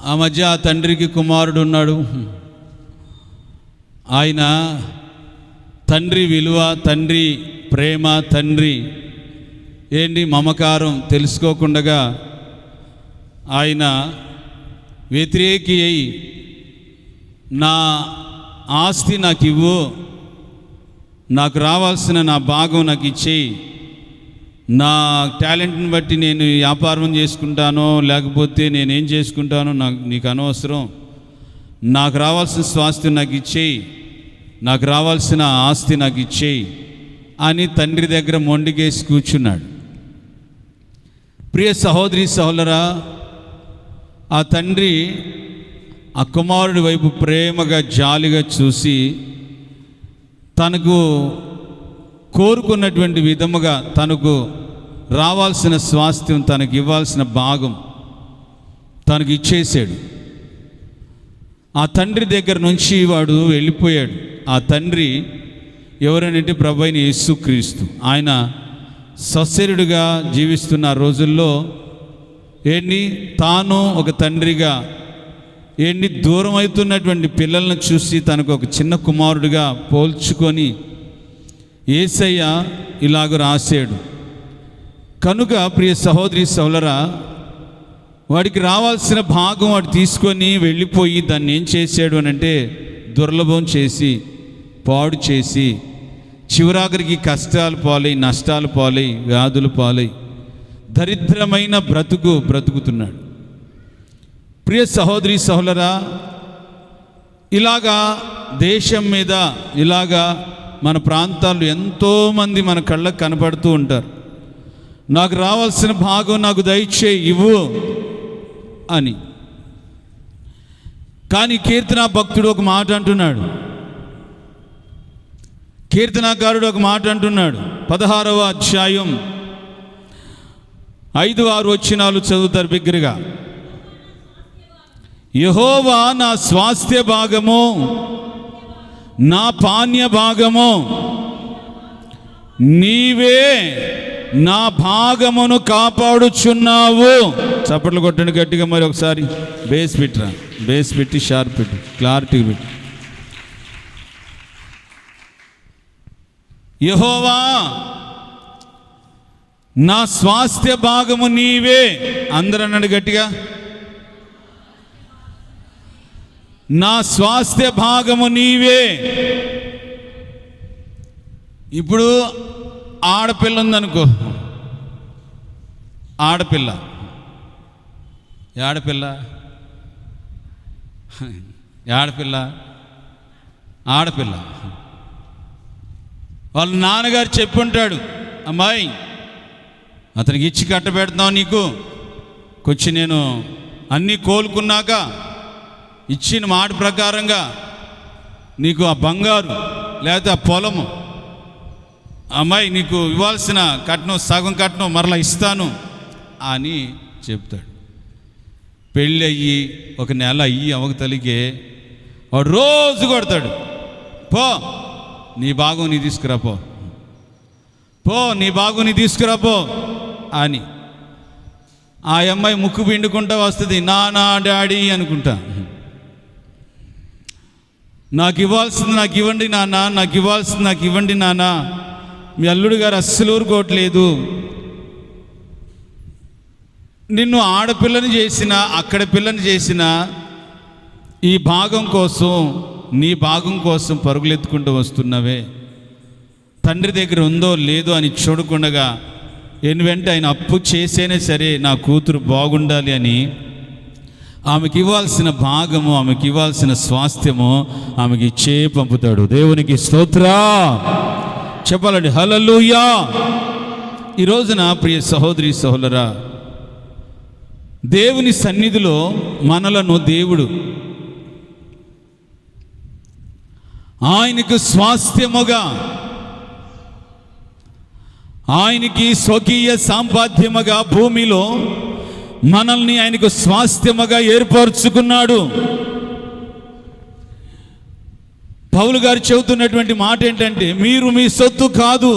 ఆ మధ్య ఆ తండ్రికి కుమారుడు ఉన్నాడు. ఆయన తండ్రి విలువ, తండ్రి ప్రేమ, తండ్రి మమకారం తెలుసుకోకుండా ఆయన వ్యతిరేకి అయి నా ఆస్తి నాకు ఇవ్వు, నాకు రావాల్సిన నా భాగం నాకు ఇచ్చేయి, నా టాలెంట్ని బట్టి నేను వ్యాపారం చేసుకుంటానో లేకపోతే నేనేం చేసుకుంటానో నీకు అనవసరం, నాకు రావాల్సిన స్వాస్థ్యం నాకు ఇచ్చేయి, నాకు రావాల్సిన ఆస్తి నాకు ఇచ్చేయి అని తండ్రి దగ్గర మొండికేసి కూర్చున్నాడు. ప్రియ సహోదరి సహోదరా, ఆ తండ్రి ఆ కుమారుడి వైపు ప్రేమగా జాలిగా చూసి తనకు కోరుకున్నటువంటి విధముగా తనకు రావాల్సిన స్వాస్థ్యం, తనకు ఇవ్వాల్సిన భాగం తనకు ఇచ్చేసాడు. ఆ తండ్రి దగ్గర నుంచి వాడు వెళ్ళిపోయాడు. ఆ తండ్రి ఎవరనంటే ప్రభువైన యేసుక్రీస్తు. ఆయన సశరీరుడుగా జీవిస్తున్న రోజుల్లో తాను ఒక తండ్రిగా దూరం అవుతున్నటువంటి పిల్లలను చూసి తనకు ఒక చిన్న కుమారుడిగా పోల్చుకొని యేసయ్య ఇలాగ రాశాడు. కనుక ప్రియ సహోదరి సహోదరా, వాడికి రావాల్సిన భాగం వాడు తీసుకొని వెళ్ళిపోయి దాన్ని ఏం చేశాడు అని అంటే దుర్లభం చేసి, పాడు చేసి, చివరాఖరికి కష్టాలు పాలై, నష్టాలు పాలై, వ్యాధులు పాలై, దరిద్రమైన బ్రతుకుతున్నాడు. ప్రియ సహోదరి సహోదరా, ఇలాగా దేశం మీద ఇలాగా మన ప్రాంతాల్లో ఎంతోమంది మన కళ్ళకు కనపడుతూ ఉంటారు. నాకు రావాల్సిన భాగం నాకు దయచేయి, ఇవ్వు అని. కానీ కీర్తనా భక్తుడు ఒక మాట అంటున్నాడు, కీర్తనాకారుడు ఒక మాట అంటున్నాడు. 16వ అధ్యాయం 5-6 వచనాలు చదువుతారు బిగ్గరగా. యెహోవా నా స్వాస్థ్య భాగము, నా పానీయ భాగము, నీవే నా భాగమును కాపాడుచున్నావు. చప్పట్లు కొట్టండి గట్టిగా మరి ఒకసారి. బేస్ పెట్టరా, బేస్ పెట్టి షార్ప్ పెట్టి క్లారిటీ పెట్టి. యెహోవా నా స్వాస్థ్య భాగము నీవే. అందరూ అన్నాడు గట్టిగా, నా స్వాస్థ్య భాగము నీవే. ఇప్పుడు ఆడపిల్ల ఉందనుకో, ఆడపిల్ల వాళ్ళ నాన్నగారు చెప్పుంటాడు, అమ్మాయి అతనికి ఇచ్చి కట్టబెడతాం, నీకు కొంచెం నేను అన్నీ కోలుకున్నాక ఇచ్చిన మాట ప్రకారంగా నీకు ఆ బంగారు లేకపోతే ఆ పొలము, అమ్మాయి నీకు ఇవ్వాల్సిన కట్నం, సగం కట్నం మరలా ఇస్తాను అని చెప్తాడు. పెళ్ళి అయ్యి 1 నెల అయ్యి అవతలికే వాడు రోజు కొడతాడు, పో నీ భాగం నీ తీసుకురాపో, పో నీ భాగం నీ తీసుకురాపో అని. ఆ అమ్మాయి ముక్కు పిండుకుంటా వస్తుంది, నానా డాడీ అనుకుంటా, నాకు ఇవ్వాల్సింది నాకు ఇవ్వండి నాన్న, నాకు ఇవ్వాల్సింది నాకు ఇవ్వండి నాన్న. మీ అల్లుడు గారు అస్సలు ఊరుకోవట్లేదు. నిన్ను ఆడపిల్లని చేసినా, అక్కడ పిల్లని చేసినా, ఈ భాగం కోసం, నీ భాగం కోసం పరుగులెత్తుకుంటూ వస్తున్నవే. తండ్రి దగ్గర ఉందో లేదో అని చూడకుండగా వెంట ఆయన అప్పు చేసేనే సరే నా కూతురు బాగుండాలి అని ఆమెకి ఇవ్వాల్సిన భాగము, ఆమెకి ఇవ్వాల్సిన స్వాస్థ్యము ఆమెకి ఇచ్చే పంపుతాడు. దేవునికి స్తోత్రం చెప్పాలండి, హల్లెలూయా. ఈ రోజున ప్రియ సహోదరి సహోదరా, దేవుని సన్నిధిలో మనలను దేవుడు ఆయనకు స్వాస్థ్యముగా, ఆయనకి స్వకీయ సంపాద్యముగా భూమిలో మనల్ని ఆయనకు స్వాస్థ్యముగా ఏర్పరచుకున్నాడు. పౌలు గారు చెబుతున్నటువంటి మాట ఏంటంటే, మీరు మీ సొత్తు కాదు,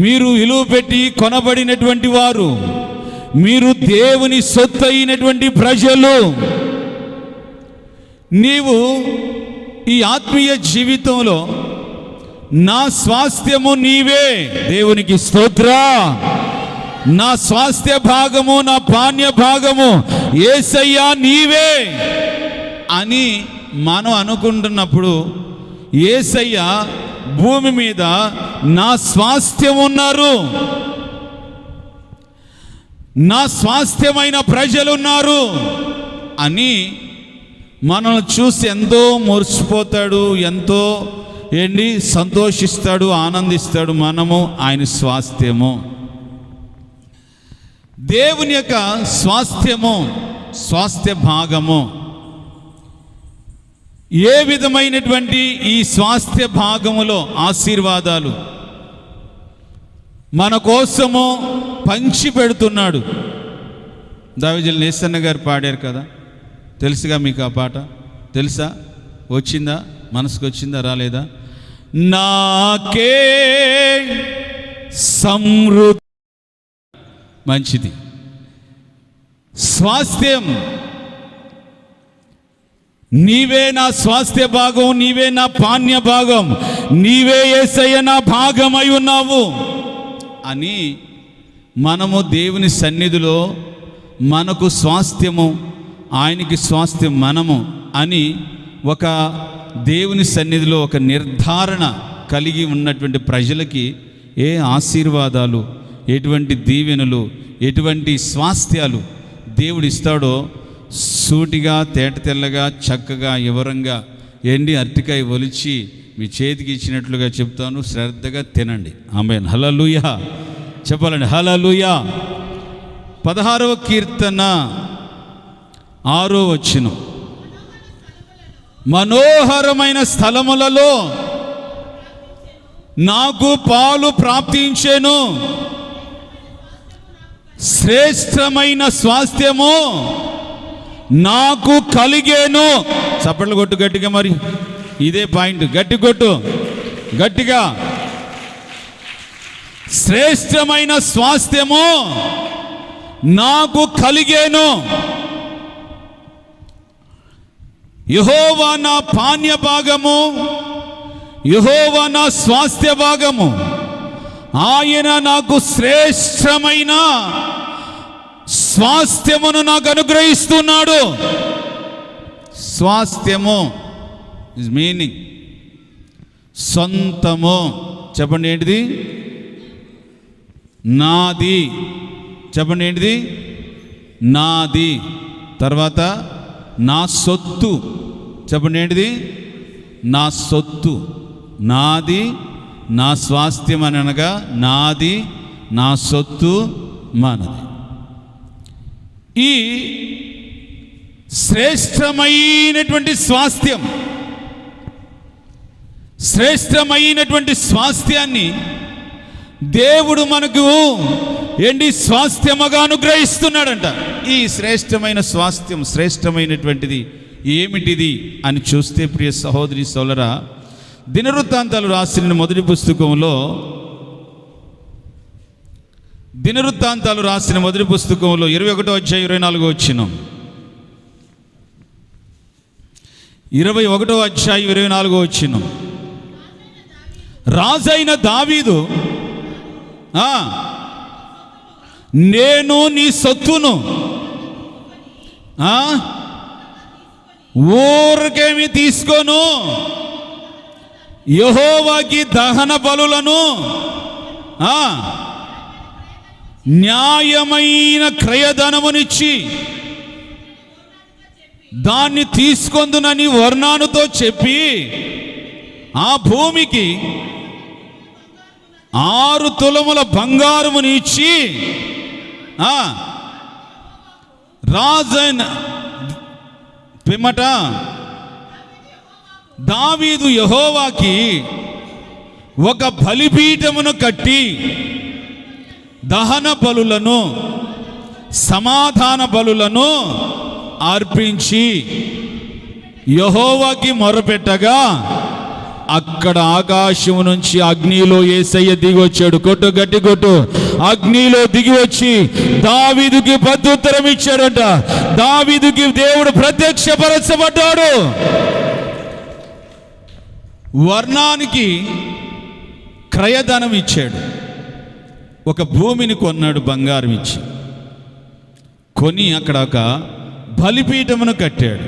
మీరు విలువ పెట్టి కొనబడినటువంటి వారు, మీరు దేవుని సొత్తు అయినటువంటి ప్రజలు. నీవు ఈ ఆత్మీయ జీవితంలో నా స్వాస్థ్యము నీవే, దేవునికి స్తోత్ర, నా స్వాస్థ్య భాగము, నా పాణ్య భాగము యేసయ్యా నీవే అని మనం అనుకుంటున్నప్పుడు, యేసయ్య భూమి మీద నా స్వాస్థ్యం ఉన్నారు, నా స్వాస్థ్యమైన ప్రజలు ఉన్నారు అని మనల్ని చూసి ఎంతో మురిసిపోతాడు, ఎంతో సంతోషిస్తాడు, ఆనందిస్తాడు. మనము ఆయన స్వాస్థ్యము, దేవుని యొక్క స్వాస్థ్యము, స్వాస్థ్య భాగము. ఏ విధమైనటువంటి ఈ స్వాస్థ్య భాగములో ఆశీర్వాదాలు మన కోసము పంచి పెడుతున్నాడు. దావిజల్ నేసన్న గారు పాడారు కదా, తెలుసుగా మీకు ఆ పాట? తెలుసా? వచ్చిందా? మనసుకు వచ్చిందా? రాలేదా? నాకే సమృద్ధి, మంచిది. స్వాస్థ్యం నీవే, నా స్వాస్థ్య భాగం నీవే, నా పాణ్య భాగం నీవే, యేసయ్య నా భాగమై ఉన్నావు అని మనము దేవుని సన్నిధిలో మనకు స్వాస్థ్యము, ఆయనకి స్వాస్థ్యం మనము అని ఒక దేవుని సన్నిధిలో ఒక నిర్ధారణ కలిగి ఉన్నటువంటి ప్రజలకి ఏ ఆశీర్వాదాలు, ఎటువంటి దీవెనలు, ఎటువంటి స్వాస్థ్యాలు దేవుడు ఇస్తాడో సూటిగా, తేట తెల్లగా, చక్కగా, వివరంగా అరటికాయ ఒలిచి మీ చేతికి ఇచ్చినట్లుగా చెప్తాను. శ్రద్ధగా తినండి. ఆమేన్. హల్లెలూయా చెప్పాలండి. హల్లెలూయా. 16వ కీర్తన 6వ వచనం, మనోహరమైన స్థలములలో నాకు పాలు ప్రాప్తించెను, శ్రేష్టమైన స్వాస్థ్యము నాకు కలిగేను. చప్పట్లు కొట్టు గట్టిగా, మరి ఇదే పాయింట్. గట్టి కొట్టు గట్టిగా. శ్రేష్టమైన స్వాస్థ్యము నాకు కలిగేను. యెహోవా నా పాణ్య భాగము, యెహోవా నా స్వాస్థ్య భాగము, ఆయన నాకు శ్రేష్టమైన స్వాస్థ్యమును నాకు అనుగ్రహిస్తున్నాడు. స్వాస్థ్యము ఇస్ మీనింగ్ సొంతము. చెప్పండి ఏంటిది? నాది. చెప్పండి ఏంటిది? నాది. తర్వాత నా సొత్తు. చెప్పండి ఏంటిది? నా సొత్తు. నాది, నా స్వాస్థ్యం అని అనగా నాది, నా సొత్తు మనది. ఈ శ్రేష్టమైనటువంటి స్వాస్థ్యం, శ్రేష్టమైనటువంటి స్వాస్థ్యాన్ని దేవుడు మనకు స్వాస్థ్యముగా అనుగ్రహిస్తున్నాడంట. ఈ శ్రేష్టమైన స్వాస్థ్యం, శ్రేష్టమైనటువంటిది ఏమిటిది అని చూస్తే, ప్రియ సహోదరి సోదరా, దినవృత్తాంతాలు రాసిన మొదటి పుస్తకంలో, దినవృత్తాంతాలు రాసిన మొదటి పుస్తకంలో 21వ అధ్యాయం 24వ వచనం, 21వ అధ్యాయం 24వ వచనం, రాజైన దావీదు, నేను నీ సొత్తును ఊరికేమి తీసుకోను, యెహోవాకి దహన బలులను న్యాయమైన క్రయధనమునిచ్చి దాన్ని తీసుకొందునని వర్ణానుతో చెప్పి ఆ భూమికి 6 తులముల బంగారముని ఇచ్చి రాజైన పిమ్మట దావీదు యెహోవాకి ఒక బలిపీఠమును కట్టి దహన బలులను, సమాధాన బలులను అర్పించి యెహోవాకి మొరపెట్టగా అక్కడ ఆకాశం నుంచి అగ్నిలో యేసయ్య దిగొచ్చాడు. కొట్టు గట్టి కొట్టు. అగ్నిలో దిగి వచ్చి దావీదుకి ప్రత్యుత్తరం ఇచ్చాడంట. దావీదుకి దేవుడు ప్రత్యక్షపరచబడ్డాడు. వర్ణానికి క్రయధనం ఇచ్చాడు. ఒక భూమిని కొన్నాడు బంగారం ఇచ్చి. కొని అక్కడ ఒక బలిపీఠమును కట్టాడు.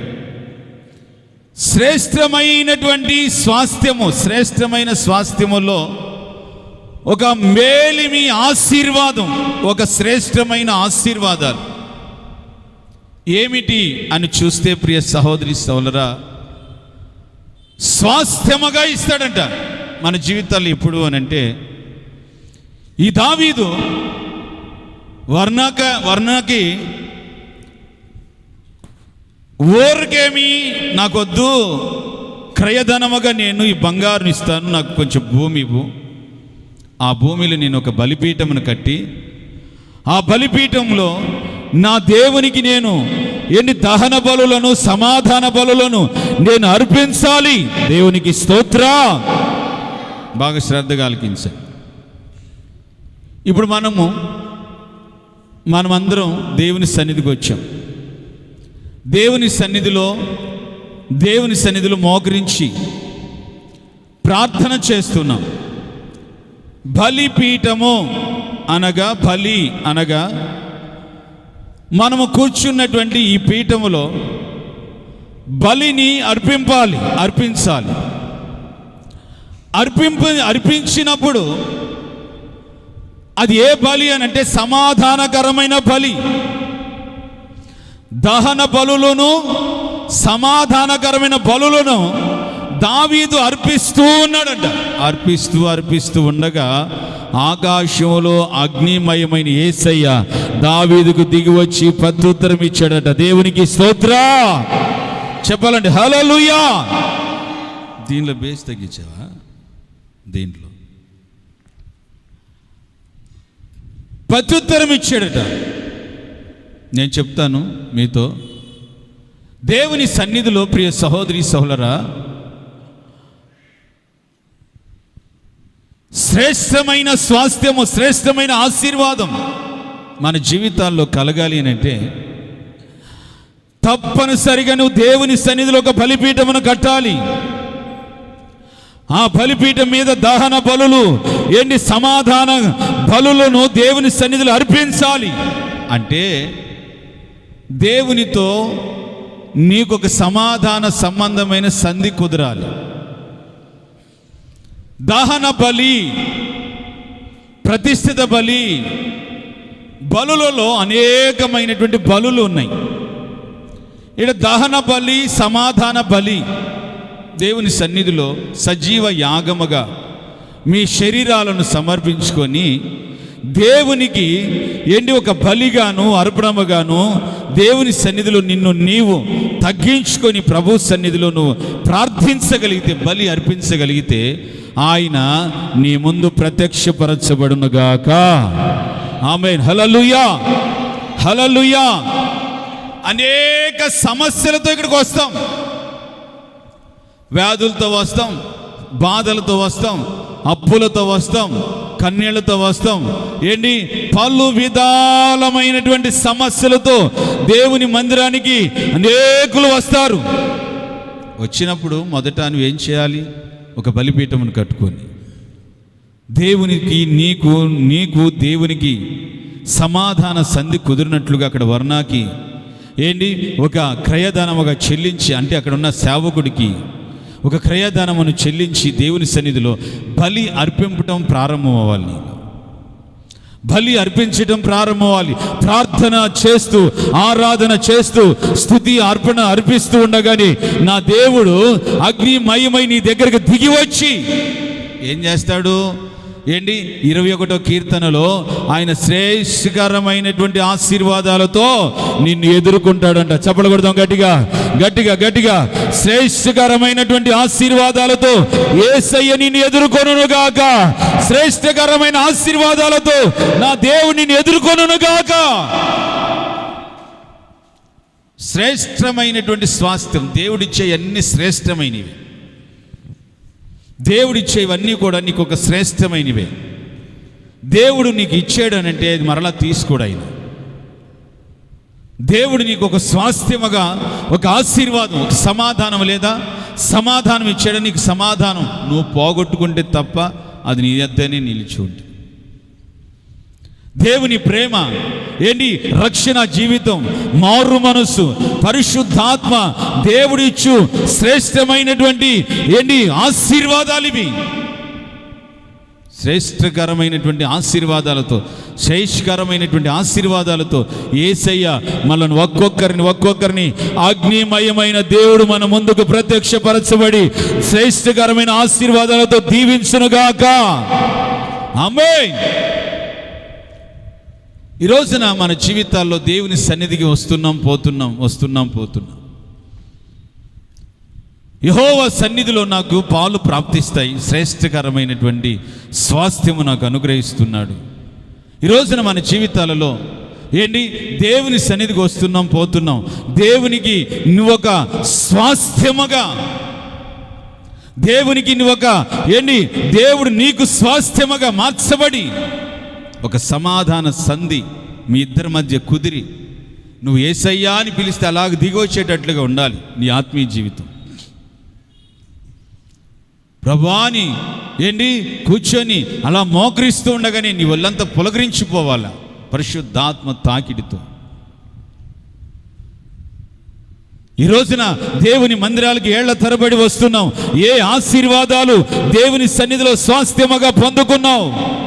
శ్రేష్టమైనటువంటి స్వాస్థ్యము, శ్రేష్టమైన స్వాస్థ్యములో ఒక మేలిమి ఆశీర్వాదం, ఒక శ్రేష్టమైన ఆశీర్వాదాలు ఏమిటి అని చూస్తే ప్రియ సహోదరి సోదరా, స్వాస్థ్యముగా ఇస్తాడంట మన జీవితాలు. ఎప్పుడు అని అంటే ఈ దావీదు వర్ణకి ఊరికేమి నాకొద్దు, క్రయధనముగా నేను ఈ బంగారం ఇస్తాను, నాకు కొంచెం భూమి ఇవ్వు. ఆ భూమిలో నేను ఒక బలిపీఠమును కట్టి ఆ బలిపీఠంలో నా దేవునికి నేను ఎన్ని దహన బలులను సమాధాన బలులను నేను అర్పించాలి. దేవునికి స్తోత్ర. బాగా శ్రద్ధగా ఆలకించాలి. ఇప్పుడు మనమందరం దేవుని సన్నిధికి వచ్చాం. దేవుని సన్నిధిలో మోకరించి ప్రార్థన చేస్తున్నాం. బలిపీఠము అనగా, బలి అనగా మనము కూర్చున్నటువంటి ఈ పీఠములో బలిని అర్పించాలి. అర్పించినప్పుడు అది ఏ బలి అని అంటే సమాధానకరమైన బలి. దహన బలులను సమాధానకరమైన బలులను దావీదు అర్పిస్తూ ఉన్నాడంట. అర్పిస్తూ ఉండగా ఆకాశంలో అగ్నిమయమైన యేసయ్య దావీదుకు దిగి వచ్చి ప్రత్యుత్తరం ఇచ్చాడట. దేవునికి స్తోత్ర చెప్పాలండి. హల్లెలూయా. దీనిలో బేస్ తగ్గించావా? దీంట్లో ప్రత్యుత్తరం ఇచ్చాడట. నేను చెప్తాను మీతో, దేవుని సన్నిధిలో ప్రియ సహోదరి సహోదరా, శ్రేష్టమైన స్వాస్థ్యము, శ్రేష్టమైన ఆశీర్వాదం మన జీవితాల్లో కలగాలి అని అంటే తప్పనిసరిగా నువ్వు దేవుని సన్నిధిలో ఒక బలిపీఠమును కట్టాలి. ఆ బలిపీఠం మీద దహన బలులు, ఏంటి సమాధాన బలులను దేవుని సన్నిధిలో అర్పించాలి. అంటే దేవునితో నీకు ఒక సమాధాన సంబంధమైన సంధి కుదరాలి. దహన బలి, ప్రతిష్ఠిత బలి, బలులలో అనేకమైనటువంటి బలులు ఉన్నాయి. ఇక్కడ దహన బలి, సమాధాన బలి, దేవుని సన్నిధిలో సజీవ యాగముగా మీ శరీరాలను సమర్పించుకొని దేవునికి ఒక బలిగాను అర్పణముగాను దేవుని సన్నిధిలో నిన్ను నీవు తగ్గించుకొని ప్రభు సన్నిధిలో నువ్వు ప్రార్థించగలిగితే, బలి అర్పించగలిగితే ఆయన నీ ముందు ప్రత్యక్షపరచబడునుగాక. ఆమేన్. హల్లెలూయా, హల్లెలూయా. అనేక సమస్యలతో ఇక్కడికి వస్తాం. వ్యాధులతో వస్తాం, బాధలతో వస్తాం, అప్పులతో వస్తాం, కన్నీళ్లతో వస్తాం, పలు విధాలమైనటువంటి సమస్యలతో దేవుని మందిరానికి అనేకులు వస్తారు. వచ్చినప్పుడు మొదట నువ్వేం చేయాలి? ఒక బలిపీఠమును కట్టుకొని దేవునికి నీకు దేవునికి సమాధాన సంధి కుదిరినట్లుగా అక్కడ వర్ణాకి ఒక క్రయధనముగా చెల్లించి, అంటే అక్కడ ఉన్న సేవకుడికి ఒక క్రయధనమును చెల్లించి దేవుని సన్నిధిలో బలి అర్పించటం ప్రారంభం అవ్వాలి. బలి అర్పించటం ప్రారంభమవ్వాలి. ప్రార్థన చేస్తూ, ఆరాధన చేస్తూ, స్తుతి అర్పణ అర్పిస్తూ ఉండగానే నా దేవుడు అగ్నిమయమై నీ దగ్గరకు దిగి వచ్చి ఏం చేస్తాడు? 21వ కీర్తనలో ఆయన శ్రేష్ఠకరమైనటువంటి ఆశీర్వాదాలతో నిన్ను ఎదుర్కొంటాడంట. చప్పలు కొడదాం గట్టిగా గట్టిగా గట్టిగా. శ్రేష్ఠకరమైనటువంటి ఆశీర్వాదాలతో యేసయ్య నిన్ను ఎదుర్కొనుగాక. శ్రేష్ఠకరమైన ఆశీర్వాదాలతో నా దేవుడు నిన్ను ఎదుర్కొనుగాక. శ్రేష్టమైనటువంటి స్వాస్థ్యం దేవుడిచ్చే అన్ని దేవుడిచ్చేవన్నీ కూడా నీకు ఒక శ్రేష్టమైనవే. దేవుడు నీకు ఇచ్చాడు అని అంటే అది మరలా తీసుకోడు ఆయన. దేవుడు నీకు ఒక స్వాస్థ్యముగా, ఒక ఆశీర్వాదం, ఒక సమాధానం లేదా సమాధానం ఇచ్చాడు. నీకు సమాధానం నువ్వు పోగొట్టుకుంటే తప్ప అది నీ వద్దనే నిలిచి ఉంటుంది. దేవుని ప్రేమ ఏంటి? రక్షణ జీవితం, మారు మనస్సు, పరిశుద్ధాత్మ, దేవుడిచ్చు శ్రేష్టమైనటువంటి ఏంటి ఆశీర్వాదాలు ఇవి. శ్రేష్టకరమైనటువంటి ఆశీర్వాదాలతో, శ్రేష్ఠకరమైనటువంటి ఆశీర్వాదాలతో యేసయ్య మనల్ని ఒక్కొక్కరిని అగ్నిమయమైన దేవుడు మన ముందుకు ప్రత్యక్షపరచబడి శ్రేష్ఠకరమైన ఆశీర్వాదాలతో దీవించునుగాక. ఆమేన్. ఈ రోజున మన జీవితాల్లో దేవుని సన్నిధికి వస్తున్నాం పోతున్నాం. యెహోవా సన్నిధిలో నాకు పాలు ప్రాప్తిస్తాయి, శ్రేష్టకరమైనటువంటి స్వాస్థ్యము నాకు అనుగ్రహిస్తున్నాడు. ఈ రోజున మన జీవితాలలో ఏంటి? దేవుని సన్నిధికి వస్తున్నాం పోతున్నాం. దేవునికి నువ్వొక స్వాస్థ్యముగా, దేవునికి నువ్వొక ఏంటి? దేవుడు నీకు స్వాస్థ్యముగా మార్చబడి ఒక సమాధాన సంధి మీ ఇద్దరి మధ్య కుదిరి నువ్వు యేసయ్యా అని పిలిస్తే అలాగ దిగొచ్చేటట్లుగా ఉండాలి నీ ఆత్మీయ జీవితం. ప్రభువాని ఏంటి కూర్చొని అలా మోకరిస్తూ ఉండగానే నీ ఒళ్ళంతా పులకరించిపోవాలా పరిశుద్ధాత్మ తాకిడితో. ఈ రోజున దేవుని మందిరాలకి ఏళ్ల తరబడి వస్తున్నాం. ఏ ఆశీర్వాదాలు దేవుని సన్నిధిలో స్వాస్థ్యముగా పొందుకున్నావు?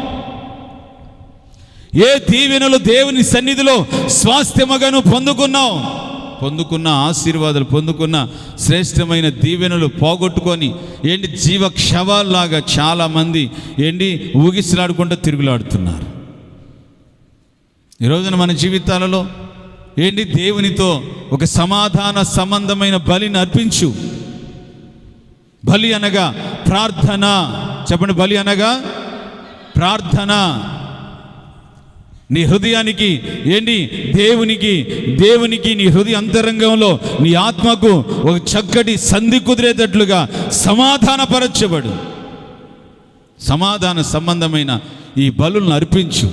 ఏ దీవెనలు దేవుని సన్నిధిలో స్వాస్థ్యముగాను పొందుకున్న ఆశీర్వాదాలు, పొందుకున్న శ్రేష్టమైన దీవెనలు పోగొట్టుకొని ఏంటి జీవక్షవాల్లాగా చాలామంది ఏంటి ఊగిసలాడుకుంటూ తిరుగులాడుతున్నారు. ఈ రోజున మన జీవితాలలో ఏంటి? దేవునితో ఒక సమాధాన సంబంధమైన బలిని అర్పించు. బలి అనగా ప్రార్థన. చెప్పండి, బలి అనగా ప్రార్థన. నీ హృదయానికి ఏంటి? దేవునికి నీ హృదయ అంతరంగంలో నీ ఆత్మకు ఒక చక్కటి సంధి కుదిరేటట్లుగా సమాధానపరచబడు. సమాధాన సంబంధమైన ఈ బలులను అర్పించు.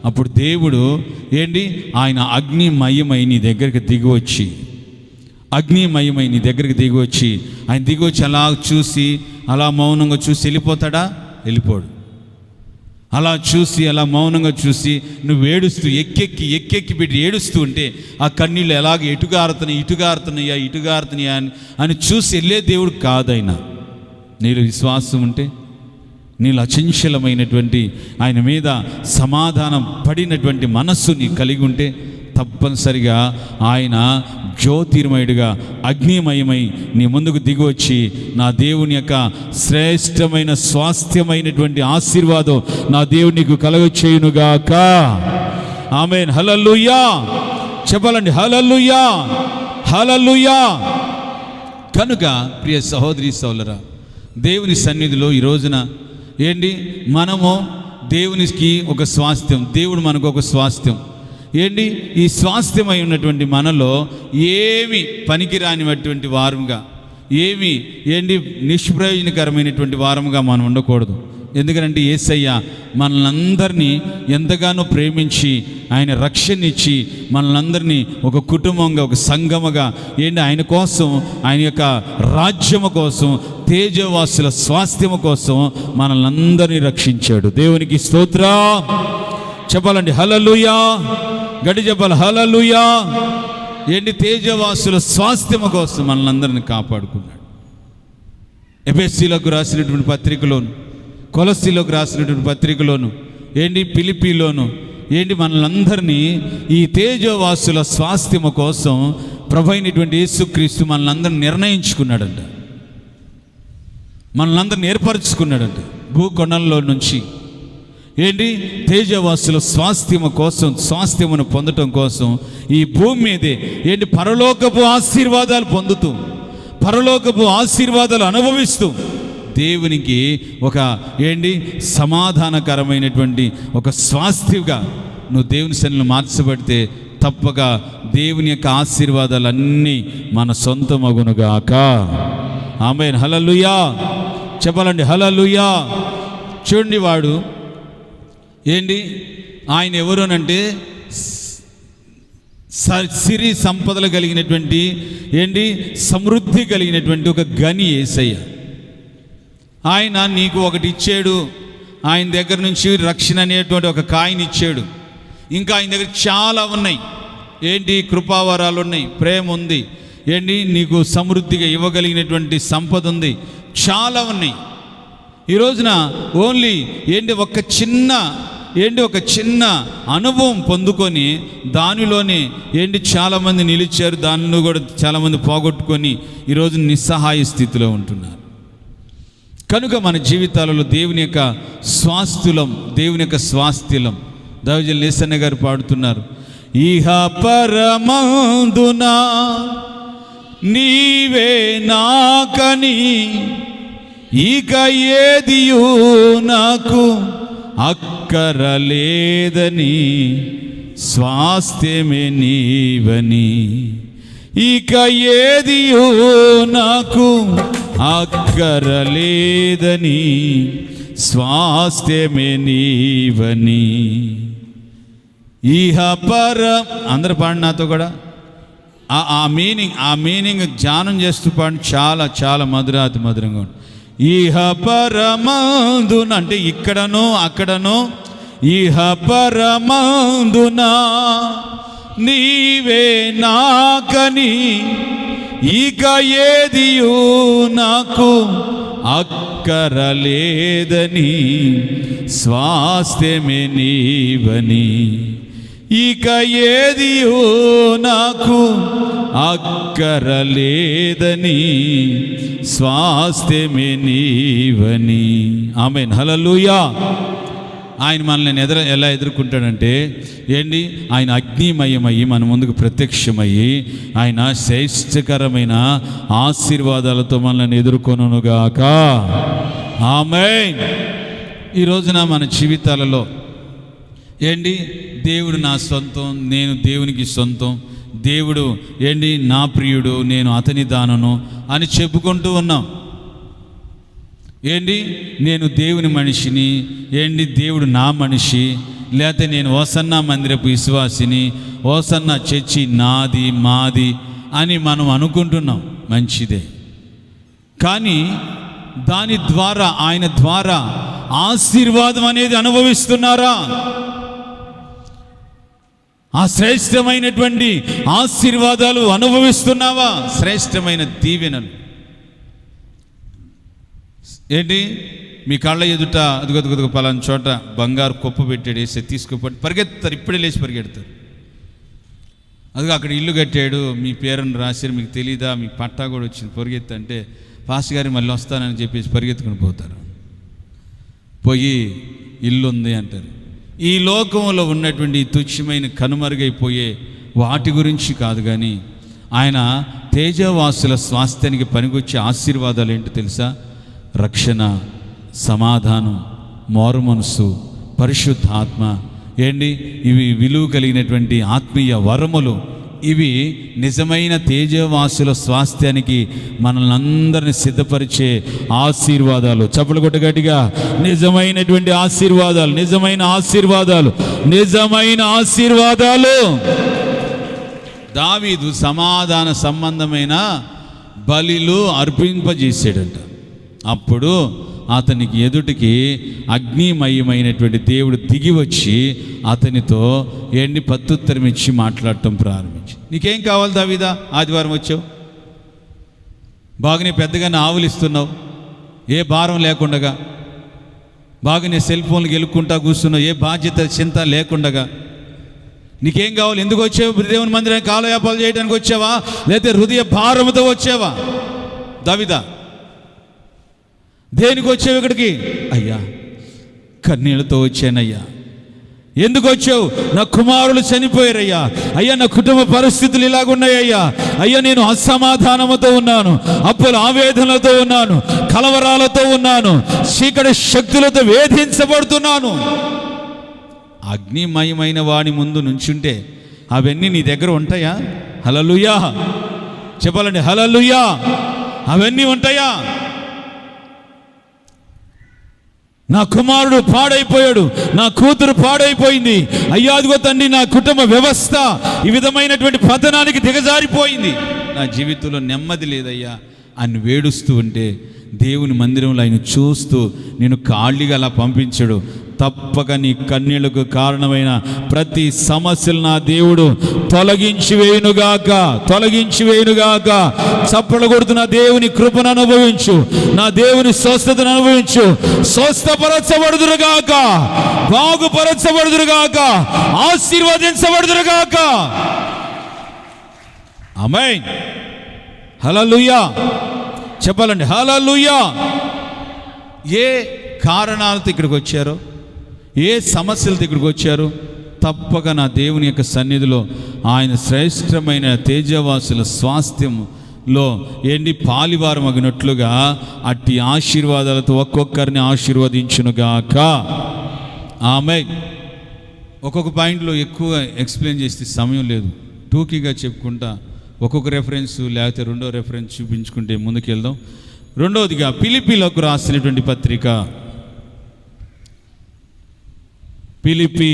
అప్పుడు దేవుడు ఏంటి? ఆయన అగ్నిమయమై నీ దగ్గరికి దిగివచ్చి ఆయన దిగివచ్చి అలా చూసి, అలా మౌనంగా చూసి వెళ్ళిపోతాడా? వెళ్ళిపోడు. అలా చూసి, అలా మౌనంగా చూసి నువ్వు ఏడుస్తూ ఎక్కెక్కి పెట్టి ఏడుస్తూ ఉంటే ఆ కన్నీళ్ళు ఎలాగ ఇటుగారుతున్నాయా అని చూసి వెళ్ళే దేవుడు కాదైనా. నీలో విశ్వాసం ఉంటే, నీలో అచంచలమైనటువంటి ఆయన మీద సమాధానం పడినటువంటి మనస్సు నీ కలిగి ఉంటే తప్పనిసరిగా ఆయన జ్యోతిర్మయుడిగా అగ్నిమయమై నీ ముందుకు దిగివచ్చి నా దేవుని యొక్క శ్రేష్టమైన స్వాస్థ్యమైనటువంటి ఆశీర్వాదం నా దేవుడు నీకు కలుగచేయునుగాక. ఆమేన్. హల్లెలూయా చెప్పాలండి. హల్లెలూయా, హల్లెలూయా. కనుక ప్రియ సహోదరి సోదరులారా, దేవుని సన్నిధిలో ఈ రోజున ఏంటి? మనము దేవునికి ఒక స్వాస్థ్యం, దేవుడు మనకు ఒక స్వాస్థ్యం. ఏంటి? ఈ స్వాస్థ్యమై ఉన్నటువంటి మనలో ఏమి పనికిరానిటువంటి వారముగా, ఏమి నిష్ప్రయోజనకరమైనటువంటి వారముగా మనం ఉండకూడదు. ఎందుకంటే యేసయ్య మనలందరినీ ఎంతగానో ప్రేమించి ఆయన రక్షణ ఇచ్చి మనలందరినీ ఒక కుటుంబంగా, ఒక సంఘముగా ఆయన కోసం, ఆయన యొక్క రాజ్యము కోసం, తేజవాసుల స్వాస్థ్యము కోసం మనలందరినీ రక్షించాడు. దేవునికి స్తోత్రం చెప్పాలండి. హల్లెలూయా. గడి చెప్పాలి. హల్లెలూయా. తేజవాసుల స్వాస్థ్యము కోసం మనలందరినీ కాపాడుకున్నాడు. ఎఫెసీలకు రాసినటువంటి పత్రికలోను, కొలస్సీలకు రాసినటువంటి పత్రికలోను, ఫిలిప్పీలోను మనలందరినీ ఈ తేజవాసుల స్వాస్థ్యము కోసం ప్రభు అయినటువంటి యేసుక్రీస్తు మనలందరినీ నిర్ణయించుకున్నాడంట, మనలందరినీ ఏర్పరచుకున్నాడంట. భూకొండల్లో నుంచి తేజవాసుల స్వాస్థ్యము కోసం, స్వాస్థ్యమును పొందటం కోసం ఈ భూమి మీదే పరలోకపు ఆశీర్వాదాలు పొందుతూ, పరలోకపు ఆశీర్వాదాలు అనుభవిస్తూ దేవునికి ఒక సమాధానకరమైనటువంటి ఒక స్వాస్థ్యంగా నువ్వు దేవుని సన్నిధిలో మార్చబడితే తప్పక దేవుని యొక్క ఆశీర్వాదాలన్నీ మన సొంతమగునుగాక. ఆమేన్. హల్లెలూయా చెప్పాలండి. హల్లెలూయా. చూడండి, వాడు ఏంటి ఆయన ఎవరోనంటే సిరి సంపదలు కలిగినటువంటి ఏంటి సమృద్ధి కలిగినటువంటి ఒక గని యేసయ్య. ఆయన నీకు ఒకటి ఇచ్చాడు, ఆయన దగ్గర నుంచి రక్షణ అనేటువంటి ఒక కాయిని ఇచ్చాడు. ఇంకా ఆయన దగ్గర చాలా ఉన్నాయి. ఏంటి కృపావరాలు ఉన్నాయి, ప్రేమ ఉంది, ఏంటి నీకు సమృద్ధిగా ఇవ్వగలిగినటువంటి సంపద ఉంది, చాలా ఉన్నాయి. ఈ రోజున ఓన్లీ ఏంటి ఒక చిన్న అనుభవం పొందుకొని దానిలోనే ఏంటి చాలామంది నిలిచారు, దానిలో కూడా చాలామంది పోగొట్టుకొని ఈరోజు నిస్సహాయ స్థితిలో ఉంటున్నారు. కనుక మన జీవితాలలో దేవుని యొక్క స్వాస్థ్యం దైవజనులు యేసన్న గారు పాడుతున్నారు. ఇహ పరమందున నీవే నాకని ఇక ఏదియు నాకు అక్కరలేదని స్వాస్థ్యమే నీవని, ఇక ఏదియు నాకు అక్కరలేదని స్వాస్థ్యమే నీవని. ఇహ అందరు పాడి నాతో కూడా ఆ మీనింగ్ ధ్యానం చేస్తూ పాడి చాలా చాలా మధురంగా ఉంటుంది. ఇహ పరమందున అంటే ఇక్కడనో అక్కడనో, ఇహ పరమందున నీవే నాకని ఇక ఏదియు నాకు అక్కరలేదని స్వాస్థ్యమే నీవని, ఇక ఏదియు నాకు అక్కరలేదని స్వాస్థ్యమే నీవని. ఆమేన్, హల్లెలూయా. ఆయన మనల్ని ఎలా ఎదుర్కొంటాడంటే ఏంటి, ఆయన అగ్నిమయమయ్యి మన ముందుకు ప్రత్యక్షమయ్యి ఆయన శ్రేష్టకరమైన ఆశీర్వాదాలతో మనల్ని ఎదుర్కొనుగాక. ఆమేన్. ఈ రోజున మన జీవితాలలో ఏంటి, దేవుడు నా సొంతం, నేను దేవునికి సొంతం, దేవుడు ఏంటి నా ప్రియుడు, నేను అతని దానను అని చెప్పుకుంటూ ఉన్నాం. ఏంటి, నేను దేవుని మనిషిని, ఏంటి దేవుడు నా మనిషి, లేకపోతే నేను ఓసన్న మందిరపు విశ్వాసిని, ఓసన్న చర్చి నాది మాది అని మనం అనుకుంటున్నాం. మంచిదే, కానీ దాని ద్వారా ఆయన ద్వారా ఆశీర్వాదం అనేది అనుభవిస్తున్నారా? ఆ శ్రేష్టమైనటువంటి ఆశీర్వాదాలు అనుభవిస్తున్నావా? శ్రేష్టమైన దీవెనలు ఏంటి, మీ కళ్ళ ఎదుట అదుగదుగుదుగు పలానా చోట బంగారు కుప్ప పెట్టాడు, వేసి తీసుకుపోయి పరిగెత్తారు, ఇప్పుడే లేచి పరిగెడతారు. అదిగో అక్కడ ఇల్లు కట్టాడు, మీ పేరును రాశారు, మీకు తెలీదా, మీకు పట్టా కూడా వచ్చింది, పరిగెత్త అంటే పాస్ గారి మళ్ళీ వస్తానని చెప్పేసి పరిగెత్తుకుని పోతారు. పోయి ఇల్లు ఉంది అంటారు. ఈ లోకంలో ఉన్నటువంటి తుచ్చమైన కనుమరుగైపోయే వాటి గురించి కాదు, కానీ ఆయన తేజవాసుల స్వాస్థ్యానికి పనికొచ్చే ఆశీర్వాదాలు ఏంటో తెలుసా? రక్షణ, సమాధానం, మారు మనసు, పరిశుద్ధాత్మ, ఏంటి ఇవి విలువ కలిగినటువంటి ఆత్మీయ వరములు. ఇవి నిజమైన తేజవాసుల స్వాస్థ్యానికి మనల్ని అందరిని సిద్ధపరిచే ఆశీర్వాదాలు. చప్పలు కొట్టు గట్టిగా, నిజమైనటువంటి ఆశీర్వాదాలు, నిజమైన ఆశీర్వాదాలు, నిజమైన ఆశీర్వాదాలు. దావీదు సమాధాన సంబంధమైన బలిలు అర్పింపజేసాడంట. అప్పుడు అతనికి ఎదుటికి అగ్నిమయమైనటువంటి దేవుడు దిగి వచ్చి అతనితో ఏంటి ప్రత్యుత్తరం ఇచ్చి మాట్లాడటం ప్రారంభించి, నీకేం కావాలి దావీదా? ఆదివారం వచ్చావు, బాగానే పెద్దగానే ఆవులిస్తున్నావు, ఏ భారం లేకుండగా, బాగానే సెల్ ఫోన్లు గెలుక్కుంటా కూర్చున్నావు, ఏ బాధ్యత చింత లేకుండగా, నీకేం కావాలి? ఎందుకు వచ్చావు? దేవుని మందిరానికి కాలయాపాలు చేయడానికి వచ్చావా, లేకపోతే హృదయ భారముతో వచ్చావా? దావీదా, దేనికి వచ్చావు ఇక్కడికి? అయ్యా, కన్నీళ్ళతో వచ్చానయ్యా. ఎందుకు వచ్చావు? నా కుమారులు చనిపోయారయ్యా. అయ్యా, నా కుటుంబ పరిస్థితులు ఇలాగున్నాయ్యా. అయ్యా, నేను అసమాధానముతో ఉన్నాను, అప్పుల ఆవేదనలతో ఉన్నాను, కలవరాలతో ఉన్నాను, చీకటి శక్తులతో వేధించబడుతున్నాను. అగ్నిమయమైన వాడి ముందు నుంచుంటే అవన్నీ నీ దగ్గర ఉంటాయా? హల్లెలూయా చెప్పాలండి, హల్లెలూయా. అవన్నీ ఉంటాయా? నా కుమారుడు పాడైపోయాడు, నా కూతురు పాడైపోయింది, అయ్యా అదిగో తండ్రి నా కుటుంబ వ్యవస్థ ఈ విధమైనటువంటి పతనానికి దిగజారిపోయింది, నా జీవితంలో నెమ్మది లేదయ్యా అని వేడుస్తూ ఉంటే దేవుని మందిరంలో ఆయన చూస్తూ నేను ఖాళీగా అలా పంపించాడు. తప్పక నీ కన్నీళ్లకు కారణమైన ప్రతి సమస్యలు నా దేవుడు తొలగించి వేయునుగాక, తొలగించి వేయునుగాక. చప్పలు కొడుతున్న దేవుని కృపను అనుభవించు, నా దేవుని స్వస్థతను అనుభవించు. స్వస్థపరచబడుదురుగాక, బాగుపరచబడుదురుగాక, ఆశీర్వదించబడుదురుగాక. ఆమేన్. హల్లెలూయా చెప్పాలండి. హల్లెలూయా. ఏ కారణాలతో ఇక్కడికి వచ్చారో, ఏ సమస్యలతో ఇక్కడికి వచ్చారు, తప్పక నా దేవుని యొక్క సన్నిధిలో ఆయన శ్రేష్టమైన తేజవాసుల స్వాస్థ్యంలో పాలివారమగినట్లుగా అట్టి ఆశీర్వాదాలతో ఒక్కొక్కరిని ఆశీర్వదించునుగాక. ఆమేన్. ఒక్కొక్క పాయింట్లో ఎక్కువ ఎక్స్ప్లెయిన్ చేస్తే సమయం లేదు, టూకీగా చెప్పుకుంటా ఒక్కొక్క రెఫరెన్స్ లేకపోతే రెండో రెఫరెన్స్ చూపించుకుంటే ముందుకు వెళ్దాం. రెండవదిగా ఫిలిప్పీలకు రాసినటువంటి పత్రిక, ఫిలిప్పీ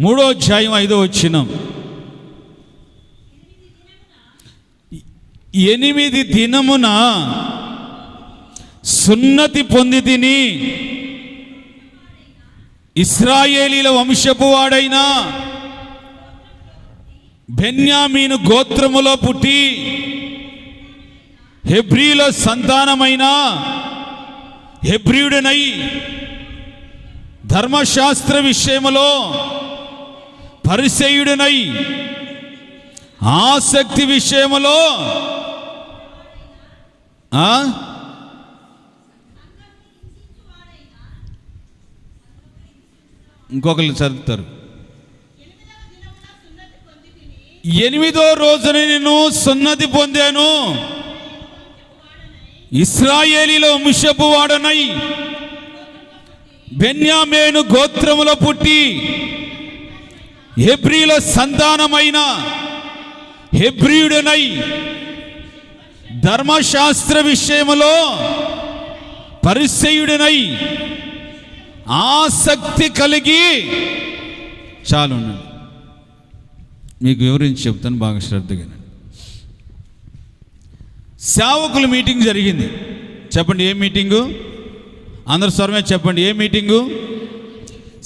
3వ అధ్యాయం 5వ వచనం. 8 దినమున సున్నతి పొంది తిని ఇశ్రాయేలీల వంశపు వాడైన బెన్యామీను గోత్రములో పుట్టి హెబ్రీల సంతానమైన హెబ్రీయుడనై ధర్మశాస్త్ర విషయములో పరిసయ్యుడనై ఆసక్తి విషయములో ఇంకొకరు చదువుతారు. 8వ రోజున నేను సున్నతి పొందాను, ఇశ్రాయేలీల వంశపు వాడనై బెన్యామీను గోత్రములో పుట్టి హెబ్రీల సంతానమైన హెబ్రీయుడనై ధర్మశాస్త్ర విషయములో పరిసయ్యుడనై ఆసక్తి కలిగి. చాలు, మీకు వివరించి చెప్తాను బాగా శ్రద్ధగా. సేవకుల మీటింగ్ జరిగింది. చెప్పండి ఏ మీటింగు? అందరు స్వరమే చెప్పండి, ఏ మీటింగు?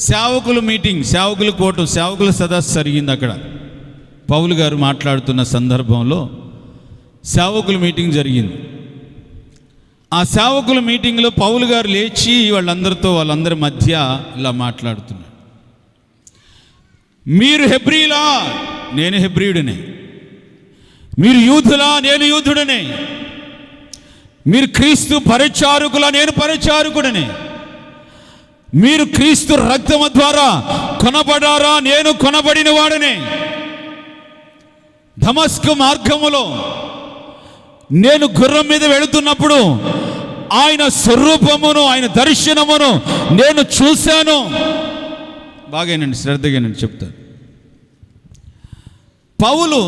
సేవకుల మీటింగ్, సేవకుల కోటు, సేవకుల సదస్సు జరిగింది. అక్కడ పౌలు గారు మాట్లాడుతున్న సందర్భంలో సేవకుల మీటింగ్ జరిగింది. ఆ సేవకుల మీటింగ్లో పౌలు గారు లేచి వాళ్ళందరి మధ్య ఇలా మాట్లాడుతున్నారు. మీరు హెబ్రీలా, నేను హెబ్రీయుడినే. మీరు యూదులా, నేను యూదుడనే. మీరు క్రీస్తు పరిచారకులా, నేను పరిచారకుడనే. మీరు క్రీస్తు రక్తము ద్వారా కొనబడారా, నేను కొనబడిన వాడనే. దమస్కు మార్గములో నేను గుర్రం మీద వెళుతున్నప్పుడు ఆయన స్వరూపమును, ఆయన దర్శనమును నేను చూశాను. బాగానండి, శ్రద్ధగానండి చెప్తాను. పౌలు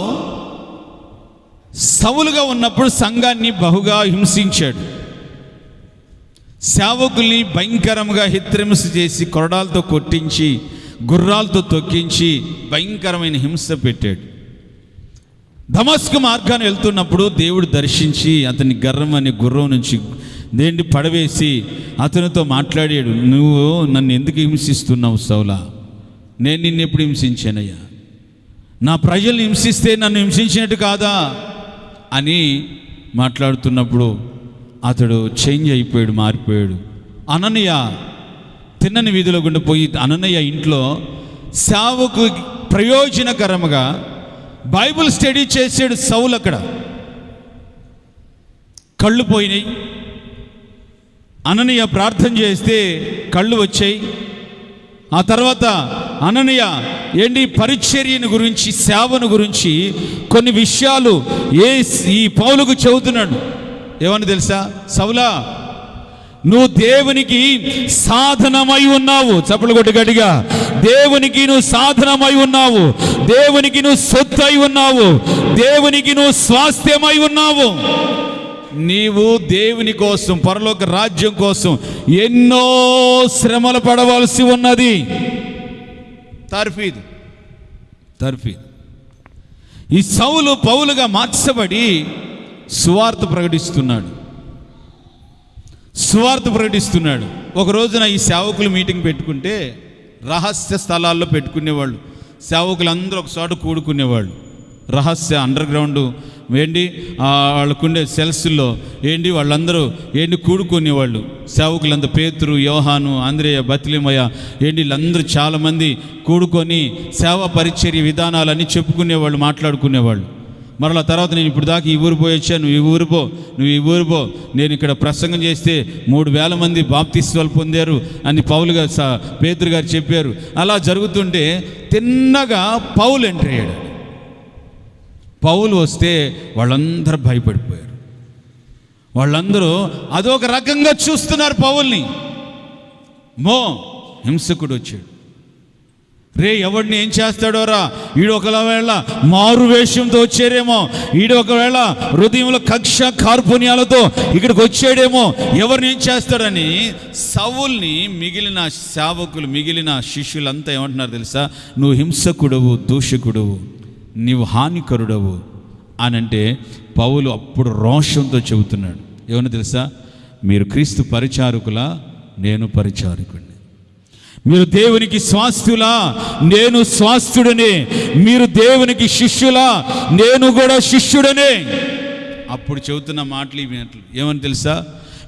సౌలుగా ఉన్నప్పుడు సంఘాన్ని బహుగా హింసించాడు. సేవకుల్ని భయంకరంగా హింస చేసి, కొరడాలతో కొట్టించి, గుర్రాలతో తొక్కించి భయంకరమైన హింస పెట్టాడు. దమస్కు మార్గాన్ని వెళ్తున్నప్పుడు దేవుడు దర్శించి అతని గర్రం గుర్రం నుంచి పడవేసి అతనితో మాట్లాడాడు. నువ్వు నన్ను ఎందుకు హింసిస్తున్నావు సౌలా? నేను నిన్ను ఎప్పుడు హింసించానయ్యా? నా ప్రజల్ని హింసిస్తే నన్ను హింసించినట్టు కాదా అని మాట్లాడుతున్నప్పుడు అతడు చేంజ్ అయిపోయాడు, మారిపోయాడు. అననీయ తిన్నని వీధిలో గుండా పోయి అననీయ ఇంట్లో సేవకు ప్రయోజనకరంగా బైబిల్ స్టడీ చేసాడు సౌలు. అక్కడ కళ్ళు పోయినాయి. అననీయ ప్రార్థన చేస్తే కళ్ళు వచ్చాయి. ఆ తర్వాత అననీయ పరిచర్యను గురించి, సేవను గురించి కొన్ని విషయాలు ఈ పౌలుకు చెబుతున్నాడు. ఏమని తెలుసా? సౌలా, నువ్వు దేవునికి సాధనమై ఉన్నావు. చప్పలు కొట్టి గట్టిగా. దేవునికి నువ్వు సాధనమై ఉన్నావు, దేవునికి నువ్వు సొత్తు అయి ఉన్నావు, దేవునికి నువ్వు స్వాస్థ్యమై ఉన్నావు. నీవు దేవుని కోసం, పరలోక రాజ్యం కోసం ఎన్నో శ్రమలు పడవలసి ఉన్నది. తర్ఫీదు. ఈ సౌలు పౌలుగా మార్చబడి సువార్త ప్రకటిస్తున్నాడు. ఒక రోజున ఈ సేవకులు మీటింగ్ పెట్టుకుంటే రహస్య స్థలాల్లో పెట్టుకునేవాళ్ళు. సేవకులందరూ ఒకచోట కూడుకునేవాళ్ళు. రహస్య అండర్ గ్రౌండ్ వాళ్ళకుండే సెల్స్లో వాళ్ళందరూ కూడుకునేవాళ్ళు. సేవకులందరూ పేతురు, యోహాను, ఆంద్రేయ, బత్లిమయ వీళ్ళందరూ చాలామంది కూడుకొని సేవా పరిచర్య విధానాలన్నీ చెప్పుకునేవాళ్ళు, మాట్లాడుకునేవాళ్ళు. మరలా తర్వాత నేను ఇప్పుడు దాకా ఈ ఊరు పోయి వచ్చాను, నువ్వు ఈ ఊరు పో, నేను ఇక్కడ ప్రసంగం చేస్తే 3,000 మంది బాప్తిస్వాలు పొందారు అని పేతురు గారు చెప్పారు. అలా జరుగుతుంటే తిన్నగా పౌలు ఎంటర్ అయ్యాడు. పౌలు వస్తే వాళ్ళందరూ భయపడిపోయారు. వాళ్ళందరూ అదొక రకంగా చూస్తున్నారు పౌల్ని. హింసకుడు వచ్చాడు, ఎవడిని ఏం చేస్తాడోరా, ఈడు ఒకవేళ మారు వేషంతో వచ్చాడేమో, ఈడు ఒకవేళ హృదయంలో కక్ష కార్పుణ్యాలతో ఇక్కడికి వచ్చాడేమో, ఎవరిని ఏం చేస్తాడని సౌల్ని మిగిలిన సేవకులు, మిగిలిన శిష్యులంతా ఏమంటున్నారు తెలుసా? నువ్వు హింసకుడవు, దూషకుడవు, నీవు హానికరుడవు అని అంటే పౌలు అప్పుడు రోషంతో చెబుతున్నాడు. ఏమన్నా తెలుసా? మీరు క్రీస్తు పరిచారకులా, నేను పరిచారకుడిని. మీరు దేవునికి స్వాస్థ్యులా, నేను స్వాస్థ్యుడనే. మీరు దేవునికి శిష్యులా, నేను కూడా శిష్యుడనే. అప్పుడు చెబుతున్న మాటలు ఇవి. ఏమని తెలుసా?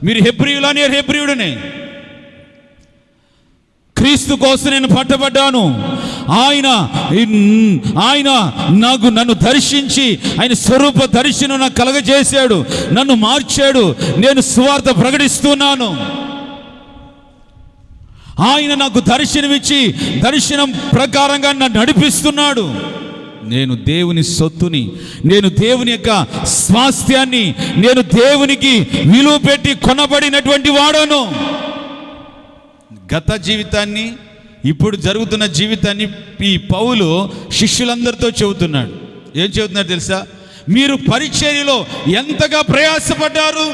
మీరు హెబ్రీయులా, నేను హెబ్రీయుడనే. క్రీస్తు కోసం నేను పట్టబడ్డాను. ఆయన నన్ను దర్శించి ఆయన స్వరూప దర్శనం నాకు కలగజేశాడు, నన్ను మార్చాడు. నేను సువార్త ప్రకటిస్తున్నాను. ఆయన నాకు దర్శనమిచ్చి దర్శనం ప్రకారంగా నన్ను నడిపిస్తున్నాడు. నేను దేవుని సొత్తుని, నేను దేవుని యొక్క స్వాస్థ్యాన్ని, నేను దేవునికి విలువ పెట్టి కొనబడినటువంటి వాడను. గత జీవితాన్ని, ఇప్పుడు జరుగుతున్న జీవితాన్ని ఈ పౌలు శిష్యులందరితో చెబుతున్నాడు. ఏం చెబుతున్నారు తెలుసా? మీరు పరిచర్యలో ఎంతగా ప్రయాసపడ్డారు.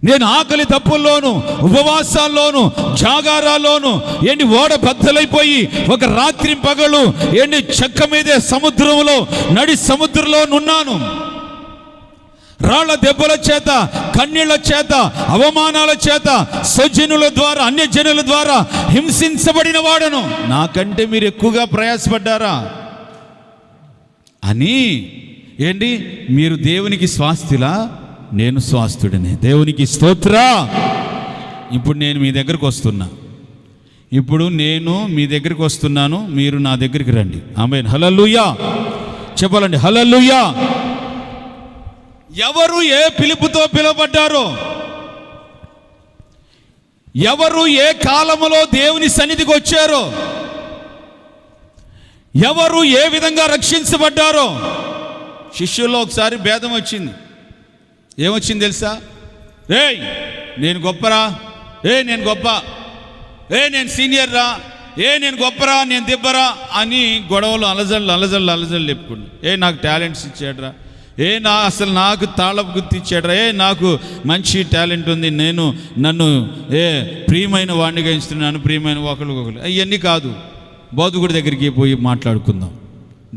నేను ఆకలి తప్పుల్లోను, ఉపవాసాల్లోను, జాగారాల్లోను ఓడ బద్దలైపోయి ఒక రాత్రి పగలు చెక్క మీదే సముద్రంలో నడి సముద్రంలో నున్నాను. రాళ్ల దెబ్బల చేత, కన్నీళ్ల చేత, అవమానాల చేత, స్వజనుల ద్వారా, అన్యజనుల ద్వారా హింసించబడిన వాడను. నాకంటే మీరు ఎక్కువగా ప్రయాసపడ్డారా అని. మీరు దేవునికి స్వాస్థ్యులా, నేను స్వాస్థ్యుడనే. దేవునికి స్తోత్రా. ఇప్పుడు నేను మీ దగ్గరకు వస్తున్నా. మీరు నా దగ్గరికి రండి. ఆమేన్. హల్లెలూయా చెప్పాలండి. హల్లెలూయా. ఎవరు ఏ పిలుపుతో పిలువబడ్డారో, ఎవరు ఏ కాలములో దేవుని సన్నిధికి వచ్చారో, ఎవరు ఏ విధంగా రక్షించబడ్డారో. శిష్యుల్లో ఒకసారి భేదం వచ్చింది. ఏమొచ్చింది తెలుసా? నేను గొప్పరా, నేను గొప్ప, నేను సీనియర్ రా, నేను గొప్పరా, నేను దిబ్బరా అని గొడవలు, అలజళ్ళు చెప్పుకుంటు. నాకు టాలెంట్స్ ఇచ్చాడ్రా, అసలు నాకు తాళపు గుర్తు ఇచ్చాడ్రా, నాకు మంచి టాలెంట్ ఉంది, నన్ను ప్రియమైన వాడినిగా ఇస్తున్నాను, ప్రియమైన ఒకళ్ళు. అవన్నీ కాదు. బోధకుడి దగ్గరికి పోయి మాట్లాడుకుందాం,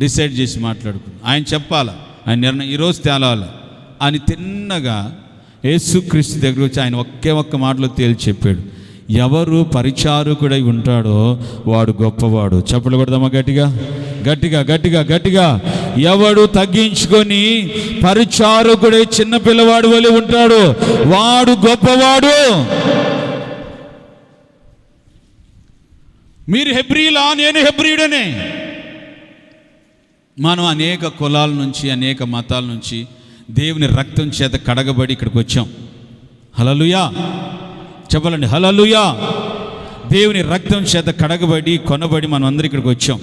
డిసైడ్ చేసి మాట్లాడుకుందాం. ఆయన చెప్పాలా, ఆయన నిర్ణయం ఈరోజు తేలాలి అని తిన్నగా యేసుక్రీస్తు దగ్గర వచ్చి ఆయన ఒక్క మాటలో తేల్చి చెప్పాడు. ఎవరు పరిచారకుడై ఉంటాడో వాడు గొప్పవాడు. చప్పట్లు కొడదామా గట్టిగా గట్టిగా గట్టిగా గట్టిగా. ఎవడు తగ్గించుకొని పరిచారకుడై చిన్న పిల్లవాడు వలె ఉంటాడు వాడు గొప్పవాడు. మీరు హెబ్రీలా, నేను హెబ్రీయుడనే. మనం అనేక కులాల నుంచి, అనేక మతాల నుంచి దేవుని రక్తం చేత కడగబడి ఇక్కడికి వచ్చాం. హల్లెలూయా చెప్పాలండి. హల్లెలూయా. దేవుని రక్తం చేత కడగబడి కొనబడి మనం అందరూ ఇక్కడికి వచ్చాం.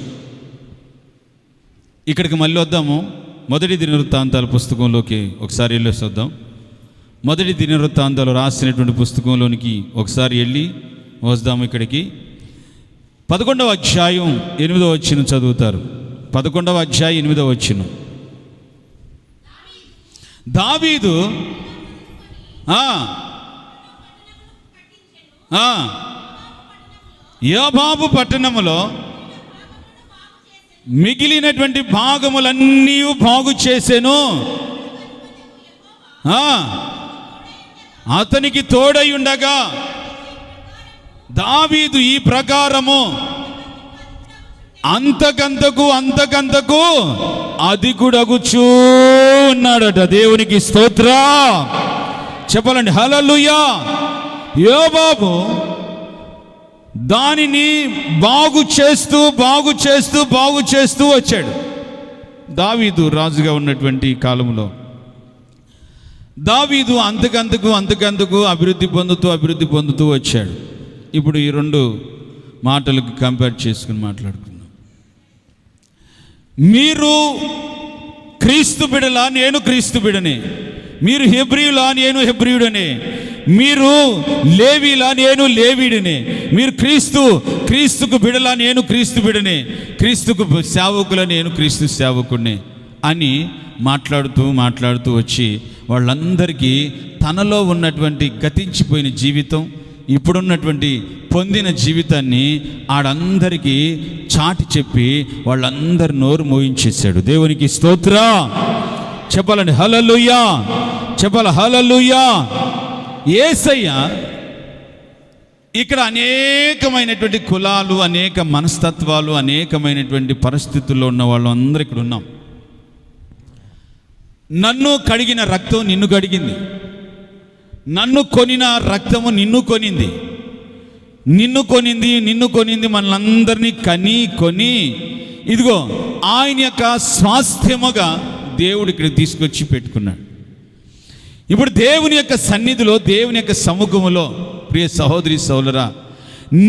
ఇక్కడికి మళ్ళీ వద్దాము. మొదటి దినవృత్తాంతాల పుస్తకంలోకి ఒకసారి వెళ్ళేసి వద్దాం. మొదటి దినవృత్తాంతాలు రాసినటువంటి పుస్తకంలోనికి ఒకసారి వెళ్ళి వద్దాము. ఇక్కడికి 11వ అధ్యాయం 8వ వచనం చదువుతారు. 11వ అధ్యాయం 8వ వచనం. దావీదు యోబాబు పట్టణములో మిగిలినటువంటి భాగములన్నీ బాగు చేసెను. అతనికి తోడై ఉండగా దావీదు ఈ ప్రకారము అంతకంతకు అధికుడగుచూ ఉన్నాడట. దేవునికి స్తోత్రం చెప్పాలండి, హల్లెలూయా. యోబాబు దానిని బాగు చేస్తూ వచ్చాడు. దావీదు రాజుగా ఉన్నటువంటి కాలంలో దావీదు అంతకంతకు అభివృద్ధి పొందుతూ వచ్చాడు. ఇప్పుడు ఈ రెండు మాటలకు కంపేర్ చేసుకుని మాట్లాడుకుందాం. మీరు క్రీస్తు బిడలా, నేను క్రీస్తు బిడనే. మీరు హెబ్రీయులా, నేను హెబ్రీయుడనే. మీరు లేవీలా, నేను లేవీయుడనే. మీరు క్రీస్తుకు బిడలా, నేను క్రీస్తు బిడనే. క్రీస్తుకు సేవకులా, నేను క్రీస్తు సేవకుడినే అని మాట్లాడుతూ వచ్చి వాళ్ళందరికీ తనలో ఉన్నటువంటి గతించిపోయిన జీవితం, ఇప్పుడున్నటువంటి పొందిన జీవితాన్ని ఆడందరికీ చాటి చెప్పి వాళ్ళందరి నోరు మోయించేశాడు. దేవునికి స్తోత్రం చెప్పాలండి, హల్లెలూయా చెప్పాలి, హల్లెలూయా. యేసయ్య ఇక్కడ అనేకమైనటువంటి కులాలు, అనేక మనస్తత్వాలు, అనేకమైనటువంటి పరిస్థితుల్లో ఉన్న వాళ్ళు అందరూ ఇక్కడ ఉన్నాం. నన్ను కడిగిన రక్తం నిన్ను కడిగింది, నన్ను కొనిన రక్తము నిన్ను కొనింది మనలందరినీ కొని ఇదిగో ఆయన యొక్క స్వాస్థ్యముగా దేవుడు ఇక్కడ తీసుకొచ్చి పెట్టుకున్నాడు. ఇప్పుడు దేవుని యొక్క సన్నిధిలో, దేవుని యొక్క సముఖములో ప్రియ సహోదరి సోదరా,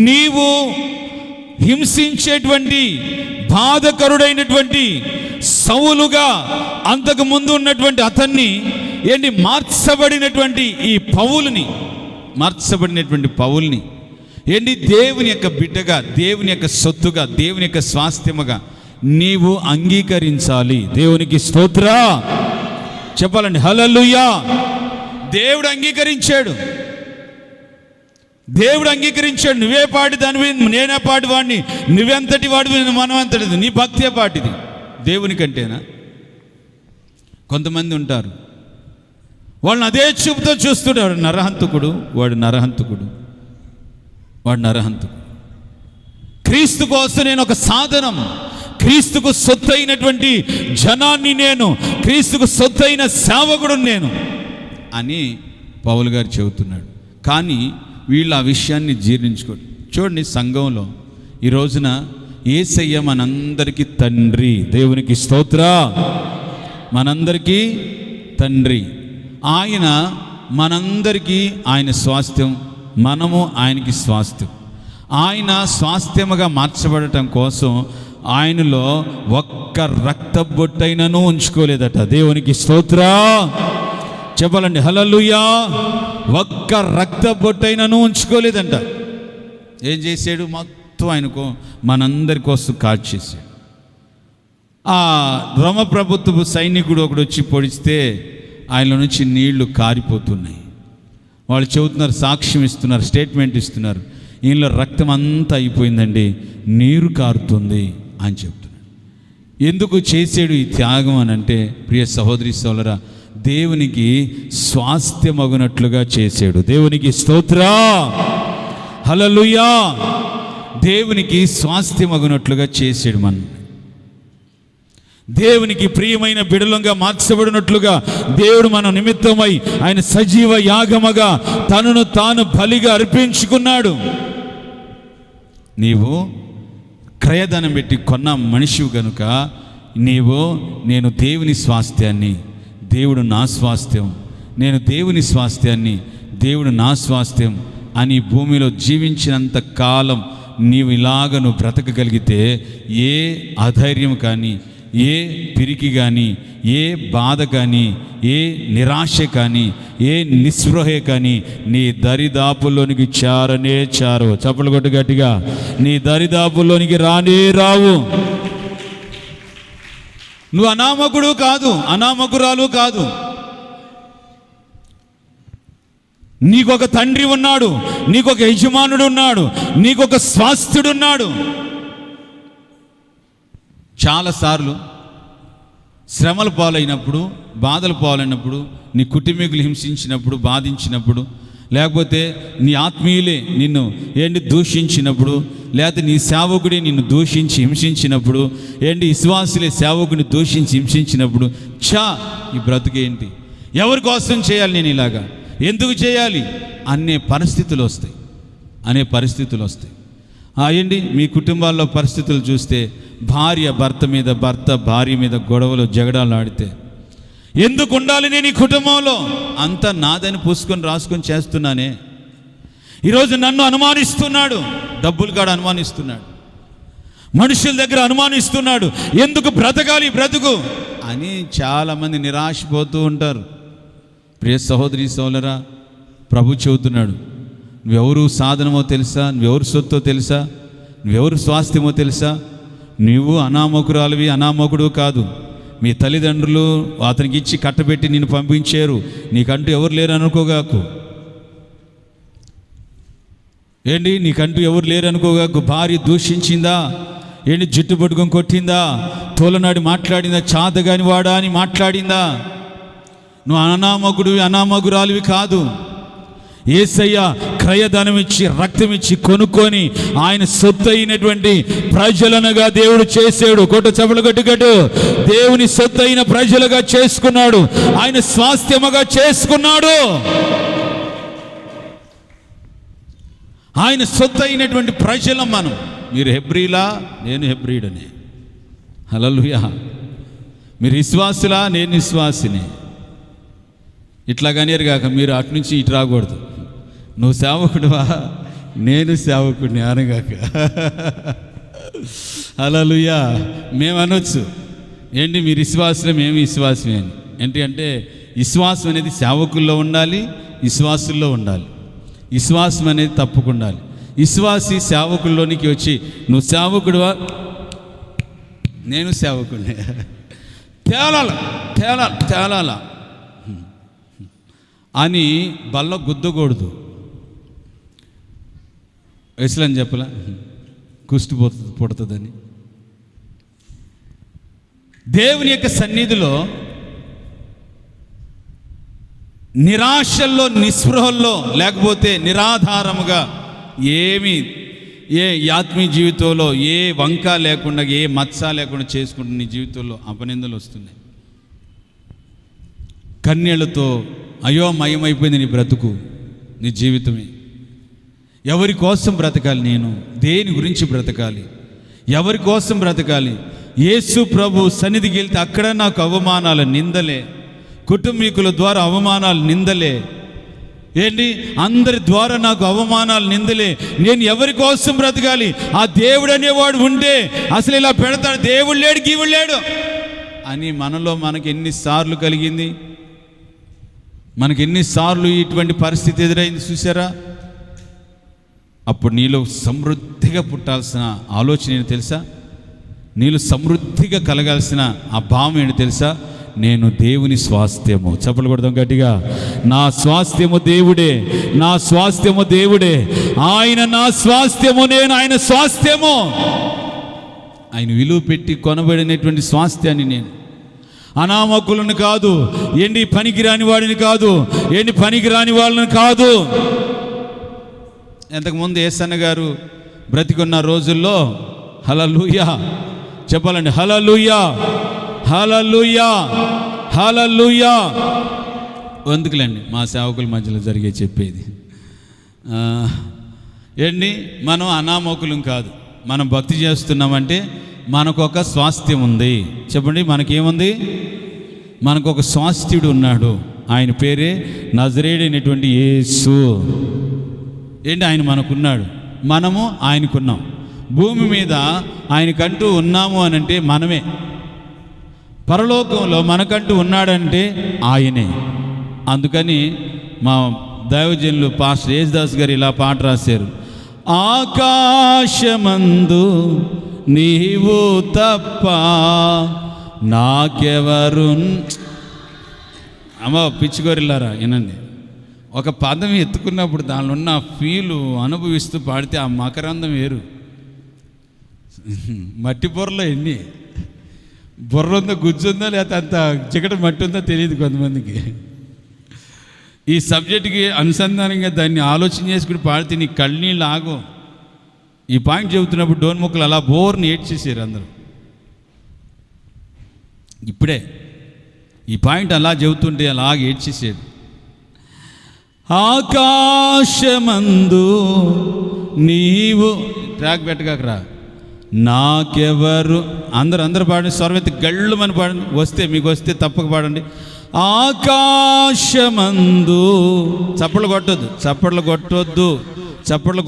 నీవు హింసించేటువంటి బాధకరుడైనటువంటి సౌలుగా అంతకు ముందు ఉన్నటువంటి అతన్ని మార్చబడినటువంటి పౌలుని దేవుని యొక్క బిడ్డగా, దేవుని యొక్క సొత్తుగా, దేవుని యొక్క స్వాస్థ్యముగా నీవు అంగీకరించాలి. దేవునికి స్తోత్రం చెప్పాలండి, హల్లెలూయా. దేవుడు అంగీకరించాడు. నువ్వే పాటి దానివి, నేనే పాటి వాడిని, నువ్వెంతటి వాడివి, మనం ఎంతటిది, నీ భక్తే పాటిది. దేవునికంటేనా? కొంతమంది ఉంటారు, వాళ్ళని అదే చూపుతో చూస్తుంటాడు. వాడు నరహంతకుడు. క్రీస్తు కోసం నేను ఒక సాధనం, క్రీస్తుకు సొత్తైనటువంటి జనాన్ని నేను, క్రీస్తుకు సొత్తైన సేవకుడు నేను అని పౌలు గారు చెబుతున్నాడు. కానీ వీళ్ళు ఆ విషయాన్ని జీర్ణించుకోడు. చూడండి, సంఘంలో ఈ రోజున యేసయ్య మనందరికీ తండ్రి. దేవునికి స్తోత్రం. మనందరికీ తండ్రి. ఆయన మనందరికీ ఆయన స్వాస్థ్యం, మనము ఆయనకి స్వాస్థ్యం. ఆయన స్వాస్థ్యముగా మార్చబడటం కోసం ఆయనలో ఒక్క రక్త బొట్టైనను ఉంచుకోలేదట. దేవునికి స్తోత్రం చెప్పాలండి, హల్లెలూయా. ఒక్క రక్త బొట్టైనను ఉంచుకోలేదంట. ఏం చేశాడు? మొత్తం ఆయనకు మనందరి కోసం కాల్చేసాడు. ఆ రోమ ప్రభుత్వపు సైనికుడు ఒకడు వచ్చి పొడిస్తే ఆయనలో నుంచి నీళ్లు కారిపోతున్నాయి. వాళ్ళు చెబుతున్నారు, సాక్ష్యం ఇస్తున్నారు, స్టేట్మెంట్ ఇస్తున్నారు, ఈయనలో రక్తం అంతా అయిపోయిందండి, నీరు కారుతుంది అని చెప్తున్నాడు. ఎందుకు చేసాడు ఈ త్యాగం అని అంటే, ప్రియ సహోదరి సోదరా, దేవునికి స్వాస్థ్యమగునట్లుగా చేశాడు. దేవునికి స్తోత్రం హల్లెలూయా. దేవునికి స్వాస్థ్యమగునట్లుగా చేశాడు. దేవునికి ప్రియమైన బిడలంగా మార్చబడినట్లుగా దేవుడు మన నిమిత్తమై ఆయన సజీవ యాగముగా తనను తాను బలిగా అర్పించుకున్నాడు. నీవు క్రయధనం పెట్టి కొన్న మనిషివి కనుక నేను దేవుని స్వాస్థ్యాన్ని, దేవుడు నా స్వాస్థ్యం, నేను దేవుని స్వాస్థ్యాన్ని, దేవుడు నా స్వాస్థ్యం అని భూమిలో జీవించినంత కాలం నీవు నువ్వు బ్రతకగలిగితే ఏ అధైర్యం కానీ, ఏ పిరికి కానీ, ఏ బాధ కానీ, ఏ నిరాశ కానీ, ఏ నిస్పృహే కానీ నీ దరిదాపుల్లోనికి చారు. చప్పలు కొట్టు గట్టిగా, నీ దరిదాపుల్లోనికి రావు. నువ్వు అనామకుడు కాదు, అనామకురాలు కాదు. నీకొక తండ్రి ఉన్నాడు, నీకొక యజమానుడు ఉన్నాడు, నీకొక స్వాస్థ్యుడు ఉన్నాడు. చాలాసార్లు శ్రమల పాలైనప్పుడు, బాధల పాలైనప్పుడు, నీ కుటుంబీకులు హింసించినప్పుడు, బాధించినప్పుడు, లేకపోతే నీ ఆత్మీయులే నిన్ను దూషించినప్పుడు, లేకపోతే నీ సేవకుడే నిన్ను దూషించి హింసించినప్పుడు, విశ్వాసులే సేవకుని దూషించి హింసించినప్పుడు, ఈ బ్రతుకేంటి, ఎవరి కోసం చేయాలి, నేను ఇలాగా ఎందుకు చేయాలి అనే పరిస్థితులు వస్తాయి. మీ కుటుంబాల్లో పరిస్థితులు చూస్తే భార్య భర్త మీద, భర్త భార్య మీద గొడవలు జగడాలు ఆడితే, ఎందుకు ఉండాలి నేను ఈ కుటుంబంలో, అంతా నాదని పూసుకొని రాసుకొని చేస్తున్నానే. ఈరోజు నన్ను అనుమానిస్తున్నాడు, డబ్బులు కాడ అనుమానిస్తున్నాడు, మనుషుల దగ్గర అనుమానిస్తున్నాడు, ఎందుకు బ్రతకాలి బ్రతుకు అని చాలామంది నిరాశపోతూ ఉంటారు. ప్రియ సహోదరి సోదరా, ప్రభు చెబుతున్నాడు, నువ్వెవరు సాధనమో తెలుసా, నువ్వెవరు సొత్తో తెలుసా, నువ్వెవరు స్వాస్థ్యమో తెలుసా, నువ్వు అనామకురాలివి, అనామకుడు కాదు. మీ తల్లిదండ్రులు అతనికి ఇచ్చి కట్టబెట్టి నిన్ను పంపించారు, నీకంటూ ఎవరు లేరు అనుకోగాకు. నీకంటూ ఎవరు లేరు అనుకోగాకు. భార్య దూషించిందా, జుట్టు పట్టుకొని కొట్టిందా, తోలనాడి మాట్లాడిందా, చాతగాని వాడా అని మాట్లాడిందా, నువ్వు అనామకుడివి, అనామకురాలివి కాదు. యేసయ్య క్రయధనం ఇచ్చి, రక్తం ఇచ్చి కొనుక్కొని ఆయన సొత్తు అయినటువంటి ప్రజలనుగా దేవుడు చేసాడు. కొట్టు చపలు కట్టు. దేవుని సొత్తు అయిన ప్రజలుగా చేసుకున్నాడు, ఆయన స్వాస్థ్యముగా చేసుకున్నాడు. ఆయన సొత్తు అయినటువంటి ప్రజలం మనం. మీరు హెబ్రీలా, నేను హెబ్రీడనే. హల్లెలూయా. మీరు విశ్వాసులా, నేను విశ్వాసిని. ఇట్లాగనేరు కాక మీరు అటు నుంచి ఇటు రాకూడదు. నువ్వు సేవకుడువా, నేను సేవకుడిని అనగాక. హల్లెలూయా. మేము అనొచ్చు, మీరు విశ్వాసులే, మేము విశ్వాసమే అని. అంటే విశ్వాసం అనేది సేవకుల్లో ఉండాలి, విశ్వాసుల్లో ఉండాలి. విశ్వాసం అనేది తప్పకుండా ఉండాలి. విశ్వాసి సేవకుల్లోనికి వచ్చి నువ్వు సేవకుడువా, నేను సేవకుడిని తేలాల అని బల్ల గుద్దకూడదు. వయసులని చెప్పలా, కుష్టి పుడుతుందని. దేవుని యొక్క సన్నిధిలో నిరాశల్లో, నిస్పృహల్లో, లేకపోతే నిరాధారముగా ఏ ఆత్మీయ జీవితంలో ఏ వంక లేకుండా, ఏ మత్స లేకుండా చేసుకుంటున్న నీ జీవితంలో అపనిందలు వస్తున్నాయి. కన్యలతో అయోమయమైపోయింది నీ బ్రతుకు, నీ జీవితమే. ఎవరి కోసం బ్రతకాలి, నేను దేని గురించి బ్రతకాలి, ఎవరి కోసం బ్రతకాలి? యేసు ప్రభు సన్నిధికి వెళ్తే అక్కడ నాకు అవమానాలు, నిందలే, కుటుంబీకుల ద్వారా అవమానాలు, నిందలే, అందరి ద్వారా నాకు అవమానాలు, నిందలే. నేను ఎవరి కోసం బ్రతకాలి? ఆ దేవుడు అనేవాడు ఉంటే అసలు ఇలా పెడతాడు, దేవుడు లేడు, గీవుడు లేడు అని మనలో మనకి ఎన్నిసార్లు కలిగింది, మనకి ఎన్నిసార్లు ఇటువంటి పరిస్థితి ఎదురైంది చూసారా? అప్పుడు నీలో సమృద్ధిగా పుట్టాల్సిన ఆలోచన ఏంటి తెలుసా? నీలో సమృద్ధిగా కలగాల్సిన ఆ భావం ఏంటి తెలుసా? నేను దేవుని స్వాస్థ్యము. చప్పలు కొడదాం గట్టిగా. నా స్వాస్థ్యము దేవుడే, నా స్వాస్థ్యము దేవుడే, ఆయన నా స్వాస్థ్యము, నేను ఆయన స్వాస్థ్యము. ఆయన విలువ పెట్టి కొనబడినటువంటి స్వాస్థ్యాన్ని నేను. అనామకులను కాదు, పనికిరాని వాడిని కాదు, పనికిరాని వాళ్ళని కాదు. ఇంతకుముందు యేసన్న గారు బ్రతికున్న రోజుల్లో హల్లెలూయా చెప్పాలండి, హల్లెలూయా, హల్లెలూయా, హల్లెలూయా. ఎందుకులేండి మా సేవకుల మధ్యలో జరిగే చెప్పేది. మనం అనామకులం కాదు. మనం భక్తి చేస్తున్నామంటే మనకొక స్వాస్థ్యం ఉంది. చెప్పండి, మనకేముంది? మనకొక స్వాస్థ్యుడు ఉన్నాడు. ఆయన పేరే నజరేయుడైనటువంటి యేసు. ఆయన మనకున్నాడు, మనము ఆయనకున్నాం. భూమి మీద ఆయనకంటూ ఉన్నాము అని అంటే మనమే. పరలోకంలో మనకంటూ ఉన్నాడంటే ఆయనే. అందుకని మా దైవజనులు పాస్టర్ యేసుదాస్ గారు ఇలా పాట రాశారు. ఆకాశమందు నీవు తప్ప నాకెవరు. అమ్మ పిచ్చిగోరిల్లారా వినండి. ఒక పదం ఎత్తుకున్నప్పుడు దానిలో ఉన్న ఫీలు అనుభవిస్తూ పాడితే ఆ మకరందం వేరు. మట్టి బుర్రలో ఎన్ని బుర్ర ఉందో, గుజ్జుందో, లేకపోతే అంత చికట మట్టి ఉందో తెలియదు కొంతమందికి. ఈ సబ్జెక్టుకి అనుసంధానంగా దాన్ని ఆలోచన చేసుకుని పాడితే నీ కళ్ళనీళ్ళు ఆగో. ఈ పాయింట్ చెబుతున్నప్పుడు డోన్ ముక్కలు అలా బోర్ని ఏడ్చేసారు అందరూ. ఇప్పుడే ఈ పాయింట్ అలా చెబుతుంటే అలాగ ఏడ్చేసాడు. ఆకాశమందు నీవు ట్రాక్ పెట్టగలరా, నాకెవరు, అందరూ పాడండి, స్వరమెత్తి గళ్ళుమని పాడండి. మీకు వస్తే తప్పక పాడండి. ఆకాశమందు, చప్పట్లు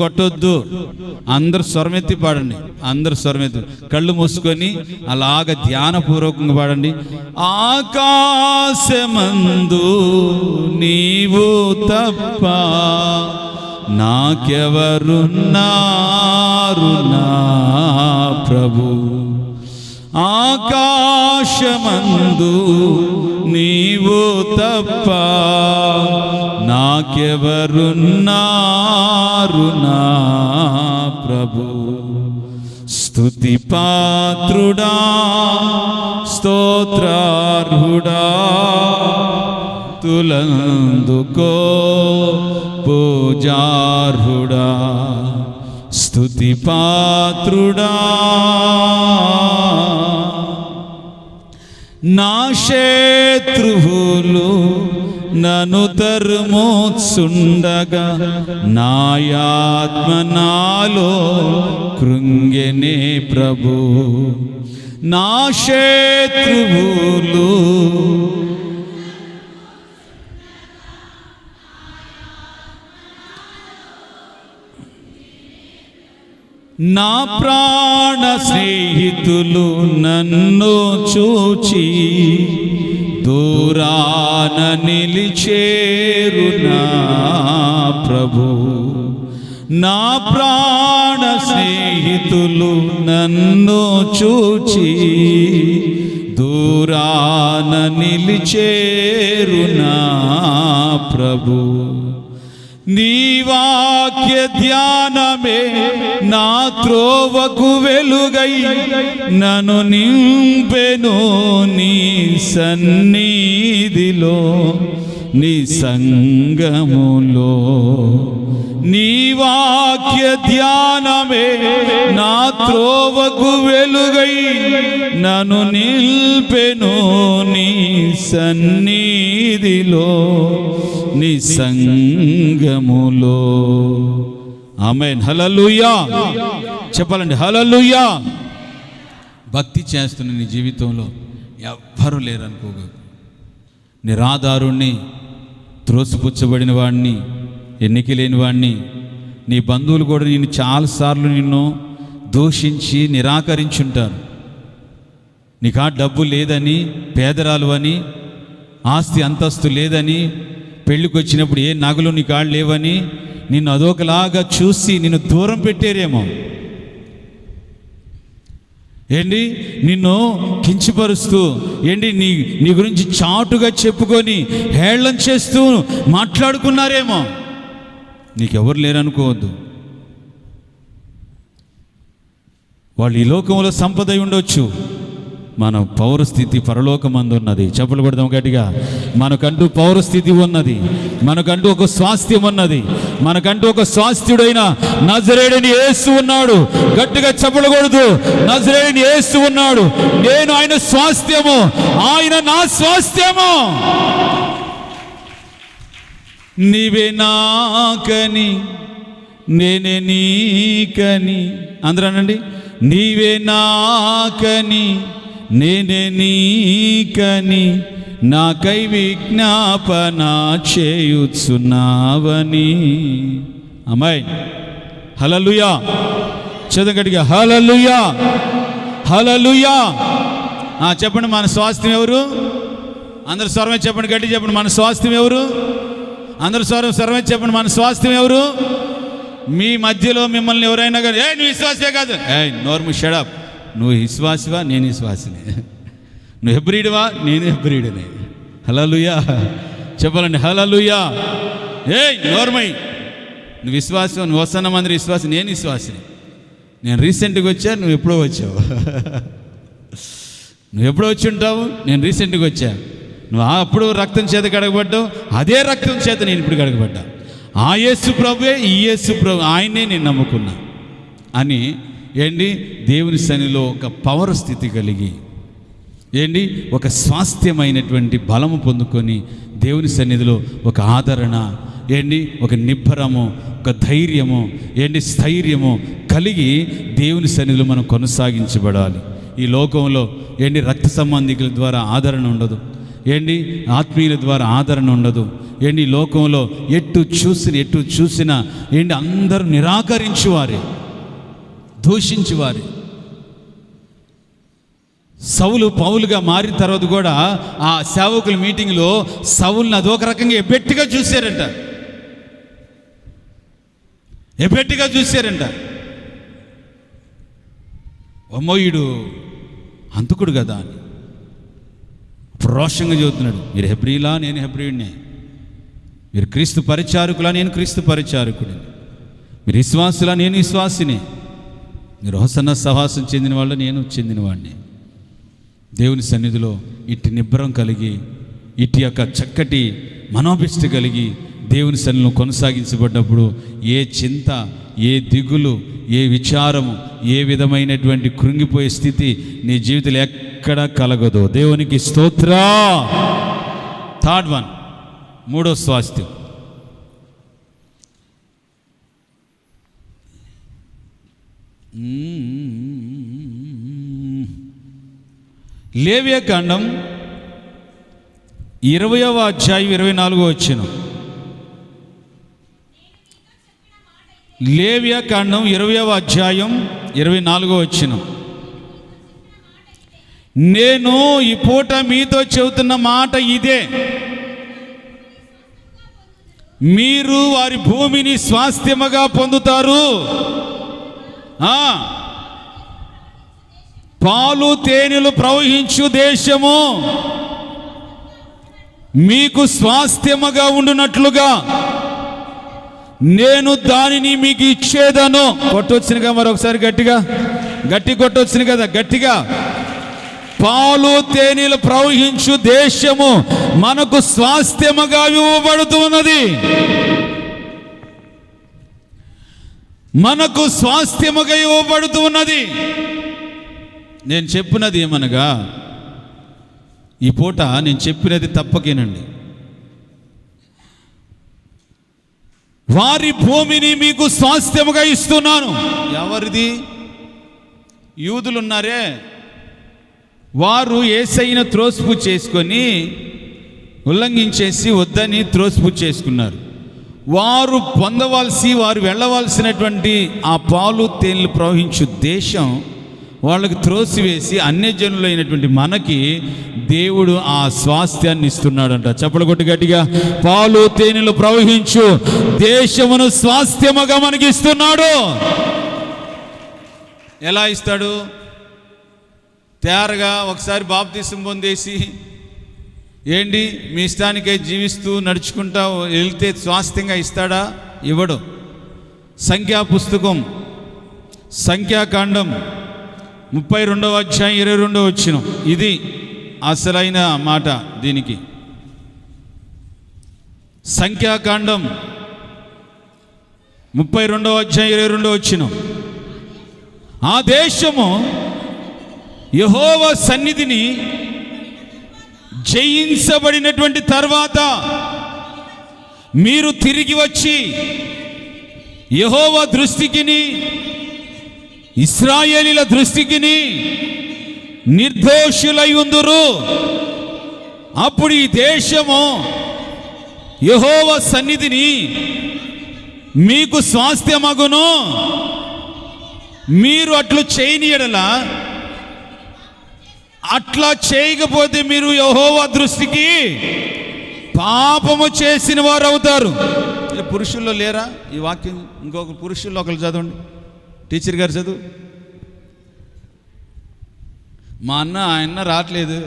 కొట్టొద్దు, అందరు స్వరమెత్తి పాడండి. అందరు స్వరమెత్తి, కళ్ళు మూసుకొని అలాగ ధ్యానపూర్వకంగా పాడండి. ఆకాశమందు నీవు తప్ప నాకెవరున్నారు నా ప్రభు. ఆకాశమందు నీవు తప్ప నాకెవరున్నారు నా ప్రభు. స్తుతి పాత్రుడా, స్తోత్రార్హుడా, తులందుకో పూజార్హుడా. స్తుతి పాత్రుడా, నా శత్రువులు నన్ను తరుమోత్సుండగా నాయాత్మ నాలో కృంగెనే ప్రభు. నా శత్రువులు నా ప్రాణ స్నేహితులు నన్ను చూచి దూరాన నిలిచేరు నా ప్రభు. నా ప్రాణ స్నేహితులు నన్ను చూచి దూరాన నిలిచేరు నా ప్రభు. నీ వాక్య ధ్యానమే నా త్రోవకు వెలుగై నన్ను నింపెను నీ సన్నిధిలో నీ సంగములో. నీ వాక్య ధ్యానమే నా త్రోవకు వెలుగై నన్ను నిల్పెను నీ సన్నిధిలో నీ సంగములో. ఆమేన్. హల్లెలూయా చెప్పాలండి. హల్లెలూయా. భక్తి చేస్తున్న నీ జీవితంలో ఎవ్వరూ లేరనుకోగా, నిరాధారుణ్ణి, త్రోసిపుచ్చబడిన వాడిని, ఎన్నిక లేని వాడిని, నీ బంధువులు కూడా నిన్ను చాలాసార్లు నిన్ను దూషించి నిరాకరించుంటారు. నీకా డబ్బు లేదని, పేదరాలు అని, ఆస్తి అంతస్తు లేదని, పెళ్ళికి వచ్చినప్పుడు ఏ నగలు నీ కాళ్ళు లేవని నిన్ను అదొకలాగా చూసి నిన్ను దూరం పెట్టారేమో. ఏంటి నిన్ను కించపరుస్తూ, ఏంటి నీ గురించి చాటుగా చెప్పుకొని హేళన చేస్తూ మాట్లాడుకున్నారేమో. నీకెవరు లేరనుకోవద్దు. వాళ్ళు ఈ లోకంలో సంపద ఉండొచ్చు, మన పౌరస్థితి పరలోకమందు ఉన్నది. చెప్పులు కొడదాం గట్టిగా. మనకంటూ పౌరస్థితి ఉన్నది, మనకంటూ ఒక స్వాస్థ్యం ఉన్నది, మనకంటూ ఒక స్వాస్థ్యుడైన నజరేయుడైన యేసు ఉన్నాడు. గట్టిగా చెప్పులు కొడుతూ, నజరేయుడైన యేసు ఉన్నాడు. నేను ఆయన స్వాస్థ్యము, ఆయన నా స్వాస్థ్యము. నీవే నాకని నేనే నీకని, అందరూ అనండి. నీవే నాకని నేనే నీకని నాకై విజ్ఞాపన చేయుచున్నావని. అమ్మాయి హల్లెలూయా చదగడిగా. హల్లెలూయా హల్లెలూయా. చెప్పండి, మన స్వాస్థ్యం ఎవరు? అందరు స్వరమే చెప్పండి, గట్టి చెప్పండి. మన స్వాస్థ్యం ఎవరు? అందరు స్వరమే చెప్పండి. మన స్వాస్థ్యం ఎవరు? మీ మధ్యలో మిమ్మల్ని ఎవరైనా కానీ నువ్వు విశ్వాసే కాదు, నోర్ము షడప్, నువ్వు విశ్వాసివా, నేను విశ్వాసిని. నువ్వు హెబ్రీడువా, నేను హెబ్రీడునే. హల్లెలూయా చెప్పాలండి. హల్లెలూయా. నోర్మై, నువ్వు విశ్వాసం, నువ్వు వస్తున్న మందిరి విశ్వాసం, నేను విశ్వాసిని. నేను రీసెంట్గా వచ్చా, నువ్వు ఎప్పుడో వచ్చావు. నువ్వు ఎప్పుడో వచ్చి ఉంటావు, నేను రీసెంట్గా వచ్చా. నువ్వు అప్పుడు రక్తం చేత కడగబడ్డావు, అదే రక్తం చేత నేను ఇప్పుడు కడగబడ్డా. ఆ యేసు ప్రభువే, ఈ యేసు ప్రభు, ఆయన్నే నేను నమ్ముకున్నా అని దేవుని సన్నిధిలో ఒక పవర్ స్థితి కలిగి ఒక స్వాస్థ్యమైనటువంటి బలము పొందుకొని దేవుని సన్నిధిలో ఒక ఆదరణ, ఒక నిబ్బరము, ఒక ధైర్యము, స్థైర్యము కలిగి దేవుని సన్నిధిలో మనం కొనసాగించబడాలి. ఈ లోకంలో రక్త సంబంధికుల ద్వారా ఆదరణ ఉండదు, ఆత్మీయుల ద్వారా ఆదరణ ఉండదు. ఈ లోకంలో ఎటు చూసినా అందరూ నిరాకరించువారే, దూషించువారే. సౌలు పౌలుగా మారిన తర్వాత కూడా ఆ సేవకుల మీటింగ్లో సౌలుని అదొక రకంగా ఎబ్బెట్టిగా చూశారంట. అమ్మోయుడు హంతకుడు కదా అని రోషంగా చెబుతున్నాడు. మీరు హెబ్రీలా, నేను హెబ్రీయుడినే. మీరు క్రీస్తు పరిచారకులా, నేను క్రీస్తు పరిచారకుడిని. మీరు విశ్వాసులా, నేను విశ్వాసిని. మీరు హోసన్న సహవాసం చెందిన వాళ్ళు, నేను చెందినవాడిని. దేవుని సన్నిధిలో ఇట్టి నిబ్బరం కలిగి, ఇటు యొక్క చక్కటి మనోభిష్టి కలిగి దేవుని సన్నిధిలో కొనసాగించబడ్డప్పుడు ఏ చింత, ఏ దిగులు, ఏ విచారము, ఏ విధమైనటువంటి కృంగిపోయే స్థితి నీ జీవితంలో ఎక్కడ కలగదు. దేవునికి స్తోత్ర. థర్డ్ వన్, మూడో స్వాస్థ్యం. లేవియాకాండం 20వ అధ్యాయం 24వ వచనం. లేవియాకాండం 20వ అధ్యాయం 24వ వచనం. నేను ఈ పూట మీతో చెబుతున్న మాట ఇదే, మీరు వారి భూమిని స్వాస్థ్యముగా పొందుతారు. పాలు తేనెలు ప్రవహించు దేశము మీకు స్వాస్థ్యముగా ఉండునట్లుగా నేను దానిని మీకు ఇచ్చేదను. కొట్టొచ్చునుగా మరొకసారి గట్టి కొట్టొచ్చును కదా, గట్టిగా. పాలు తేనెలు ప్రవహించు దేశము మనకు స్వాస్థ్యముగా ఇవ్వబడుతున్నది. మనకు స్వాస్థ్యముగా ఇవ్వబడుతున్నది. నేను చెప్పినది ఏమనగా, ఈ పూట నేను చెప్పినది తప్పకేనండి. వారి భూమిని మీకు స్వాస్థ్యముగా ఇస్తున్నాను. ఎవరిది? యూదులు ఉన్నారే, వారు యేసయ్యను త్రోసిపు చేసుకొని ఉల్లంఘించేసి వద్దని త్రోసిపు చేసుకున్నారు. వారు పొందవలసి, వారు వెళ్ళవలసినటువంటి ఆ పాలు తేనెలు ప్రవహించు దేశం వాళ్ళకి త్రోసివేసి అన్యజనులైనటువంటి మనకి దేవుడు ఆ స్వాస్థ్యాన్ని ఇస్తున్నాడంట. చప్పలు కొట్టి గట్టిగా, పాలు తేనెలు ప్రవహించు దేశమును స్వాస్థ్యముగా మనకి ఇస్తున్నాడు. ఎలా ఇస్తాడు? తయారుగా ఒకసారి బాప్తిసం పొందేసి మీ ఇష్టానికై జీవిస్తూ నడుచుకుంటా వెళ్తే స్వాస్థ్యంగా ఇస్తాడా? ఇవ్వడు. పుస్తకం సంఖ్యాకాండం 32వ అధ్యాయం 22వ వచనం. ఇది అసలైన మాట దీనికి. సంఖ్యాకాండం 32వ అధ్యాయం 22వ వచనం. ఆ దేశము యెహోవా సన్నిధిని జయించబడినటువంటి తర్వాత మీరు తిరిగి వచ్చి యెహోవా దృష్టికిని ఇశ్రాయేలీల దృష్టికిని నిర్దోషులై ఉందురు. అప్పుడు ఈ దేశము యెహోవా సన్నిధిని మీకు స్వాస్థ్యమగును. మీరు అట్లు చేయని యెడల, అట్లా చేయకపోతే మీరు యెహోవా దృష్టికి పాపము చేసిన వారు అవుతారు. పురుషుల్లో లేరా ఈ వాక్యం? ఇంకొక పురుషుల్లో ఒకరు చదవండి. టీచర్ గారు చదువు. మా ఆయన రావట్లేదు.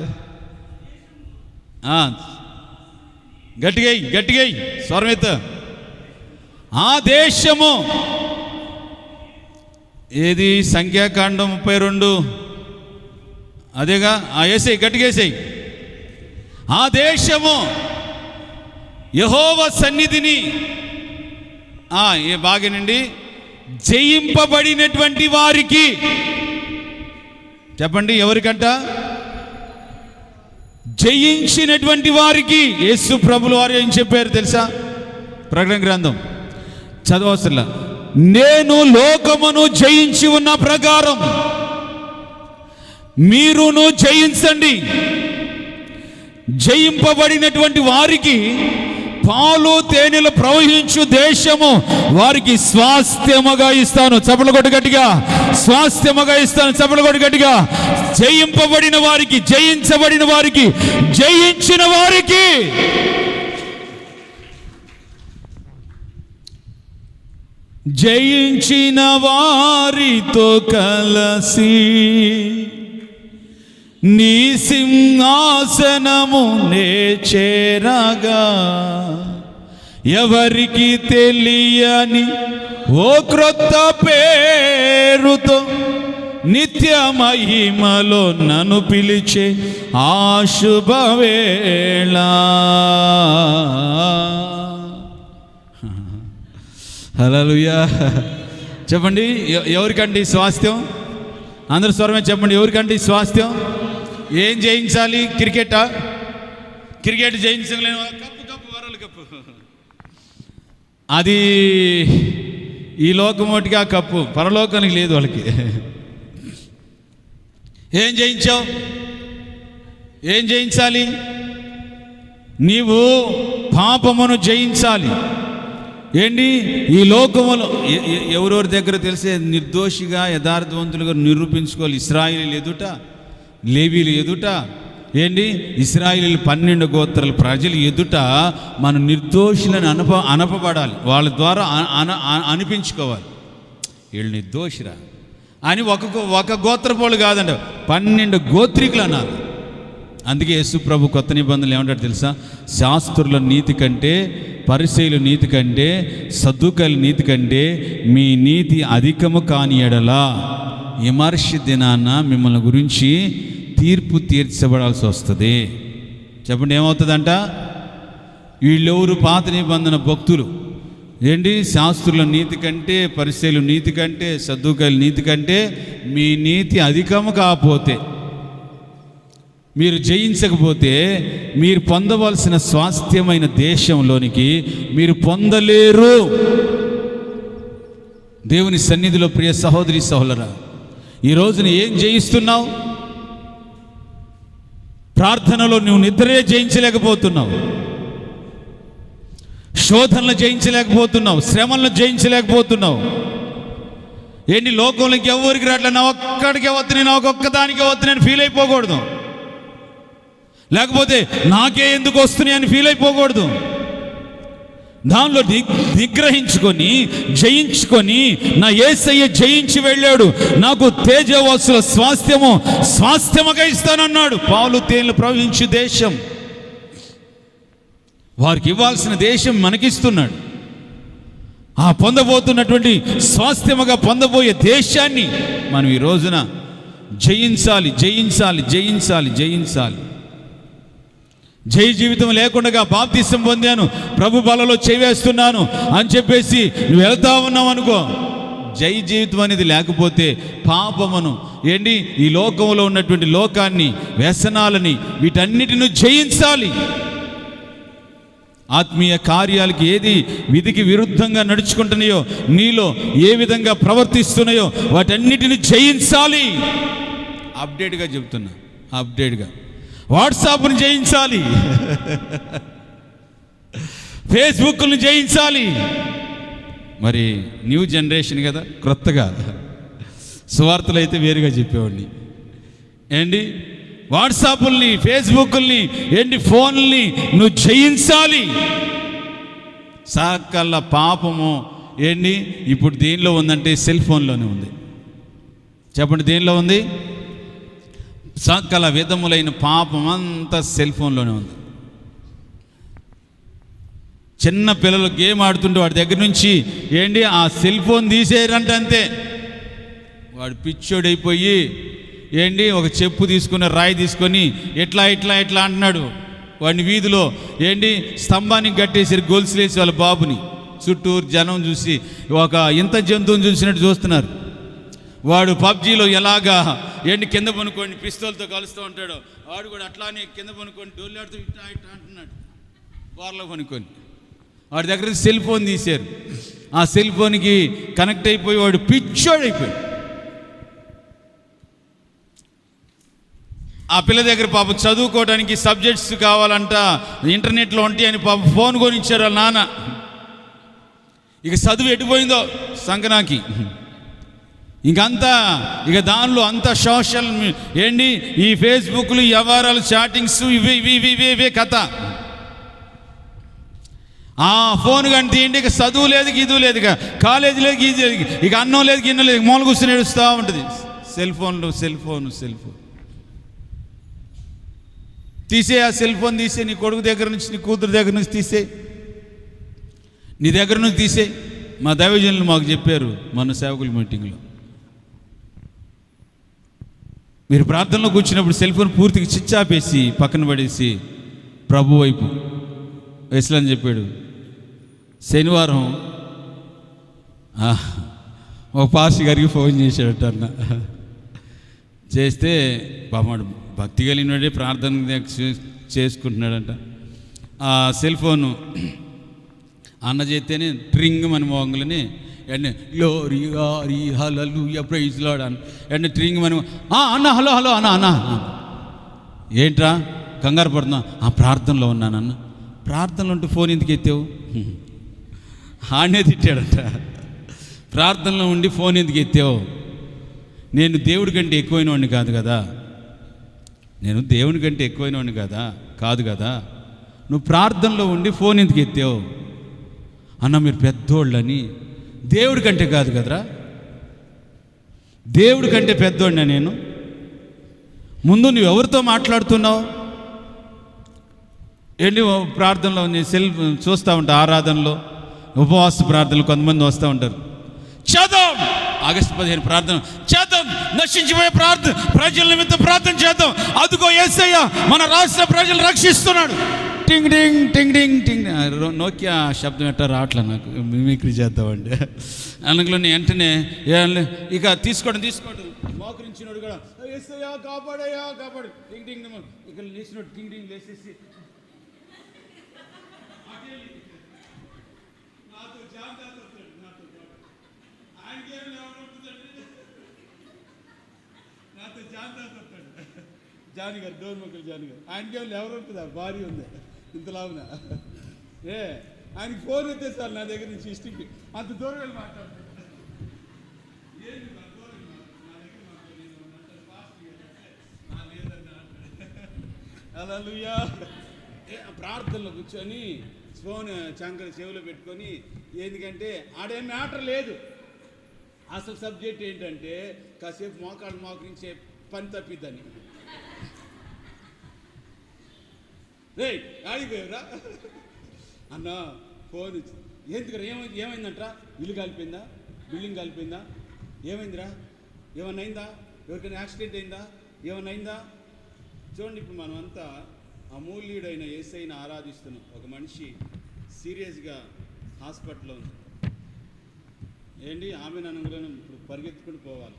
గట్టిగా స్వరమేత ఆ దేశము ఏది? సంఖ్యాకాండం 32 అదేగా. వేసేయి, గట్టిగేసేయి. ఆ దేశము యెహోవా సన్నిధిని బాగేనండి జయింపబడినటువంటి వారికి. చెప్పండి, ఎవరికంట? జయించినటువంటి వారికి. యేసు ప్రభులు వారు ఏం చెప్పారు తెలుసా? ప్రకటన గ్రంథం చదవసలా. నేను లోకమును జయించి ఉన్న ప్రకారం మీరును జయించండి. జయింపబడినటువంటి వారికి పాలు తేనెలు ప్రవహించు దేశము వారికి స్వాస్థ్యముగా ఇస్తాను. చప్పట్లు కొట్టు గట్టిగా. స్వాస్థ్యముగా ఇస్తాను. చప్పట్లు కొట్టు గట్టిగా. జయింపబడిన వారికి, జయించబడిన వారికి, జయించిన వారికి. జయించిన వారితో కలసి నీ సింహాసనము నే చేరగా, ఎవరికి తెలియని ఓ క్రొత్త పేరుతో నిత్య మహిమలో నన్ను పిలిచే ఆ శుభవేళ. హల్లెలూయా. చెప్పండి, ఎవరికండి స్వాస్థ్యం? అందరూ స్వరమే చెప్పండి, ఎవరికండి స్వాస్థ్యం? ఏం జయించాలి? క్రికెటా? క్రికెట్ జయించలేను. కప్పు వరల్డ్ కప్పు అది ఈ లోకమోటికి ఆ కప్పు, పరలోకానికి లేదు వాళ్ళకి. ఏం జయించావు? ఏం జయించాలి? నీవు పాపమును జయించాలి. ఏంటి? ఈ లోకములో ఎవరెవరి దగ్గర తెలిసే నిర్దోషిగా యథార్థవంతులుగా నిరూపించుకోవాలి. ఇశ్రాయేలీయుల ఎదుట, లేవీయుల ఎదుట, ఏంటి ఇశ్రాయేలీయుల 12 గోత్రాల ప్రజలు ఎదుట మనం నిర్దోషులని అనపబడాలి. వాళ్ళ ద్వారా అనిపించుకోవాలి, వీళ్ళు నిర్దోషిరా అని. ఒక గోత్రపోలు కాదండి, 12 గోత్రికులు అన్నారు. అందుకే యేసు ప్రభు కొత్త నిబంధనలు ఏమంటాడు తెలుసా? శాస్త్రుల నీతి కంటే, పరిసయ్యుల నీతి కంటే, సద్దుకాయల నీతి కంటే మీ నీతి అధికము కాని ఎడలా విమర్శ దినాన మిమ్మల్ని గురించి తీర్పు తీర్చబడాల్సి వస్తుంది. చెప్పండి, ఏమవుతుందంట? వీళ్ళెవరు? పాత నిబంధన భక్తులు. ఏంటి? శాస్త్రుల నీతి కంటే, పరిసయ్యుల నీతి కంటే, సద్దుకాయల నీతి కంటే మీ నీతి అధికము కాకపోతే, మీరు జయించకపోతే మీరు పొందవలసిన స్వాస్థ్యమైన దేశంలోనికి మీరు పొందలేరు. దేవుని సన్నిధిలో ప్రియ సహోదరి సహోదరా, ఈ రోజున ఏం జయిస్తున్నావు? ప్రార్థనలో నువ్వు నిద్రే జయించలేకపోతున్నావు, శోధనలు జయించలేకపోతున్నావు, శ్రమలను జయించలేకపోతున్నావు. ఏంటి? లోకంలోకి ఎవరికి రావట్లే, నా ఒక్కడికే వద్దు, నా ఒక్కదానికే వద్దు నేను ఫీల్ అయిపోకూడదు. లేకపోతే నాకే ఎందుకు వస్తున్నాయి అని ఫీల్ అయిపోకూడదు. దానిలో నిగ్రహించుకొని జయించుకొని, నా యేసయ్య జయించి వెళ్ళాడు, నాకు తేజవాసుల స్వాస్థ్యముగా ఇస్తానన్నాడు. పాలు తేనెలు ప్రవహించు దేశం, వారికి ఇవ్వాల్సిన దేశం మనకిస్తున్నాడు. ఆ పొందబోతున్నటువంటి స్వాస్థ్యముగా పొందబోయే దేశాన్ని మనం ఈ రోజున జయించాలి, జయించాలి, జయించాలి, జయించాలి. జయ జీవితం లేకుండా బాప్తిసం పొందాను, ప్రభు బలలో చేవేస్తున్నాను అని చెప్పేసి నువ్వు వెళ్తా ఉన్నావు అనుకో, జయ జీవితం అనేది లేకపోతే పాపమును, ఏంటి ఈ లోకంలో ఉన్నటువంటి లోకాన్ని, వ్యసనాలని, వీటన్నిటిని జయించాలి. ఆత్మీయ కార్యాలకి ఏది విధికి విరుద్ధంగా నడుచుకుంటున్నాయో, నీలో ఏ విధంగా ప్రవర్తిస్తున్నాయో వాటన్నిటిని జయించాలి. అప్డేట్గా చెప్తున్నా, అప్డేట్గా. వాట్సాప్ని జయించాలి, ఫేస్బుక్ని జయించాలి. మరి న్యూ జనరేషన్ కదా, క్రొత్తగా సువార్తలు అయితే వేరుగా చెప్పేవాడిని. ఏంటి వాట్సాప్ని, ఫేస్బుక్ని, ఏంటి ఫోన్ని నువ్వు జయించాలి. సకల పాపము ఏంటి ఇప్పుడు దేనిలో ఉందంటే సెల్ ఫోన్లోనే ఉంది. చెప్పండి, దేనిలో ఉంది? సకల విధములైన పాపం అంతా సెల్ ఫోన్లోనే ఉంది. చిన్న పిల్లలు గేమ్ ఆడుతుంటే వాడి దగ్గర నుంచి ఆ సెల్ ఫోన్ తీసేయరంటే అంతే. వాడు పిచ్చోడైపోయి ఒక చెప్పు తీసుకుని రాయి తీసుకొని ఎట్లా ఎట్లా ఎట్లా అంటున్నాడు. వాడిని వీధిలో స్తంభానికి కట్టేసి గొలుసులేసి వాళ్ళ బాబుని చుట్టూరు జనం చూసి ఒక ఇంత జంతువుని చూసినట్టు చూస్తున్నారు. వాడు పబ్జీలో ఎలాగా కింద పనుకొని పిస్తోల్తో కలుస్తూ ఉంటాడు, వాడు కూడా అట్లానే కింద పనుకొని డోళ్ళాడుతూ ఇట్లా ఇట్లా అంటున్నాడు వారిలో పనుకొని. వాడి దగ్గర సెల్ ఫోన్ తీశారు. ఆ సెల్ ఫోన్కి కనెక్ట్ అయిపోయి వాడు పిచ్చోడైపోయాడు. ఆ పిల్ల దగ్గర పాప చదువుకోవడానికి సబ్జెక్ట్స్ కావాలంట, ఇంటర్నెట్లో ఉంటాయని పాప ఫోన్ కొనిచ్చారు వాళ్ళ నాన్న. ఇక చదువు ఎటుపోయిందో సంకనాకి. ఇంకంతా దానిలో అంతా సోషల్ ఈ ఫేస్బుక్లు, వ్యవహారాలు, చాటింగ్స్, ఇవే కథ. ఆ ఫోన్ కానీ తీయండి, ఇక చదువు లేదు, గీదు లేదు, ఇక కాలేజీ లేదు, గీజీ లేదు, ఇక అన్నం లేదు, గిన్నె లేదు, మూల కూర్చొని ఏడుస్తూ ఉంటుంది. సెల్ ఫోన్ తీసే. ఆ సెల్ ఫోన్ తీసే, నీ కొడుకు దగ్గర నుంచి, నీ కూతురు దగ్గర నుంచి తీసే, నీ దగ్గర నుంచి తీసే. మా దైవజనులు మాకు చెప్పారు మన సేవకుల మీటింగ్లో, మీరు ప్రార్థనలో కూర్చున్నప్పుడు సెల్ ఫోన్ పూర్తిగా స్విచ్ ఆపేసి పక్కన పడేసి ప్రభు వైపు వేసలని చెప్పాడు. శనివారం ఒక పాస్టర్ గారికి ఫోన్ చేశాడట అన్న. చేస్తే బామాడు భక్తి కలిగినడే ప్రార్థన చేసుకుంటున్నాడంట. ఆ సెల్ ఫోను అన్న చేస్తేనే ట్రింగ్ మన మోంగులని లోరీ గారి హల్లెలూయా ప్రైజ్ లార్డ్ అని ట్రింగ్ మన అన్న హలో అన్న ఏంట్రా కంగారు పడుతున్నా? ప్రార్థనలో ఉన్నానన్న. ప్రార్థనలో ఉంటే ఫోన్ ఎందుకు ఎత్తావు? ఆనే తిట్టాడట. ప్రార్థనలో ఉండి ఫోన్ ఎందుకు ఎత్తావు? నేను దేవుడి కంటే ఎక్కువైన వాడిని కాదు కదా, కాదు కదా. నువ్వు ప్రార్థనలో ఉండి ఫోన్ ఎందుకు ఎత్తావు? అన్న మీరు పెద్దోళ్ళని. దేవుడి కంటే కాదు కదరా, దేవుడి కంటే పెద్దోడినా నేను? ముందు నువ్వు ఎవరితో మాట్లాడుతున్నావు? ప్రార్థనలో నేను చూస్తూ ఉంటా, ఆరాధనలో ఉపవాస ప్రార్థనలు కొంతమంది వస్తూ ఉంటారు. చేద్దాం ఆగస్టు 15 ప్రార్థన చేద్దాం, నశించిపోయే ప్రజల నిమిత్తం ప్రార్థన చేద్దాం. అదుగో యేసయ్య మన రాష్ట్ర ప్రజలు రక్షిస్తున్నాడు. టింగ్ టింగ్ టింగ్ టింగ్ టింగ్. నోకియా శబ్దం ఎట్టా రావట్లే నాకు, మిమిక్రీ చేద్దామండి. అందులో వెంటనే ఇక తీసుకోవడం మోకరించినోడు కూడా యేసయ్యా కాపాడయ్యా కాపాడు టింగ్ టింగ్. ఇక్కడ లేచినోడు టింగ్ టింగ్ లేచేసి జాని గారు, డోర్మక్కలు జాని గారు, ఆయనకి ఏమైనా ఎవరు ఉంటుందా? భార్య ఉంది ఇంతలావునా. ఆయనకి ఫోన్ ఎత్తే సార్ నా దగ్గర నుంచి ఇష్టికి అంత దూరం వెళ్ళి మాట్లాడుతున్నాడు. హల్లెలూయా. ప్రార్థనలో కూర్చొని ఫోన్ చంకర చెవిలో పెట్టుకొని, ఎందుకంటే ఆడేం మ్యాటర్ లేదు. అసలు సబ్జెక్ట్ ఏంటంటే కాసేపు మోకరించే పని తప్పిద్దని. రే ఆడిపోయావురా అన్న ఫోన్ ఎందుకు ఏమైందంటరా? ఇల్లు కాలిపోయిందా? బిల్డింగ్ కాలిపోయిందా? ఏమైందిరా? ఏమన్నా అయిందా? ఎవరికైనా యాక్సిడెంట్ అయిందా? ఏమన్నా అయిందా? చూడండి, ఇప్పుడు మనమంతా అమూల్యుడైన యేసయ్యను ఆరాధిస్తున్నాం. ఒక మనిషి సీరియస్గా హాస్పిటల్లో ఉంది. ఆమె అనుగ్రహం ఇప్పుడు పరిగెత్తుకుంటూ పోవాలి.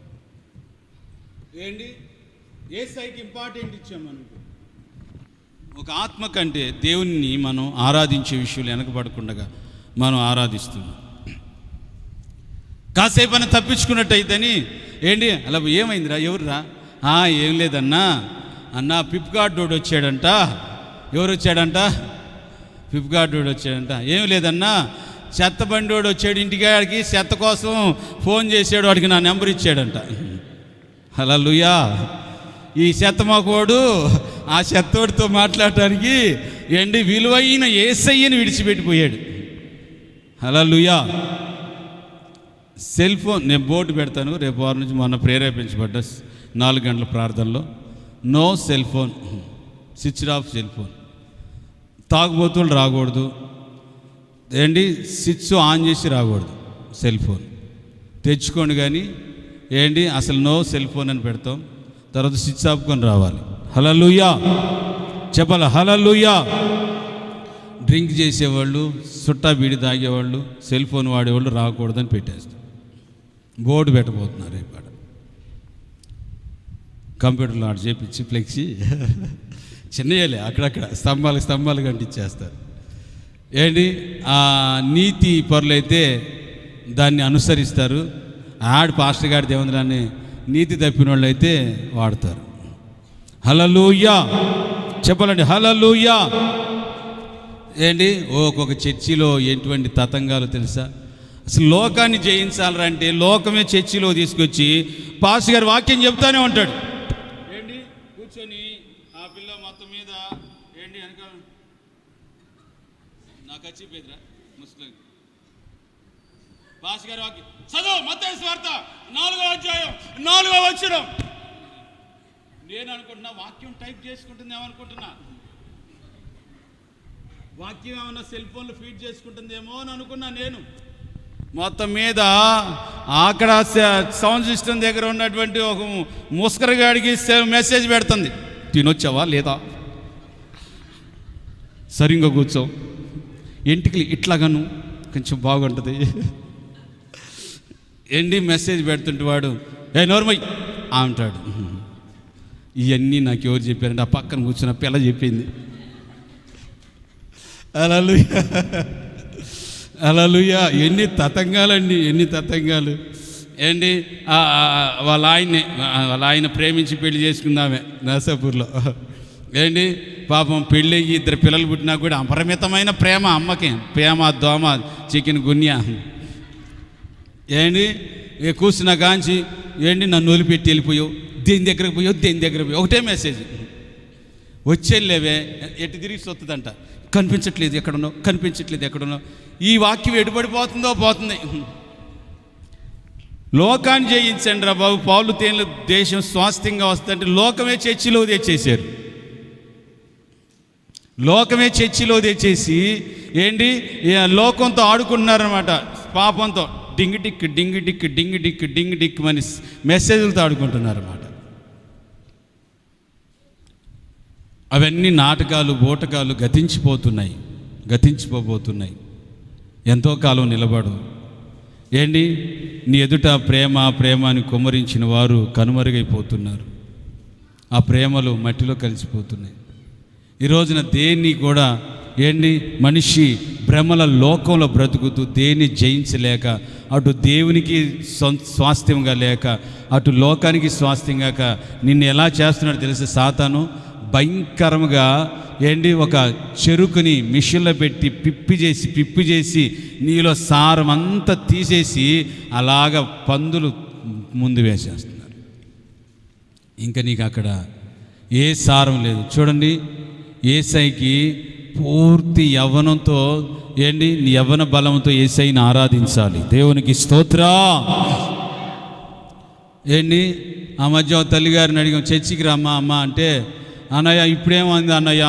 యేసయ్యకి ఇంపార్టెంట్ ఇచ్చాం. మనకు ఒక ఆత్మ కంటే దేవుణ్ణి మనం ఆరాధించే విషయంలో వెనకబడకుండా మనం ఆరాధిస్తున్నాం. కాసేపు అని తప్పించుకున్నట్టయితేని అలా ఏమైందిరా? ఎవర్రా? ఏం లేదన్నా అన్న ఫ్లిప్కార్ట్ వచ్చాడంట. ఎవరు వచ్చాడంట? ఫ్లిప్కార్ట్ వచ్చాడంట. ఏం లేదన్నా చెత్త బండి వచ్చాడు ఇంటికాడికి, చెత్త కోసం ఫోన్ చేసాడు, వాడికి నా నెంబర్ ఇచ్చాడంట. హల్లెలూయా. ఈ చెత్తమాకోడు ఆ చెత్తోడితో మాట్లాడటానికి విలువైన యేసయ్యని విడిచిపెట్టిపోయాడు. హల్లెలూయా. సెల్ ఫోన్ నేను బోర్డు పెడతాను రేపు వారం నుంచి. మొన్న ప్రేరేపించబడ్డ 4 గంటల ప్రార్థనలో no cell phone, switch off cell phone. తాగుబోతులు రాకూడదు, ఏంటి స్విచ్ ఆన్ చేసి రాకూడదు. సెల్ ఫోన్ తెచ్చుకోండి కానీ ఏంటి అసలు నో సెల్ ఫోన్ అని పెడతాం, తర్వాత స్విచ్ ఆపుకొని రావాలి. హల్లెలూయా చెప్పాలి, హల్లెలూయా. డ్రింక్ చేసేవాళ్ళు, సుట్టా బీడి తాగేవాళ్ళు, సెల్ ఫోన్ వాడేవాళ్ళు రాకూడదని పెట్టేస్తారు. బోర్డు పెట్టబోతున్నారు రేపు కంప్యూటర్లో ఆడ చేపించి ఫ్లెక్సీ చిన్నయ్యలే అక్కడక్కడ స్తంభాలు కంటిచ్చేస్తారు. ఏంటి నీతి పరులైతే దాన్ని అనుసరిస్తారు. పాస్టర్ గారి దేవంద్రాన్ని నీతి తప్పిన వాళ్ళు అయితే వాడతారు. హల్లెలూయా చెప్పాలండి, హల్లెలూయా. ఏంటి ఒక్కొక్క చర్చిలో ఎటువంటి తతంగాలు తెలుసా? అసలు లోకాన్ని జయించాలంటే లోకమే చర్చిలో తీసుకొచ్చి పాస్టర్ గారు వాక్యం చెప్తానే ఉంటాడు. ఏంటి కూర్చొని ఆ పిల్ల మొత్తం మీద ఏంటి వెనక నాకు వచ్చిపోయిందిరా ముస్లిం పాస్టర్ గారు వాక్యం చదువు, మత్తయి సువార్త 4వ అధ్యాయం 4వ వచనం. నేను అనుకుంటున్నా వాక్యం టైప్ చేసుకుంటుంది ఏమనుకుంటున్నా, వాక్యం ఏమన్నా సెల్ ఫోన్లో ఫీడ్ చేసుకుంటుందేమో అని అనుకున్నా. నేను మొత్తం మీద అక్కడ సౌండ్ సిస్టమ్ దగ్గర ఉన్నటువంటి ఒక ముస్కరగాడికి మెసేజ్ పెడుతుంది, తినొచ్చావా లేదా, సరిగ్గా కూర్చో, ఇంటికి ఇట్లాగాను కొంచెం బాగుంటుంది. ఏంటి మెసేజ్ పెడుతుంటే వాడు నోర్మై అంటాడు. ఇవన్నీ నాకు ఎవరు చెప్పారంటే ఆ పక్కన కూర్చున్న పిల్ల చెప్పింది. హల్లెలూయా. ఎన్ని తతంగాలండి, ఎన్ని తతంగాలు. ఏంటి వాళ్ళ ఆయన ప్రేమించి పెళ్లి చేసుకుందామే నర్సాపూర్లో. ఏంటి పాపం పెళ్ళి 2 పిల్లలు పుట్టినా కూడా అపరిమితమైన ప్రేమ అమ్మకి, ప్రేమ దోమ చికెన్ గున్యా. ఏంటి కూర్చున్నా కాంచి ఏంటి నన్ను వదిలిపెట్టి వెళ్ళిపోయావు, దేని దగ్గరకు పోయావు, ఒకటే మెసేజ్. వచ్చేళ్ళేవే ఎటు తిరిగి వస్తుందంట, కనిపించట్లేదు ఎక్కడున్నావు. ఈ వాక్యం ఎటుపడిపోతుందో పోతుంది. లోకాన్ని జయించండి రా బాబు. పౌలు తేనెల దేశం స్వాస్థ్యంగా వస్తుందంటే లోకమే చర్చిలో తెచ్చేసారు. లోకమే చర్చిలో తెచ్చేసి ఏంటి లోకంతో ఆడుకుంటున్నారనమాట. పాపంతో డింగ్ డిక్ అని మెసేజ్లతో ఆడుకుంటున్నారన్నమాట. అవన్నీ నాటకాలు, బోటకాలు గతించిపోబోతున్నాయి. ఎంతో కాలం నిలబడు. ఏంటి నీ ఎదుట ప్రేమ అని కుమ్మరించిన వారు కనుమరుగైపోతున్నారు. ఆ ప్రేమలు మట్టిలో కలిసిపోతున్నాయి. ఈ రోజున దేన్ని కూడా మనిషి భ్రమల లోకంలో బ్రతుకుతూ దేన్ని జయించలేక, అటు దేవునికి స్వాస్థ్యంగా లేక, అటు లోకానికి స్వాస్థ్యంగాక నిన్ను ఎలా చేస్తున్నాడో తెలిసి సాతాను భయంకరంగా ఒక చెరుకుని మిషన్లో పెట్టి పిప్పి చేసి నీలో సారం అంతా తీసేసి అలాగ పందులు ముందు వేసేస్తున్నారు. ఇంకా నీకు అక్కడ ఏ సారం లేదు. చూడండి, యేసయ్యకి పూర్తి యవ్వనంతో నీ యవ్వన బలంతో యేసయ్యని ఆరాధించాలి. దేవునికి స్తోత్రం. ఆ మధ్య తల్లిగారిని అడిగాం, చర్చికి రమ్మా అమ్మ అంటే, అన్నయ్య ఇప్పుడేముంది అన్నయ్య,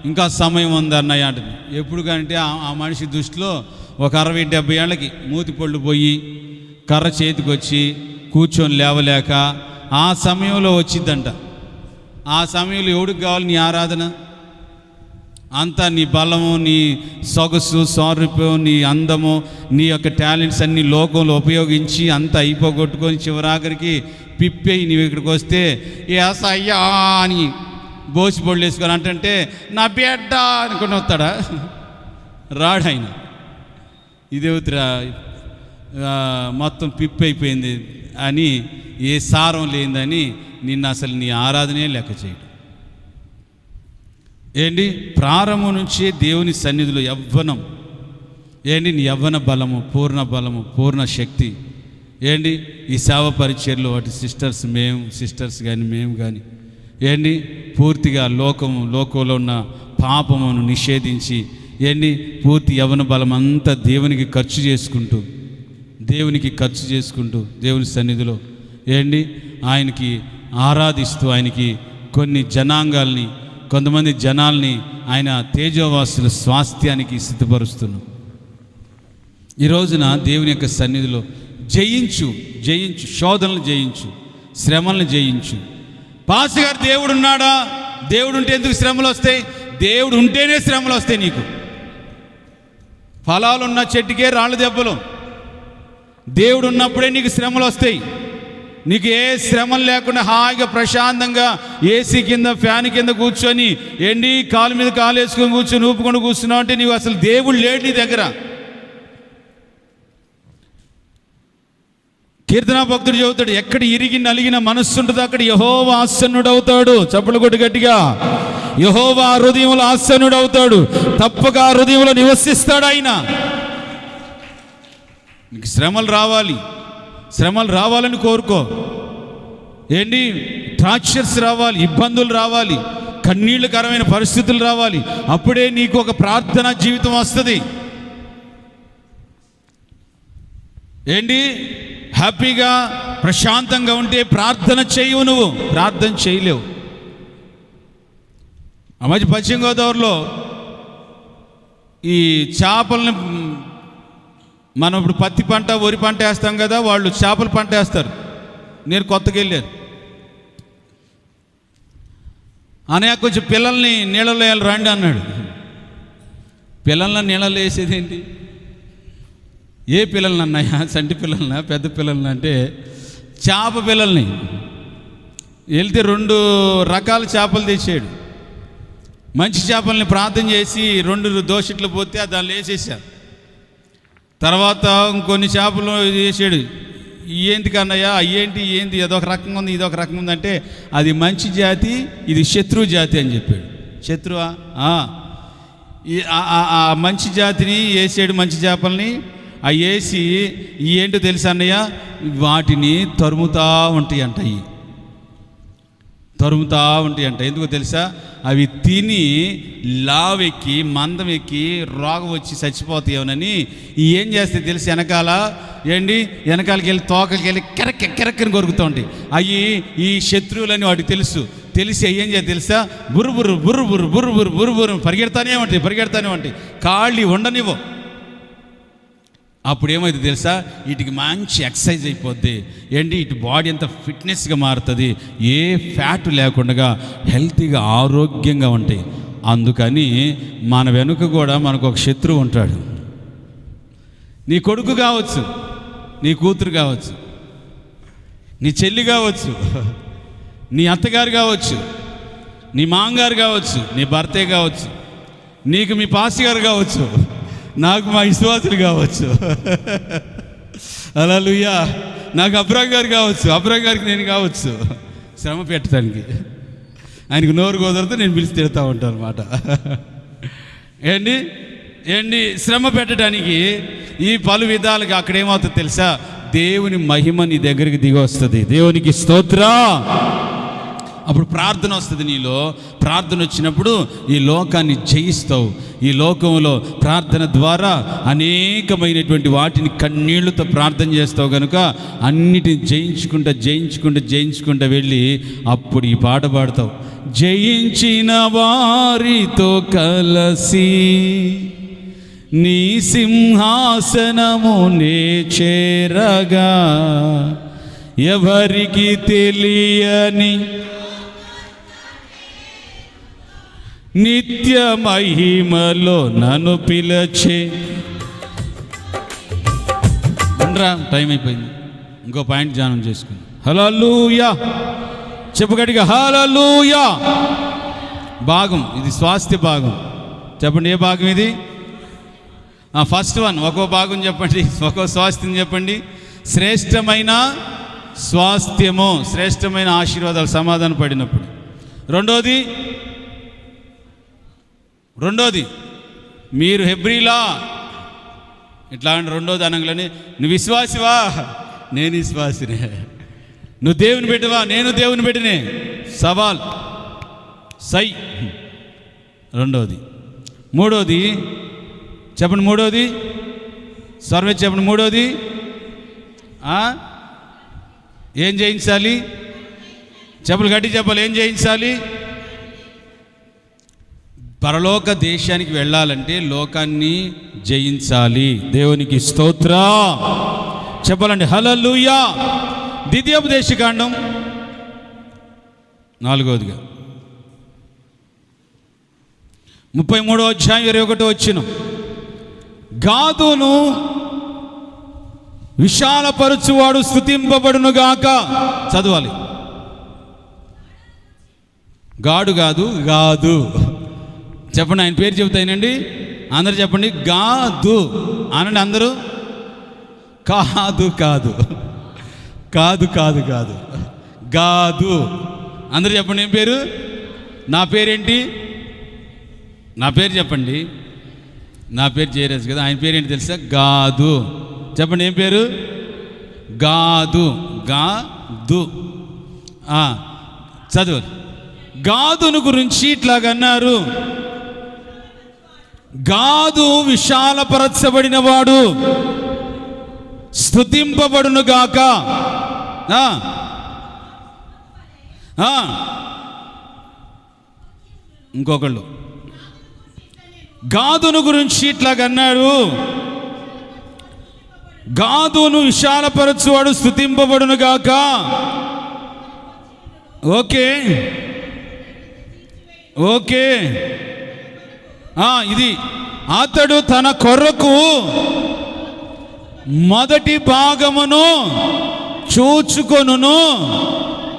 ఇంకా సమయం ఉంది అన్నయ్య అంటుంది. ఎప్పుడు కంటే ఆ మనిషి దృష్టిలో ఒక 60-70 ఏళ్ళకి మూతి పళ్ళు పోయి కర్ర చేతికి వచ్చి కూర్చొని లేవలేక ఆ సమయంలో వచ్చిద్దంట. ఆ సమయంలో ఎవడికి కావాలి నీ ఆరాధన? అంతా నీ బలము, నీ సొగసు, సారూప్యం, నీ అందము, నీ యొక్క టాలెంట్స్ అన్ని లోకంలో ఉపయోగించి అంతా అయిపోగొట్టుకొని చివరాఖరికి పిప్పి నీవు ఇక్కడికి వస్తే అయ్యా అని బోసి పొళ్ళు వేసుకొని అంటే నా బిడ్డ అనుకుని వస్తాడా? రాడాయన. ఇదేవుతురా మొత్తం పిప్పి అయిపోయింది అని, ఏ సారం లేదని నిన్ను అసలు నీ ఆరాధనే లెక్క చేయడం. ప్రారంభం నుంచే దేవుని సన్నిధిలో యవ్వనం, నీ యవ్వన బలము, పూర్ణ శక్తి. ఈ సేవ పరిచర్లో వాటి సిస్టర్స్ కానీ మేము కానీ పూర్తిగా లోకంలో ఉన్న పాపమును నిషేధించి పూర్తి యవ్వన బలం అంతా దేవునికి ఖర్చు చేసుకుంటూ దేవుని సన్నిధిలో ఆయనకి ఆరాధిస్తూ, ఆయనకి కొంతమంది జనాల్ని ఆయన తేజోవాసుల స్వాస్థ్యానికి సిద్ధపరుస్తున్నాం. ఈ రోజున దేవుని యొక్క సన్నిధిలో జయించు, శోధనలు జయించు, శ్రమలను జయించు. పాస్టర్ గారు దేవుడు ఉన్నాడా? దేవుడు ఉంటే ఎందుకు శ్రమలు వస్తాయి? దేవుడు ఉంటేనే శ్రమలు వస్తాయి. నీకు ఫలాలు ఉన్న చెట్టుకే రాళ్ళు దెబ్బలు. దేవుడు ఉన్నప్పుడే నీకు శ్రమలు వస్తాయి. నీకు ఏ శ్రమలు లేకుండా హాయిగా ప్రశాంతంగా ఏసీ కింద ఫ్యాన్ కింద కూర్చొని కాలు మీద కాలు వేసుకొని కూర్చొని ఊపుకొని కూర్చున్నావు అంటే నీవు అసలు దేవుడు లేడు నీ దగ్గర. కీర్తనా భక్తుడు చెబుతాడు, ఎక్కడ ఇరిగి నలిగిన మనస్సు ఉంటుందో అక్కడ యెహోవా ఆసన్నుడవుతాడు. చప్పలు కొట్టు గట్టిగా. యెహోవా హృదయంలో ఆసన్నుడవుతాడు, తప్పక ఆ హృదయంలో నివసిస్తాడు ఆయన. నీకు శ్రమలు రావాలని కోరుకో. టార్చర్స్ రావాలి, ఇబ్బందులు రావాలి, కన్నీళ్ళకరమైన పరిస్థితులు రావాలి. అప్పుడే నీకు ఒక ప్రార్థనా జీవితం వస్తుంది. హ్యాపీగా ప్రశాంతంగా ఉంటే ప్రార్థన చేయవు. నువ్వు ప్రార్థన చేయలేవు. ఆ మధ్య పశ్చిమ గోదావరిలో ఈ చేపలను మనం ఇప్పుడు పత్తి పంట, వరి పంట వేస్తాం కదా, వాళ్ళు చేపల పంట వేస్తారు. నేను కొత్తగా వెళ్ళాను. అనే కొంచెం పిల్లల్ని నీళ్ళలో వేయాలి రండి అన్నాడు. పిల్లల్ని నీళ్ళలో వేసేది ఏంటి? ఏ పిల్లల్ని అన్నాయా? చంటి పిల్లలనా పెద్ద పిల్లలని? అంటే చేప పిల్లల్ని. వెళ్తే 2 రకాల చేపలు తెచ్చాడు. మంచి చేపల్ని ప్రార్థన చేసి 2 దోషిట్లు పోతే దాన్ని వేసేసారు. తర్వాత ఇంకొన్ని చేపలు చేసాడు. ఏంటి కన్నయ్యా? ఏంటి అదొక రకంగా ఉంది, ఇదొక రకంగా ఉంది అంటే అది మంచి జాతి, ఇది శత్రు జాతి అని చెప్పాడు. శత్రువా? మంచి జాతిని వేసాడు, మంచి చేపల్ని. ఆ వేసి ఏంటో తెలుసా అన్నయ్య, వాటిని తరుముతూ ఉంటాయంట. ఎందుకో తెలుసా? అవి తిని లావెక్కి మందం ఎక్కి రోగం వచ్చి చచ్చిపోతాయేమోనని ఏం చేస్తే తెలుసు, వెనకాలకి వెళ్ళి తోకలకి వెళ్ళి కెరక్కని కొరుకుతూ ఉంటాయి. అవి ఈ శత్రువులని వాటికి తెలిసి ఏం చేయాలి తెలుసా? బుర్రు పరిగెడతానే ఉంటాయి. కాళ్ళు ఉండనివ్వు. అప్పుడు ఏమైంది తెలుసా? వీటికి మంచి ఎక్సర్సైజ్ అయిపోద్ది. ఇటు బాడీ అంతా ఫిట్నెస్గా మారుతుంది. ఏ ఫ్యాట్ లేకుండా హెల్తీగా ఆరోగ్యంగా ఉంటాయి. అందుకని మన వెనుక కూడా మనకు ఒక శత్రువు ఉంటాడు. నీ కొడుకు కావచ్చు, నీ కూతురు కావచ్చు, నీ చెల్లి కావచ్చు, నీ అత్తగారు కావచ్చు, నీ మామగారు కావచ్చు, నీ భర్తే కావచ్చు, నీకు మీ పాస్టర్ గారు కావచ్చు, నాకు మా విశ్వాసులు కావచ్చు. హల్లెలూయా. నాకు అబ్రామ్ గారు కావచ్చు, అబ్రామ్ గారికి నేను కావచ్చు. శ్రమ పెట్టడానికి ఆయనకు నోరు కుదరదు, నేను పిలిచి తిడతా ఉంటాను అనమాట. శ్రమ పెట్టడానికి ఈ పలు విధాలుగా అక్కడ ఏమవుతుంది తెలుసా? దేవుని మహిమ నీ దగ్గరికి దిగి వస్తుంది. దేవునికి స్తోత్రం. అప్పుడు ప్రార్థన వస్తుంది నీలో. ప్రార్థన వచ్చినప్పుడు ఈ లోకాన్ని జయిస్తావు. ఈ లోకంలో ప్రార్థన ద్వారా అనేకమైనటువంటి వాటిని కన్నీళ్లతో ప్రార్థన చేస్తావు కనుక అన్నిటిని జయించుకుంటూ వెళ్ళి అప్పుడు ఈ పాట పాడతావు. జయించిన వారితో కలసి నీ సింహాసనము నే చేరగా, ఎవరికి తెలియని నిత్య మహిమలో నన్ను పిలచే. టైం అయిపోయింది, ఇంకో పాయింట్ ధ్యానం చేసుకుని. హల్లెలూయా చెప్పు గట్టిగా, హల్లెలూయా. భాగం ఇది, స్వాస్థ్య భాగం. చెప్పండి, ఏ భాగం ఇది? ఫస్ట్ వన్, ఒక్కో భాగం చెప్పండి, ఒక్కో స్వాస్థ్యం చెప్పండి. శ్రేష్టమైన స్వాస్థ్యము, శ్రేష్టమైన ఆశీర్వాదాలు సమాధాన పడినప్పుడు. రెండోది మీరు హెబ్రీలా ఇట్లా అంటే రెండోది అనగానే, నువ్వు విశ్వాసివా? నేను విశ్వాసినే. నువ్వు దేవుని బిడ్డవా? నేను దేవుని బిడ్డనే. సవాల్ సై. మూడోది చెప్పండి, మూడోది సర్వే చెప్పండి. మూడోది ఏం చేయించాలి? చెప్పులు గట్టి చెప్పాలి. ఏం చేయించాలి? పరలోక దేశానికి వెళ్ళాలంటే లోకాన్ని జయించాలి. దేవునికి స్తోత్రం చెప్పాలండి. హల్లెలూయా. ద్వితీయోపదేశకాండం 4వ 33వ అధ్యాయం 21వ వచనం. గాదును విశాలపరచువాడు స్తుతింపబడును గాక. చదవాలి. గాడు కాదు, గాదు. చెప్పండి, ఆయన పేరు చెబుతాయినండి. అందరు చెప్పండి, గాదు అనండి అందరూ. కాదు కాదు కాదు కాదు కాదు గాదు. అందరూ చెప్పండి, ఏం పేరు? నా పేరేంటి? నా పేరు చెప్పండి. నా పేరు జయరాజ్ కదా, ఆయన పేరేంటి తెలుసా? గాదు. చెప్పండి, ఏం పేరు? గాదు. గాదు. చదువు. గాదును గురించి ఇట్లాగన్నారు, గాదు విశాలపరచబడిన వాడు స్తుతింపబడును గాక. ఇంకొకళ్ళు గాదును గురించి ఇట్లాగన్నారు, గాదును విశాలపరచువాడు స్తుతింపబడును గాక. Okay okay. ఇది అతడు తన కొరకు మొదటి భాగమును చూచుకొనును,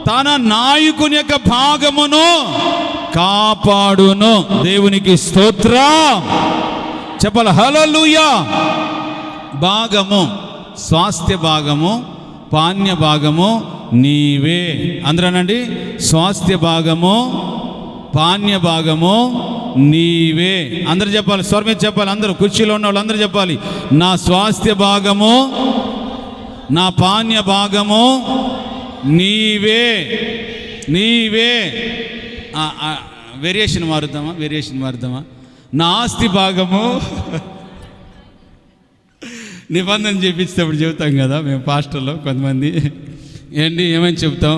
తన నాయకుని యొక్క భాగమును కాపాడును. దేవునికి స్తోత్రం చెప్పాలి. హల్లెలూయా. భాగము, స్వాస్థ్య భాగము, పాన్య భాగము నీవే. అందరనండి, స్వాస్థ్య భాగము, పాన్య భాగము నీవే. అందరూ చెప్పాలి, స్వరం మీద చెప్పాలి. అందరూ కుర్చీలో ఉన్న వాళ్ళు అందరూ చెప్పాలి, నా స్వాస్థ్య భాగము, నా పాన్య భాగము నీవే. నీవే. వేరియేషన్ మారుద్దామా? నా ఆస్తి భాగము. నిబంధన చేపించేటప్పుడు చెబుతాం కదా మేము పాస్టర్లో కొంతమంది, ఏంటి ఏమని చెప్తాం?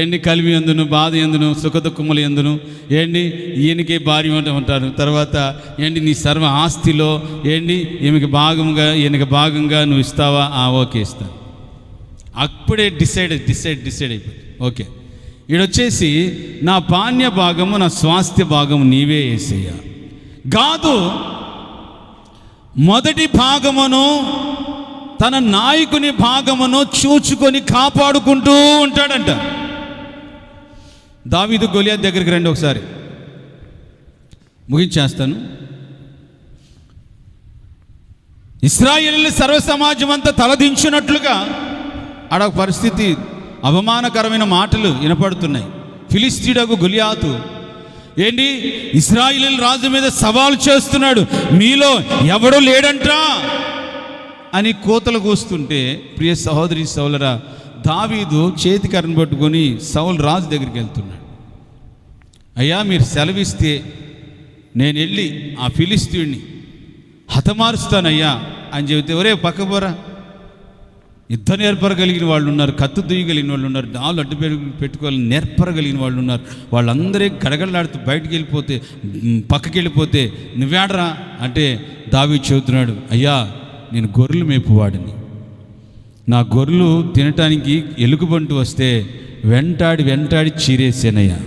ఏంటి కలిమి ఎందును, బాధ ఎందును, సుఖ దుఃఖములు ఎందును, ఏంటి ఈయనకి భార్య ఉంటారు. తర్వాత ఏంటి నీ సర్వ ఆస్తిలో ఏంటి ఈమెకి భాగంగా, ఈయనకి భాగంగా నువ్వు ఇస్తావా? ఓకే ఇస్తాను. అప్పుడే డిసైడ్ అయిపోయింది. ఓకే, ఈడొచ్చేసి నా పాన్య భాగము, నా స్వాస్థ్య భాగము నీవే యేసయ్యా. గాదు మొదటి భాగమును తన నాయకుని భాగమును చూచుకొని కాపాడుకుంటూ ఉంటాడంట. దావీదు గొలియాతు దగ్గరికి రండి ఒకసారి, ముగించేస్తాను. ఇశ్రాయేలు సర్వ సమాజం అంతా తలదించినట్లుగా ఆడ పరిస్థితి, అవమానకరమైన మాటలు వినపడుతున్నాయి. ఫిలిస్తీయుడగు గొలియాతు ఏంటి ఇశ్రాయేలు రాజు మీద సవాలు చేస్తున్నాడు, మీలో ఎవడూ లేడంటా అని కోతలు కూస్తుంటే, ప్రియ సహోదరి సౌలరా, దావీదు చేతికర్రను పట్టుకొని సౌలు రాజు దగ్గరికి వెళ్తున్నాడు. అయ్యా మీరు సెలవిస్తే నేను వెళ్ళి ఆ ఫిలిస్తీయుడిని హతమారుస్తానయ్యా అని చెబితే, ఒరే పక్కపోరా, యుద్ధ నేర్పరగలిగిన వాళ్ళు ఉన్నారు, కత్తి దుయ్యగలిగిన వాళ్ళు ఉన్నారు, డాలు అడ్డు పెట్టుకోవాలని నేర్పరగలిగిన వాళ్ళు ఉన్నారు. వాళ్ళందరే గడగడలాడుతూ బయటికి వెళ్ళిపోతే, పక్కకి వెళ్ళిపోతే నువ్వేడరా అంటే దావీదు చెబుతున్నాడు, అయ్యా నేను గొర్రెలు మేపువాడిని, నా గొర్రెలు తినటానికి ఎలుగుబంటు వస్తే వెంటాడి చీరేసానయ్యా.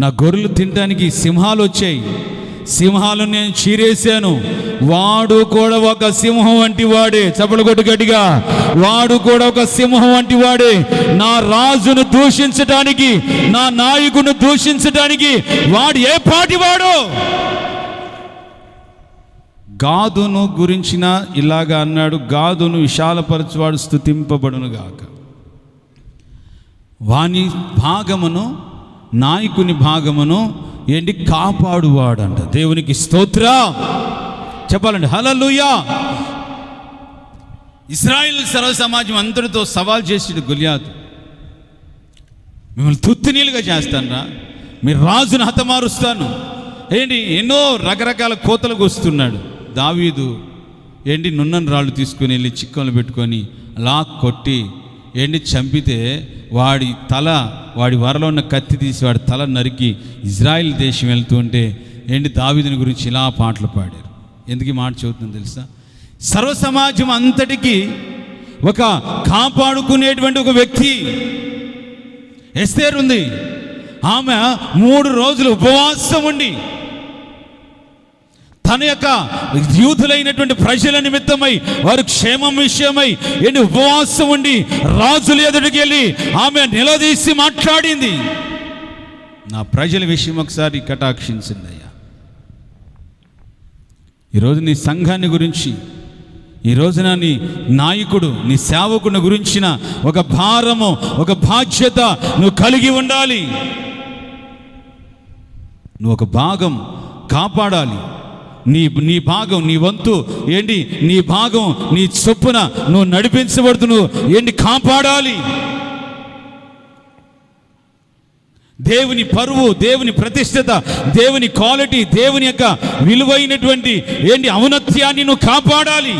నా గొర్రెలు తినటానికి సింహాలు వచ్చాయి, సింహాలు నేను చీరేశాను. వాడు కూడా ఒక సింహం వంటి వాడే. చప్పలు కొట్టు గట్టిగా, వాడు కూడా ఒక సింహం వంటి వాడే. నా రాజును దూషించటానికి, నా నాయకుని దూషించటానికి వాడు ఏ పాటి వాడు? గాదును గురించిన ఇలాగా అన్నాడు, గాదును విశాలపరచువాడు స్తుతింపబడును గాక. వాని భాగమును, నాయకుని భాగమును ఏంటి కాపాడువాడంట. దేవునికి స్తోత్రం చెప్పాలండి. హల్లెలూయా. ఇశ్రాయేలు సర్వ సమాజం అందరితో సవాల్ చేసాడు గొలియాతు, మిమ్మల్ని తుత్తినీలుగా చేస్తానురా, మీరు రాజును హతమారుస్తాను ఏంటి, ఎన్నో రకరకాల కోతలు కూస్తున్నాడు. దావీదు ఏంటి నున్నని రాళ్ళు తీసుకొని వెళ్ళి చిక్కలు పెట్టుకొని అలా కొట్టి ఏంటి చంపితే, వాడి వరలో ఉన్న కత్తి తీసి వాడి తల నరికి ఇజ్రాయిల్ దేశం వెళ్తూ ఉంటే దావీదుని గురించి ఇలా పాటలు పాడారు. ఎందుకు ఈ మాట చెబుతుందో తెలుసా? సర్వ సమాజం అంతటికి ఒక కాపాడుకునేటువంటి ఒక వ్యక్తి ఎస్తేరు ఉంది. ఆమె 3 రోజులు ఉపవాసం ఉండి తన యొక్క యూదులైనటువంటి ప్రజల నిమిత్తమై వారి క్షేమం విషయమై ఉపవాసం ఉండి రాజుల ఎదుటికి వెళ్ళి ఆమె నిలదీసి మాట్లాడింది. నా ప్రజల విషయం ఒకసారి కటాక్షించిందయ్యా. ఈరోజు నీ సంఘాన్ని గురించి, ఈ రోజున నీ నాయకుడు, నీ సేవకుని గురించిన ఒక భారము, ఒక బాధ్యత నువ్వు కలిగి ఉండాలి. నువ్వు ఒక భాగం కాపాడాలి. నీ భాగం, నీ వంతు నీ భాగం, నీ చొప్పున నువ్వు నడిపించబడుతు, నువ్వు కాపాడాలి. దేవుని పరువు, దేవుని ప్రతిష్టత, దేవుని క్వాలిటీ, దేవుని యొక్క విలువైనటువంటి ఔన్నత్యాన్ని నువ్వు కాపాడాలి.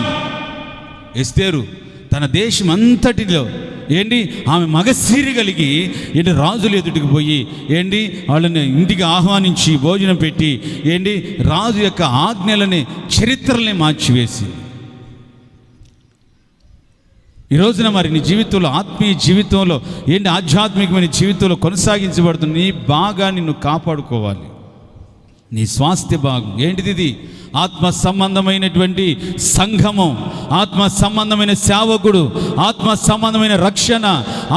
ఎస్తేరు తన దేశం అంతటిలో ఆమె మగసిరి కలిగి రాజుల ఎదుటికి పోయి వాళ్ళని ఇంటికి ఆహ్వానించి భోజనం పెట్టి రాజు యొక్క ఆజ్ఞలని, చరిత్రల్ని మార్చివేసి, ఈ రోజున మరి నీ జీవితంలో, ఆత్మీయ జీవితంలో ఆధ్యాత్మికమైన జీవితంలో కొనసాగించబడుతున్న నీ భాగాన్ని నువ్వు కాపాడుకోవాలి. నీ స్వాస్థ్య భాగం ఇది? ఆత్మ సంబంధమైనటువంటి సంఘము, ఆత్మ సంబంధమైన సేవకుడు, ఆత్మ సంబంధమైన రక్షణ,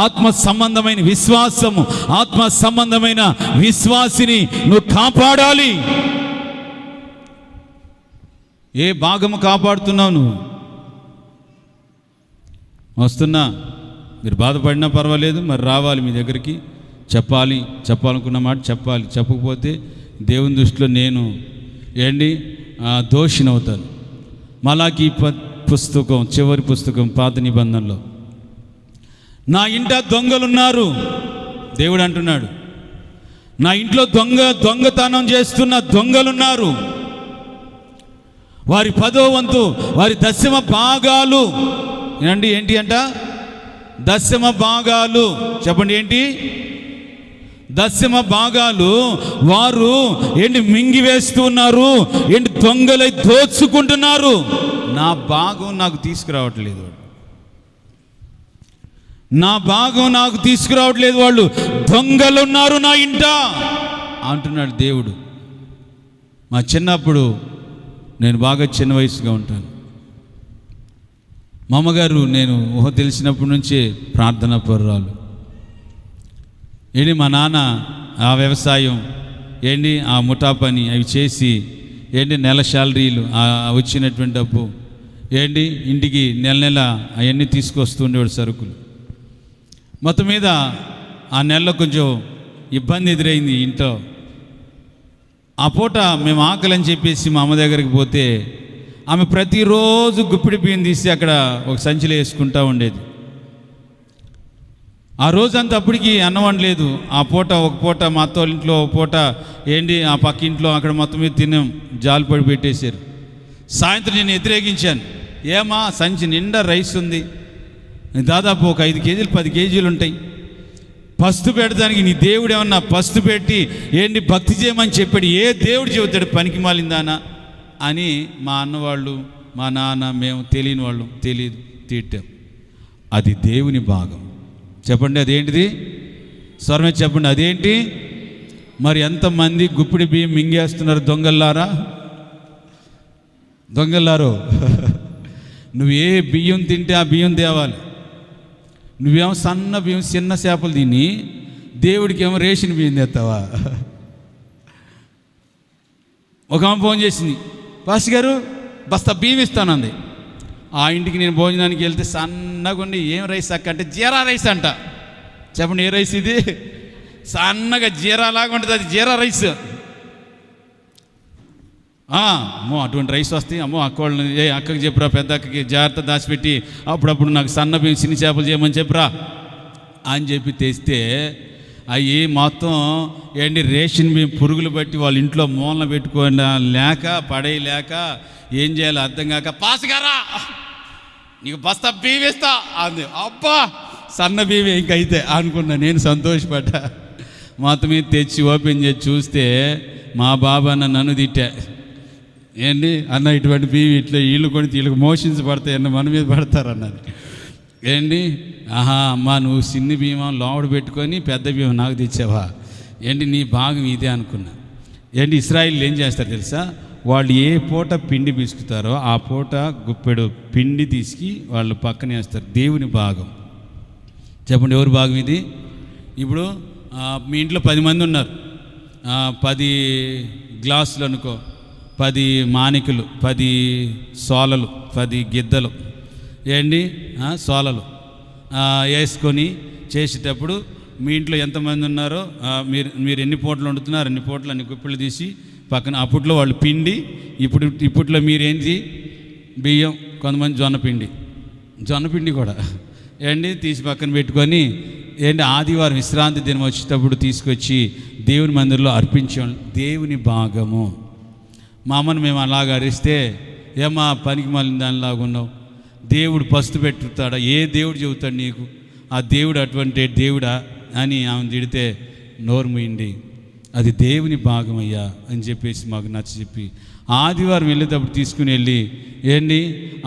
ఆత్మ సంబంధమైన విశ్వాసము, ఆత్మ సంబంధమైన విశ్వాసిని నువ్వు కాపాడాలి. ఏ భాగము కాపాడుతున్నావు నువ్వు? వస్తున్నా, మీరు బాధపడినా పర్వాలేదు, మరి రావాలి మీ దగ్గరికి, చెప్పాలనుకున్న మాట చెప్పాలి. చెప్పకపోతే దేవుని దృష్టిలో నేను దోషినవుతాను. మలాకీ పుస్తకం, చివరి పుస్తకం, పాత నిబంధనలో, నా ఇంట దొంగలున్నారు దేవుడు అంటున్నాడు. నా ఇంట్లో దొంగతనం చేస్తున్న దొంగలున్నారు. వారి 10వ వంతు, వారి 10వ భాగాలు ఏంటి అంట? 10వ భాగాలు. చెప్పండి, 10వ భాగాలు వారు మింగివేస్తున్నారు, దొంగలై దోచుకుంటున్నారు. నా భాగం నాకు తీసుకురావట్లేదు, నా భాగం నాకు తీసుకురావట్లేదు, వాళ్ళు దొంగలున్నారు నా ఇంట అంటున్నాడు దేవుడు. మా చిన్నప్పుడు, నేను బాగా చిన్న వయసుగా ఉంటాను, మా అమ్మగారు నేను తెలిసినప్పటి నుంచే ప్రార్థనా పరురాలు. మా నాన్న ఆ వ్యవసాయం ఆ ముఠా పని అవి చేసి నెల శాలరీలు, వచ్చినటువంటి డబ్బు ఇంటికి నెల అవన్నీ తీసుకొస్తుండేవాడు, సరుకులు. మొత్తం మీద ఆ నెలలో కొంచెం ఇబ్బంది ఎదురైంది ఇంట్లో. ఆ పూట మేము ఆకలి అని చెప్పేసి మా అమ్మ దగ్గరికి పోతే ఆమె ప్రతిరోజు గుప్పిడి బియ్యం తీసి అక్కడ ఒక సంచిలో వేసుకుంటూ ఉండేది. ఆ రోజంతా అప్పటికి అన్నం వండలేదు. ఆ పూట ఒక పూట మా అత్తోళ్ళ ఇంట్లో, ఒక పూట ఆ పక్క ఇంట్లో, అక్కడ మొత్తం మీద తిన్నాం, జాలిపడి పెట్టేశారు. సాయంత్రం నేను వ్యతిరేకించాను. ఏమా, సంచి నిండా రైస్ ఉంది, దాదాపు ఒక 5 కేజీలు 10 కేజీలు ఉంటాయి, పస్తు పెడతానికి నీ దేవుడు ఏమన్నా పస్తు పెట్టి భక్తి చేయమని చెప్పాడు? ఏ దేవుడు చెబుతాడు పనికి మాలిందానా అని మా అన్నవాళ్ళు, మా నాన్న, మేము తెలియని వాళ్ళు తెలియదు తిట్టాం. అది దేవుని భాగం. చెప్పండి, అదేంటిది? స్వరమే చెప్పండి, అదేంటి? మరి ఎంతమంది గుప్పిడి బియ్యం మింగేస్తున్నారు దొంగల్లారా? దొంగల్లారో, నువ్వు ఏ బియ్యం తింటే ఆ బియ్యం తేవాలి. నువ్వేమో సన్న బియ్యం, చిన్న చేపలు తిని దేవుడికి ఏమో రేషన్ బియ్యం తెస్తావా? ఒక ఆమె ఫోన్ చేసింది, పాస్టర్ గారు బస్తా బియ్యం ఇస్తానంది. ఆ ఇంటికి నేను భోజనానికి వెళ్తే సన్నగా ఉండి, ఏం రైస్ అక్క అంటే జీరా రైస్ అంట. చెప్పండి, ఏ రైస్ ఇది? సన్నగా జీరాలాగా ఉంటుంది, అది జీరా రైస్. అమ్మో అటువంటి రైస్ వస్తాయి, అమ్మో అక్కవాళ్ళని అక్కకి చెప్పురా, పెద్ద అక్కకి జాగ్రత్త దాచిపెట్టి అప్పుడప్పుడు నాకు సన్న బియ్యం, చిన్ని చేపలు చేయమని చెప్పురా అని చెప్పి తెస్తే అవి మొత్తం రేషన్ బియ్యం పురుగులు బట్టి వాళ్ళ ఇంట్లో మూలన పెట్టుకోండి లేక, పడేయలేక ఏం చేయాలో అర్థం కాక, పాస్గారా నీకు బస్తా బియ్యం ఇస్తా అంది. అబ్బా, సన్న బియ్యం ఇంకైతే అనుకున్నా. నేను సంతోషపడ్డా. మొత్తం మీద తెచ్చి ఓపెన్ చేసి చూస్తే మా బాబా నన్ను తిట్టా, ఏంటి అన్న ఇటువంటి బీవి ఇట్లా వీళ్ళు కొని వీళ్ళకి మోషన్స్ పడతాయి అన్న మన మీద పడతారు అన్నది. ఏంటి అమ్మా నువ్వు చిన్ని భీమం లోపల పెట్టుకొని పెద్ద భీమం నాకు తెచ్చావా, ఏంటి నీ భాగం ఇదే అనుకున్నా. ఏంటి ఇశ్రాయేలు ఏం చేస్తారు తెలుసా, వాళ్ళు ఏ పూట పిండి పిసుకుతారో ఆ పూట గుప్పెడు పిండి తీసుకు వాళ్ళు పక్కన వేస్తారు. దేవుని భాగం. చెప్పండి ఎవరి భాగం ఇది? ఇప్పుడు మీ ఇంట్లో 10 మంది ఉన్నారు, 10 గ్లాసులు అనుకో, 10 మానికలు, 10 సోలలు, 10 గిద్దలు, ఏంటి సోలలు వేసుకొని చేసేటప్పుడు మీ ఇంట్లో ఎంతమంది ఉన్నారో మీరు ఎన్ని పూటలు వండుతున్నారు అన్ని పూటలు అన్ని గుప్పిళ్ళు తీసి పక్కన. అప్పట్లో వాళ్ళు పిండి, ఇప్పట్లో మీరేంటి బియ్యం, కొంతమంది జొన్నపిండి కూడా ఏంటి తీసి పక్కన పెట్టుకొని ఏంటి ఆదివారం విశ్రాంతి దినం వచ్చేటప్పుడు తీసుకొచ్చి దేవుని మందిరంలో అర్పించాం. దేవుని భాగము. మా అమ్మను మేము అలాగ అరిస్తే, ఏమా పనికి మళ్ళీ దానిలాగా ఉన్నావు, దేవుడు పస్తు పెట్టుతాడా, ఏ దేవుడు చెబుతాడు నీకు, ఆ దేవుడు అటువంటి దేవుడా అని ఆమె తిడితే నోరు మూయండి, అది దేవుని భాగం అయ్యా అని చెప్పేసి మాకు నచ్చ చెప్పి ఆదివారం వెళ్ళేటప్పుడు తీసుకుని వెళ్ళి ఏంటి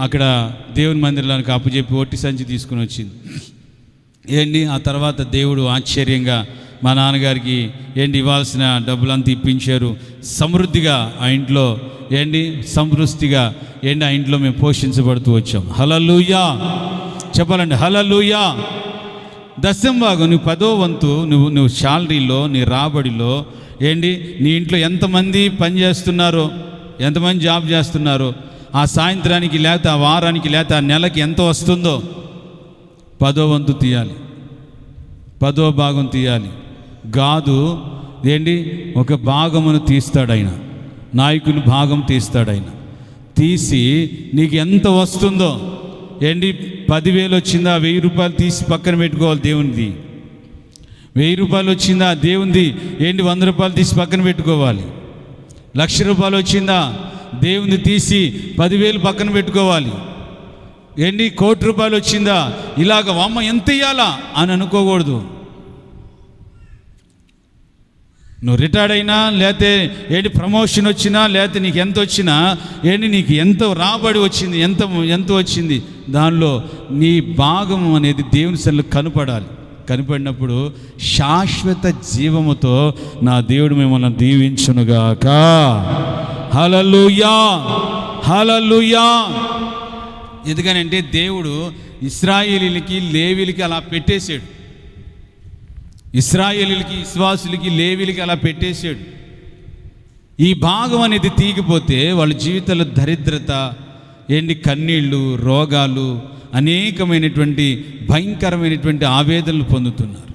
అక్కడ దేవుని మందిరానికి అప్పచెప్పి ఒట్టి సంచి తీసుకుని వచ్చింది. ఏంటి ఆ తర్వాత దేవుడు ఆశ్చర్యంగా మా నాన్నగారికి ఏంటి ఇవ్వాల్సిన డబ్బులంతా ఇప్పించారు. సమృద్ధిగా ఆ ఇంట్లో ఏంటి సమృద్ధిగా ఏంటి ఆ ఇంట్లో మేము పోషించబడుతూ వచ్చాం. హల్లెలూయా చెప్పాలండి, హల్లెలూయా. దశమ భాగం నువ్వు 10వ వంతు నువ్వు శాలరీలో నీ రాబడిలో ఏంటి నీ ఇంట్లో ఎంతమంది పని చేస్తున్నారో, ఎంతమంది జాబ్ చేస్తున్నారో, ఆ సాయంత్రానికి లేకపోతే ఆ వారానికి లేకపోతే ఆ నెలకి ఎంత వస్తుందో 10వ వంతు తీయాలి, 10వ భాగం తీయాలి. గాదు ఏంటి ఒక భాగమును తీస్తాడు ఆయన, నాయకుని భాగం తీస్తాడు ఆయన. తీసి నీకు ఎంత వస్తుందో ఏంటి 10,000 వచ్చిందా 1,000 రూపాయలు తీసి పక్కన పెట్టుకోవాలి. దేవునిది 1,000 రూపాయలు వచ్చిందా దేవునిది ఏంటి 100 రూపాయలు తీసి పక్కన పెట్టుకోవాలి. 1,00,000 రూపాయలు వచ్చిందా దేవునిది తీసి 10,000 పక్కన పెట్టుకోవాలి. ఏంటి 1,00,00,000 రూపాయలు వచ్చిందా ఇలాగ అమ్మ ఎంత ఇయ్యాలా అని అనుకోకూడదు. నువ్వు రిటైర్డ్ అయినా లేకపోతే ఏంటి ప్రమోషన్ వచ్చినా లేకపోతే నీకు ఎంత వచ్చినా ఏంటి నీకు ఎంత రాబడి వచ్చింది, ఎంత వచ్చింది, దానిలో నీ భాగం అనేది దేవుని సన్నిధిలో కనపడాలి. కనపడినప్పుడు శాశ్వత జీవముతో నా దేవుడు మిమ్మల్ని దీవించునుగాక. హల్లెలూయా హల్లెలూయా. ఎందుకనంటే దేవుడు ఇశ్రాయేలీలకి లేవీలకి అలా పెట్టేశాడు. ఇశ్రాయేలీలకి విశ్వాసులకి లేవీలకి అలా పెట్టేశాడు. ఈ భాగం అనేది తీగిపోతే వాళ్ళ జీవితంలో దరిద్రత ఏంటి కన్నీళ్ళు, రోగాలు, అనేకమైనటువంటి భయంకరమైనటువంటి ఆవేదనలు పొందుతున్నారు.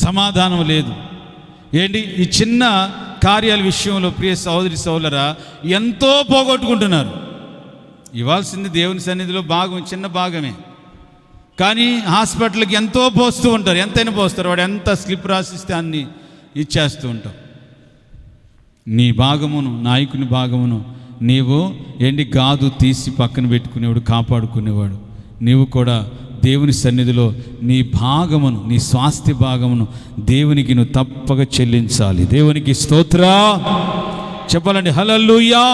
సమాధానం లేదు. ఏంటి ఈ చిన్న కార్యాల విషయంలో ప్రియ సహోదరి సహోదరా ఎంతో పోగొట్టుకుంటున్నారు. ఇవ్వాల్సింది దేవుని సన్నిధిలో భాగం చిన్న భాగమే, కానీ హాస్పిటల్కి ఎంతో పోస్తూ ఉంటారు, ఎంతైనా పోస్తారు. వాడు ఎంత స్లిప్ రాసిస్తే అన్ని ఇచ్చేస్తూ ఉంటాం. నీ భాగమును, నాయకుని భాగమును నీవు ఏంటి గాదు తీసి పక్కన పెట్టుకునేవాడు, కాపాడుకునేవాడు. నీవు కూడా దేవుని సన్నిధిలో నీ భాగమును, నీ స్వాస్థ్య భాగమును దేవునికి నువ్వు తప్పక చెల్లించాలి. దేవునికి స్తోత్రా చెప్పాలండి, హల్లెలూయా.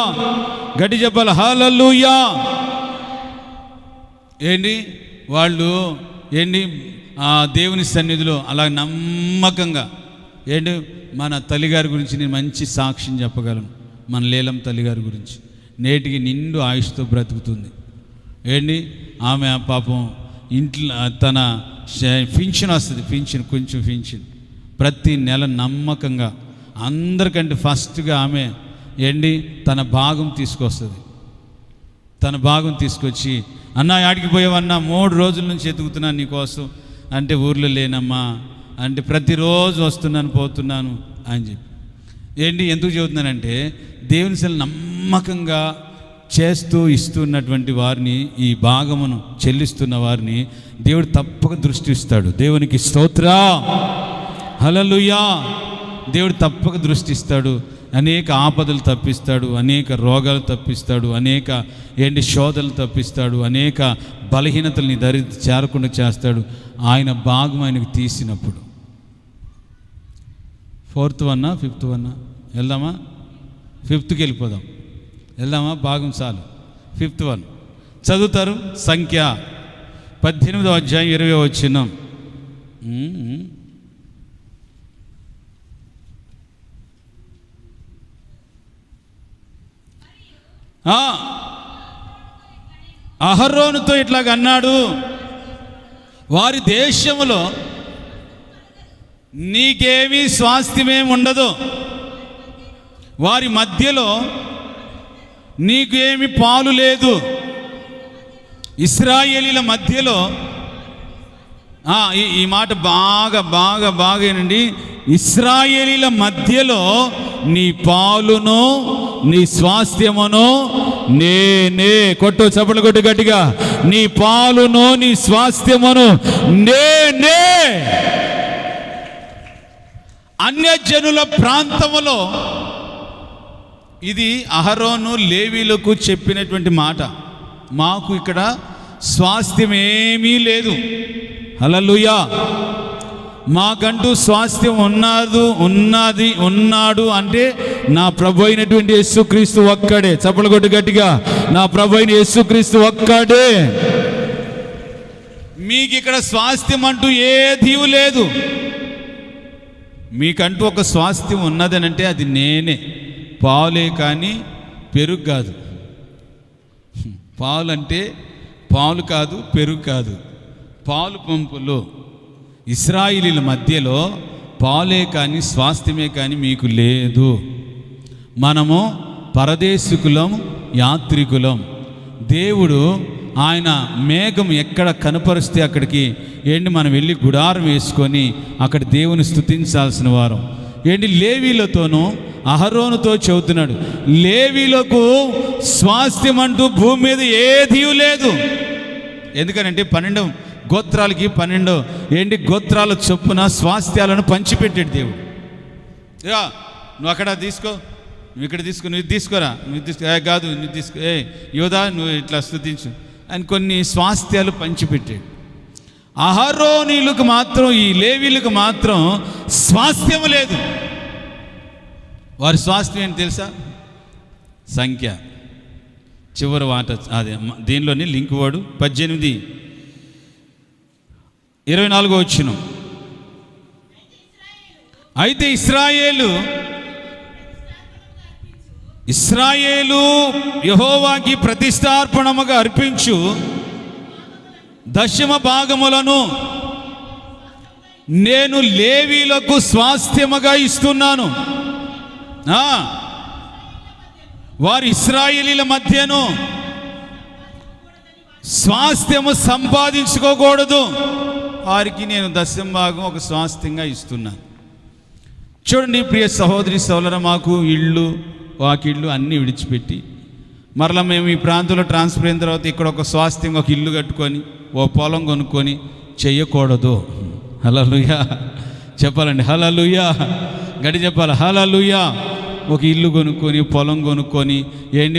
గట్టి చెప్పాలి, హల్లెలూయా. ఏంటి వాళ్ళు ఏంటి దేవుని సన్నిధిలో అలా నమ్మకంగా ఏంటి మన తల్లిగారి గురించి నేను మంచి సాక్ష్యం చెప్పగలను. మన లేలం తల్లిగారి గురించి నేటికి నిండు ఆయుష్తో బ్రతుకుతుంది. ఏంటి ఆమె పాపం ఇంట్లో తన పింఛన్ వస్తుంది, కొంచెం పింఛన్ ప్రతి నెల నమ్మకంగా అందరికంటే ఫస్ట్గా ఆమె ఏంటి తన భాగం తీసుకొస్తుంది. తన భాగం తీసుకొచ్చి అన్న ఆడికి పోయావన్నా 3 రోజుల నుంచి ఎతుకుతున్నాను నీకోసం అంటే ఊర్లో లేనమ్మా అంటే ప్రతిరోజు వస్తున్నాను పోతున్నాను అని చెప్పి ఏంటి ఎందుకు చెబుతున్నానంటే దేవుని సన్నిధిలో నమ్మకంగా చేస్తూ ఇస్తున్నటువంటి వారిని, ఈ భాగమును చెల్లిస్తున్న వారిని దేవుడు తప్పక దృష్టి ఇస్తాడు. దేవునికి స్తోత్ర హల్లెలూయా. దేవుడు తప్పక దృష్టి ఇస్తాడు. అనేక ఆపదలు తప్పిస్తాడు, అనేక రోగాలు తప్పిస్తాడు, అనేక శోధనలు తప్పిస్తాడు, అనేక బలహీనతల్ని చేరకుండా చేస్తాడు. ఆయన భాగం ఆయనకు తీసినప్పుడు 4th 1 5th 1 వెళ్దామా? 5th వెళ్ళిపోదాం. వెళ్దామా? భాగం చాలు. 5th 1 చదువుతారు. సంఖ్య 18వ అధ్యాయం 20వ వచనం. అహరోనుతో ఇట్లాగ అన్నాడు, వారి దేశములో నీకేమీ స్వాస్థ్యమేమి ఉండదు, వారి మధ్యలో నీకేమి పాలు లేదు. ఇశ్రాయేలీల మధ్యలో ఈ మాట బాగా బాగా బాగేనండి. ఇశ్రాయేలీల మధ్యలో నీ పాలును నీ స్వాస్థ్యమును నేనే. కొట్టు, చప్పట్లు కొట్టు గట్టిగా. నీ పాలును నీ స్వాస్థ్యమును నేనే. అన్యజనుల ప్రాంతములో ఇది అహరోను లేవీలకు చెప్పినటువంటి మాట. మాకు ఇక్కడ స్వాస్థ్యం ఏమీ లేదు. హల్లెలూయా. మాకంటూ స్వాస్థ్యం ఉన్నాడు అంటే నా ప్రభు అయినటువంటి యేసుక్రీస్తు ఒక్కడే. చప్పట్లు కొట్టు గట్టిగా. నా ప్రభు అయిన యేసుక్రీస్తు ఒక్కడే. మీకు ఇక్కడ స్వాస్థ్యం అంటూ ఏదీ లేదు. మీకంటూ ఒక స్వాస్థ్యం ఉన్నదనంటే అది నేనే. పాలే కానీ పెరుగు కాదు. పాలు అంటే పాలు కాదు, పెరుగు కాదు. పాలు పంపులో ఇశ్రాయేలీల మధ్యలో పాలే కానీ స్వాస్థ్యమే కానీ మీకు లేదు. మనము పరదేశికులం, యాత్రికులం. దేవుడు ఆయన మేఘం ఎక్కడ కనపరిస్తే అక్కడికి మనం వెళ్ళి గుడారం వేసుకొని అక్కడ దేవుని స్తుతించాల్సిన వారం. లేవీలతోనూ అహరోనుతో చెబుతున్నాడు, లేవీలకు స్వాస్థ్యం అంటూ భూమి మీద ఏదీ లేదు. ఎందుకనంటే 12 గోత్రాలకి 12 గోత్రాల చొప్పున స్వాస్థ్యాలను పంచిపెట్టాడు దేవుడు. నువ్వు అక్కడ తీసుకో, నువ్వు ఇక్కడ తీసుకో, నువ్వు తీసుకోరా, నువ్వు తీసుకో, కాదు నువ్వు తీసుకో, యోధా నువ్వు ఇట్లా స్తుతించు అని కొన్ని స్వాస్థ్యాలు పంచిపెట్టాడు. అహరోనీలకు మాత్రం, ఈ లేవీలకు మాత్రం స్వాస్థ్యం లేదు. వారి స్వాస్థ్యం ఏంటి తెలుసా? సంఖ్య చివరి వాట అదే దీనిలోని లింక్ వాడు 18:24 వచనం. అయితే ఇశ్రాయేలు యెహోవాకి ప్రతిష్టార్పణముగా అర్పించు దశమ భాగములను నేను లేవీలకు స్వాస్థ్యముగా ఇస్తున్నాను. వారి ఇశ్రాయేలీల మధ్యను స్వాస్థ్యము సంపాదించుకోకూడదు. వారికి నేను దశమ భాగం ఒక స్వాస్థ్యంగా ఇస్తున్నాను. చూడండి ప్రియ సహోదరి సోదరులారా, మాకు ఇళ్ళు వాకిళ్ళు అన్నీ విడిచిపెట్టి మరలా మేము ఈ ప్రాంతంలో ట్రాన్స్ఫర్ అయిన తర్వాత ఇక్కడ ఒక స్వాస్థ్యంగా ఒక ఇల్లు కట్టుకొని ఓ పొలం కొనుక్కొని చెయ్యకూడదు. హల్లెలూయా చెప్పాలండి. హల్లెలూయా గడి చెప్పాలి. హల్లెలూయా. ఒక ఇల్లు కొనుక్కొని పొలం కొనుక్కొని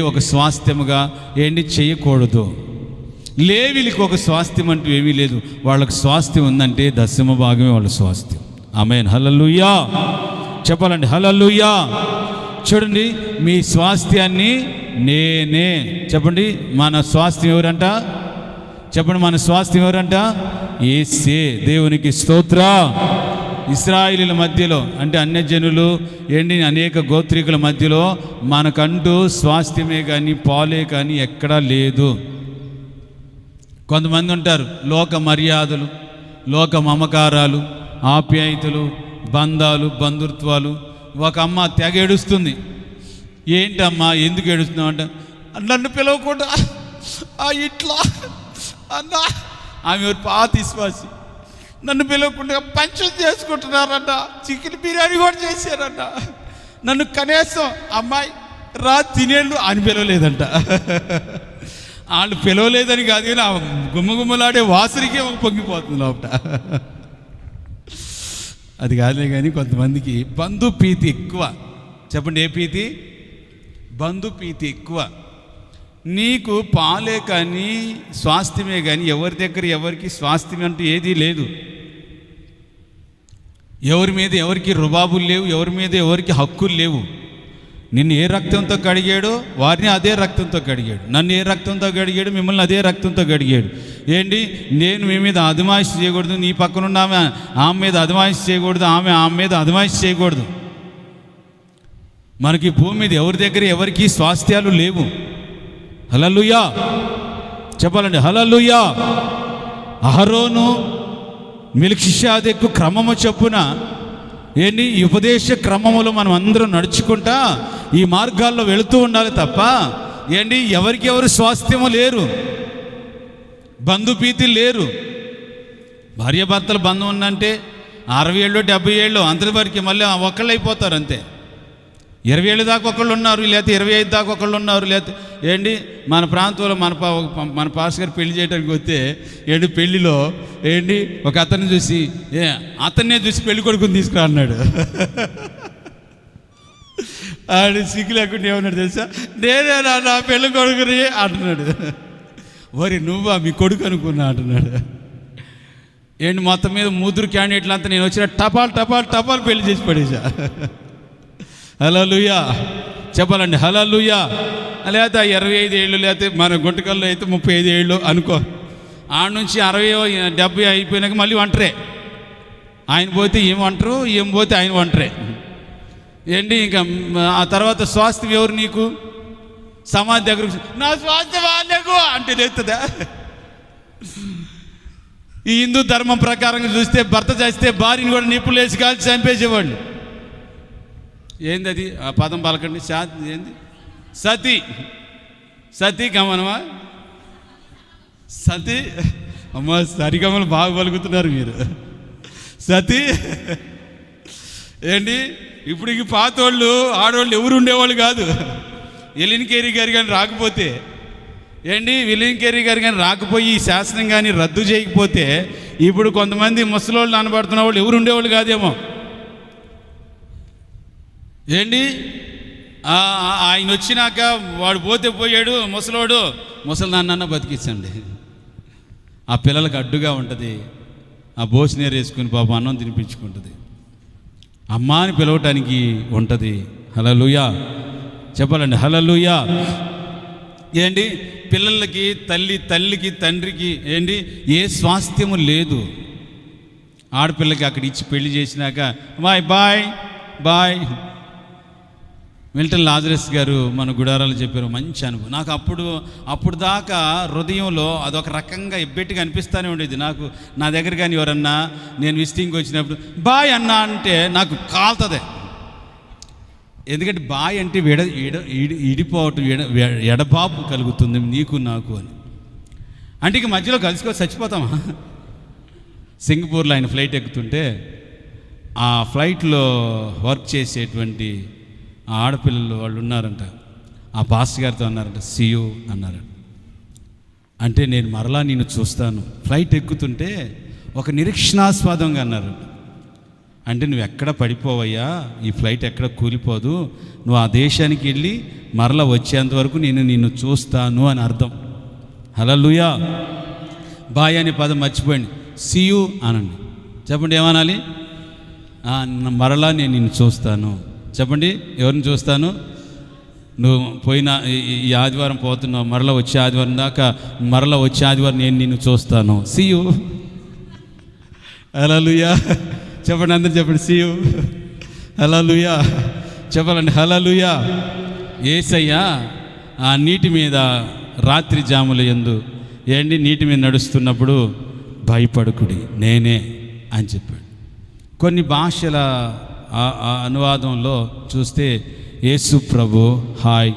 ఒక స్వాస్థ్యముగా చెయ్యకూడదు. లేవీలకు ఒక స్వాస్థ్యం అంటూ ఏమీ లేదు. వాళ్ళకు స్వాస్థ్యం ఉందంటే దశమ భాగమే వాళ్ళ స్వాస్థ్యం. ఆమేన్. హల్లెలూయా చెప్పాలండి. హల్లెలూయా. చూడండి, మీ స్వాస్థ్యాన్ని నేనే. చెప్పండి, మన స్వాస్థ్యం ఎవరంట? చెప్పండి, మన స్వాస్థ్యం ఎవరంట? యేసే. దేవునికి స్తోత్ర. ఇశ్రాయేలీల మధ్యలో అంటే అన్యజనులు అనేక గోత్రికుల మధ్యలో మనకంటూ స్వాస్థ్యమే కానీ పాలే కానీ ఎక్కడా లేదు. కొంతమంది ఉంటారు, లోక మర్యాదలు, లోక మమకారాలు, ఆప్యాయతలు, బంధాలు, బంధుత్వాలు. ఒక అమ్మ తెగ ఏడుస్తుంది. ఏంటమ్మా ఎందుకు ఏడుస్తున్నావు అంటే, నన్ను పిలవకుండా ఇట్లా అన్నా, ఆమె పాత విశ్వాసి, నన్ను పిలవకుండా పంచం చేసుకుంటున్నారంట, చికెన్ బిర్యానీ కూడా చేశారంట, నన్ను కనీసం అమ్మాయి రా తినేళ్ళు అని పిలవలేదంట. వాళ్ళు పిలవలేదని కాదు కానీ ఆ గుమ్మగుమ్మలాడే వాసనకే పొంగిపోతుంది లోపట. అది కాదులే కానీ కొంతమందికి బంధు ప్రీతి ఎక్కువ. చెప్పండి, ఏ ప్రీతి? బంధు ప్రీతి ఎక్కువ. నీకు పాలే కానీ స్వాస్థ్యమే కానీ ఎవరి దగ్గర ఎవరికి స్వాస్థ్యం అంటూ ఏదీ లేదు. ఎవరి మీద ఎవరికి రుబాబులు లేవు, ఎవరి మీద ఎవరికి హక్కులు లేవు. నిన్ను ఏ రక్తంతో కడిగాడో వారిని అదే రక్తంతో కడిగాడు. నన్ను ఏ రక్తంతో కడిగాడు, మిమ్మల్ని అదే రక్తంతో కడిగాడు. ఏంటి, నేను మీ మీద అదమాయిషి చేయకూడదు, నీ పక్కనున్న ఆమె మీద అదమాయిషి చేయకూడదు, ఆమె మీద అదమాయిషి చేయకూడదు. మనకి భూమి మీద ఎవరి దగ్గర ఎవరికి స్వాస్థ్యాలు లేవు. హల్లెలూయా చెప్పాలండి, హల్లెలూయా. అహరోను మెల్కీషెదెకు క్రమము చొప్పున ఏంటి, ఈ ఉపదేశ క్రమములో మనం అందరం నడుచుకుంటా ఈ మార్గాల్లో వెళుతూ ఉండాలి తప్ప ఏంటి ఎవరికి ఎవరు స్వాస్థ్యము లేరు, బంధుప్రీతి లేరు. భార్యాభర్తల బంధం ఉందంటే 60 ఏళ్ళు 70 ఏళ్ళు అంతవరకు మళ్ళీ ఒకళ్ళు అయిపోతారు అంతే. 20 ఏళ్ళ దాకా ఒకళ్ళు ఉన్నారు, లేకపోతే 25 దాకా ఒకళ్ళు ఉన్నారు. లేకపోతే ఏంటి మన ప్రాంతంలో మన పాస్ గారు పెళ్లి చేయడానికి వస్తే ఏంటి పెళ్లిలో ఏంటి ఒక అతన్ని చూసి అతన్నే చూసి పెళ్లి కొడుకుని తీసుకురా అన్నాడు. ఆడు సిగ్గు లేకుండా ఏమన్నాడు తెలుసా, నేనే నా పెళ్లి కొడుకుని అంటున్నాడు. వరి నువ్వా మీ కొడుకు అనుకున్నా అంటున్నాడు. ఏంటి మొత్తం మీద ముదురు క్యాండిడేట్లు అంతా నేను వచ్చిన టపాల్ పెళ్లి చేసి పడేసా. హల్లెలూయా చెప్పాలండి, హల్లెలూయా. లేకపోతే 25 ఏళ్ళు, లేకపోతే మన గుంటకల్లో అయితే 35 ఏళ్ళు అనుకో. ఆడ నుంచి 60 70 అయిపోయినాక మళ్ళీ ఒంటరే. ఆయన పోతే ఏం వంటరు, ఏం పోతే ఆయన వంటరే. ఏంటి ఇంకా ఆ తర్వాత స్వాస్థ్యం ఎవరు నీకు? సమాధి దగ్గర నా స్వాస్థ్యం వాళ్ళకు అంటే లేస్తుందా? ఈ హిందూ ధర్మం ప్రకారంగా చూస్తే భర్త చేస్తే భార్యని కూడా నిప్పులు వేసి కాల్చి చంపేసేవాళ్ళు. ఏంది అది ఆ పదం పలకండి, ఏంది? సతీ గమనమా? సతీ అమ్మ సరిగమలు బాగా పలుకుతున్నారు మీరు. సతీ ఏంటి ఇప్పుడు ఈ పాతోళ్ళు ఆడవాళ్ళు ఎవరు ఉండేవాళ్ళు కాదు. ఎలిన్ కేరీ గారు కానీ రాకపోతే ఏంటి, విలియం కేరీ గారు కానీ రాకపోయి ఈ శాసనం కానీ రద్దు చేయకపోతే ఇప్పుడు కొంతమంది ముసలోళ్ళు అనబడుతున్న వాళ్ళు ఎవరు ఉండేవాళ్ళు కాదేమో. ఏంటి ఆయన వచ్చినాక వాడు పోతే పోయాడు, ముసలిదాన్నన్నా బతికించండి. ఆ పిల్లలకు అడ్డుగా ఉంటుంది, ఆ భోజనేరు వేసుకుని పాపం అన్నం తినిపించుకుంటుంది, అమ్మ అని పిలవటానికి ఉంటుంది. హల్లెలూయా చెప్పాలండి, హల్లెలూయా. ఏంటి పిల్లలకి తల్లికి తండ్రికి ఏంటి ఏ స్వాస్థ్యము లేదు. ఆడపిల్లకి అక్కడ ఇచ్చి పెళ్లి చేసినాక బాయ్. మిల్టన్ లాజరస్ గారు మన గుడారాలు చెప్పారు, మంచి అనుభవం. నాకు అప్పుడు దాకా హృదయంలో అదొక రకంగా ఎబ్బెట్టుగా అనిపిస్తూనే ఉండేది నాకు. నా దగ్గర కానీ ఎవరన్నా నేను విజిటింగ్కి వచ్చినప్పుడు బాయ్ అన్నా అంటే నాకు కాలుతుంది. ఎందుకంటే బాయ్ అంటే ఇడిపోవటం ఎడబాపు కలుగుతుంది నీకు నాకు అని. అంటే ఇక మధ్యలో కలుసుకొని చచ్చిపోతామా? సింగపూర్లో ఆయన ఫ్లైట్ ఎక్కుతుంటే ఆ ఫ్లైట్లో వర్క్ చేసేటువంటి ఆడపిల్లలు వాళ్ళు ఉన్నారంట. ఆ పాస్టర్ గారితో అన్నారంట, సీయూ అన్నారంట. అంటే నేను మరలా నిన్ను చూస్తాను. ఫ్లైట్ ఎక్కుతుంటే ఒక నిరీక్షణాస్పదంగా అన్నారు. అంటే నువ్వు ఎక్కడ పడిపోవయ్యా, ఈ ఫ్లైట్ ఎక్కడ కూలిపోదు, నువ్వు ఆ దేశానికి వెళ్ళి మరలా వచ్చేంత వరకు నేను నిన్ను చూస్తాను అని అర్థం. హల్లెలూయా. బాయ్ అనే పదం మర్చిపోయింది, సీయూ అనండి. చెప్పండి ఏమనాలి? మరలా నేను నిన్ను చూస్తాను. చెప్పండి, ఎవరిని చూస్తాను? నువ్వు పోయిన ఈ ఆదివారం పోతున్నావు, మరలా వచ్చే ఆదివారం దాకా, మరలా వచ్చే ఆదివారం నేను నిన్ను చూస్తాను. See you. హల్లెలూయా చెప్పండి, అందరు చెప్పండి, సీ యూ. హల్లెలూయా చెప్పాలండి, హల్లెలూయా. యేసయ్య ఆ నీటి మీద రాత్రి జాముల యందు ఏంటి నీటి మీద నడుస్తున్నప్పుడు భయపడకుడి నేనే అని చెప్పాడు. కొన్ని భాషల అనువాదంలో చూస్తే యేసు ప్రభు హాయ్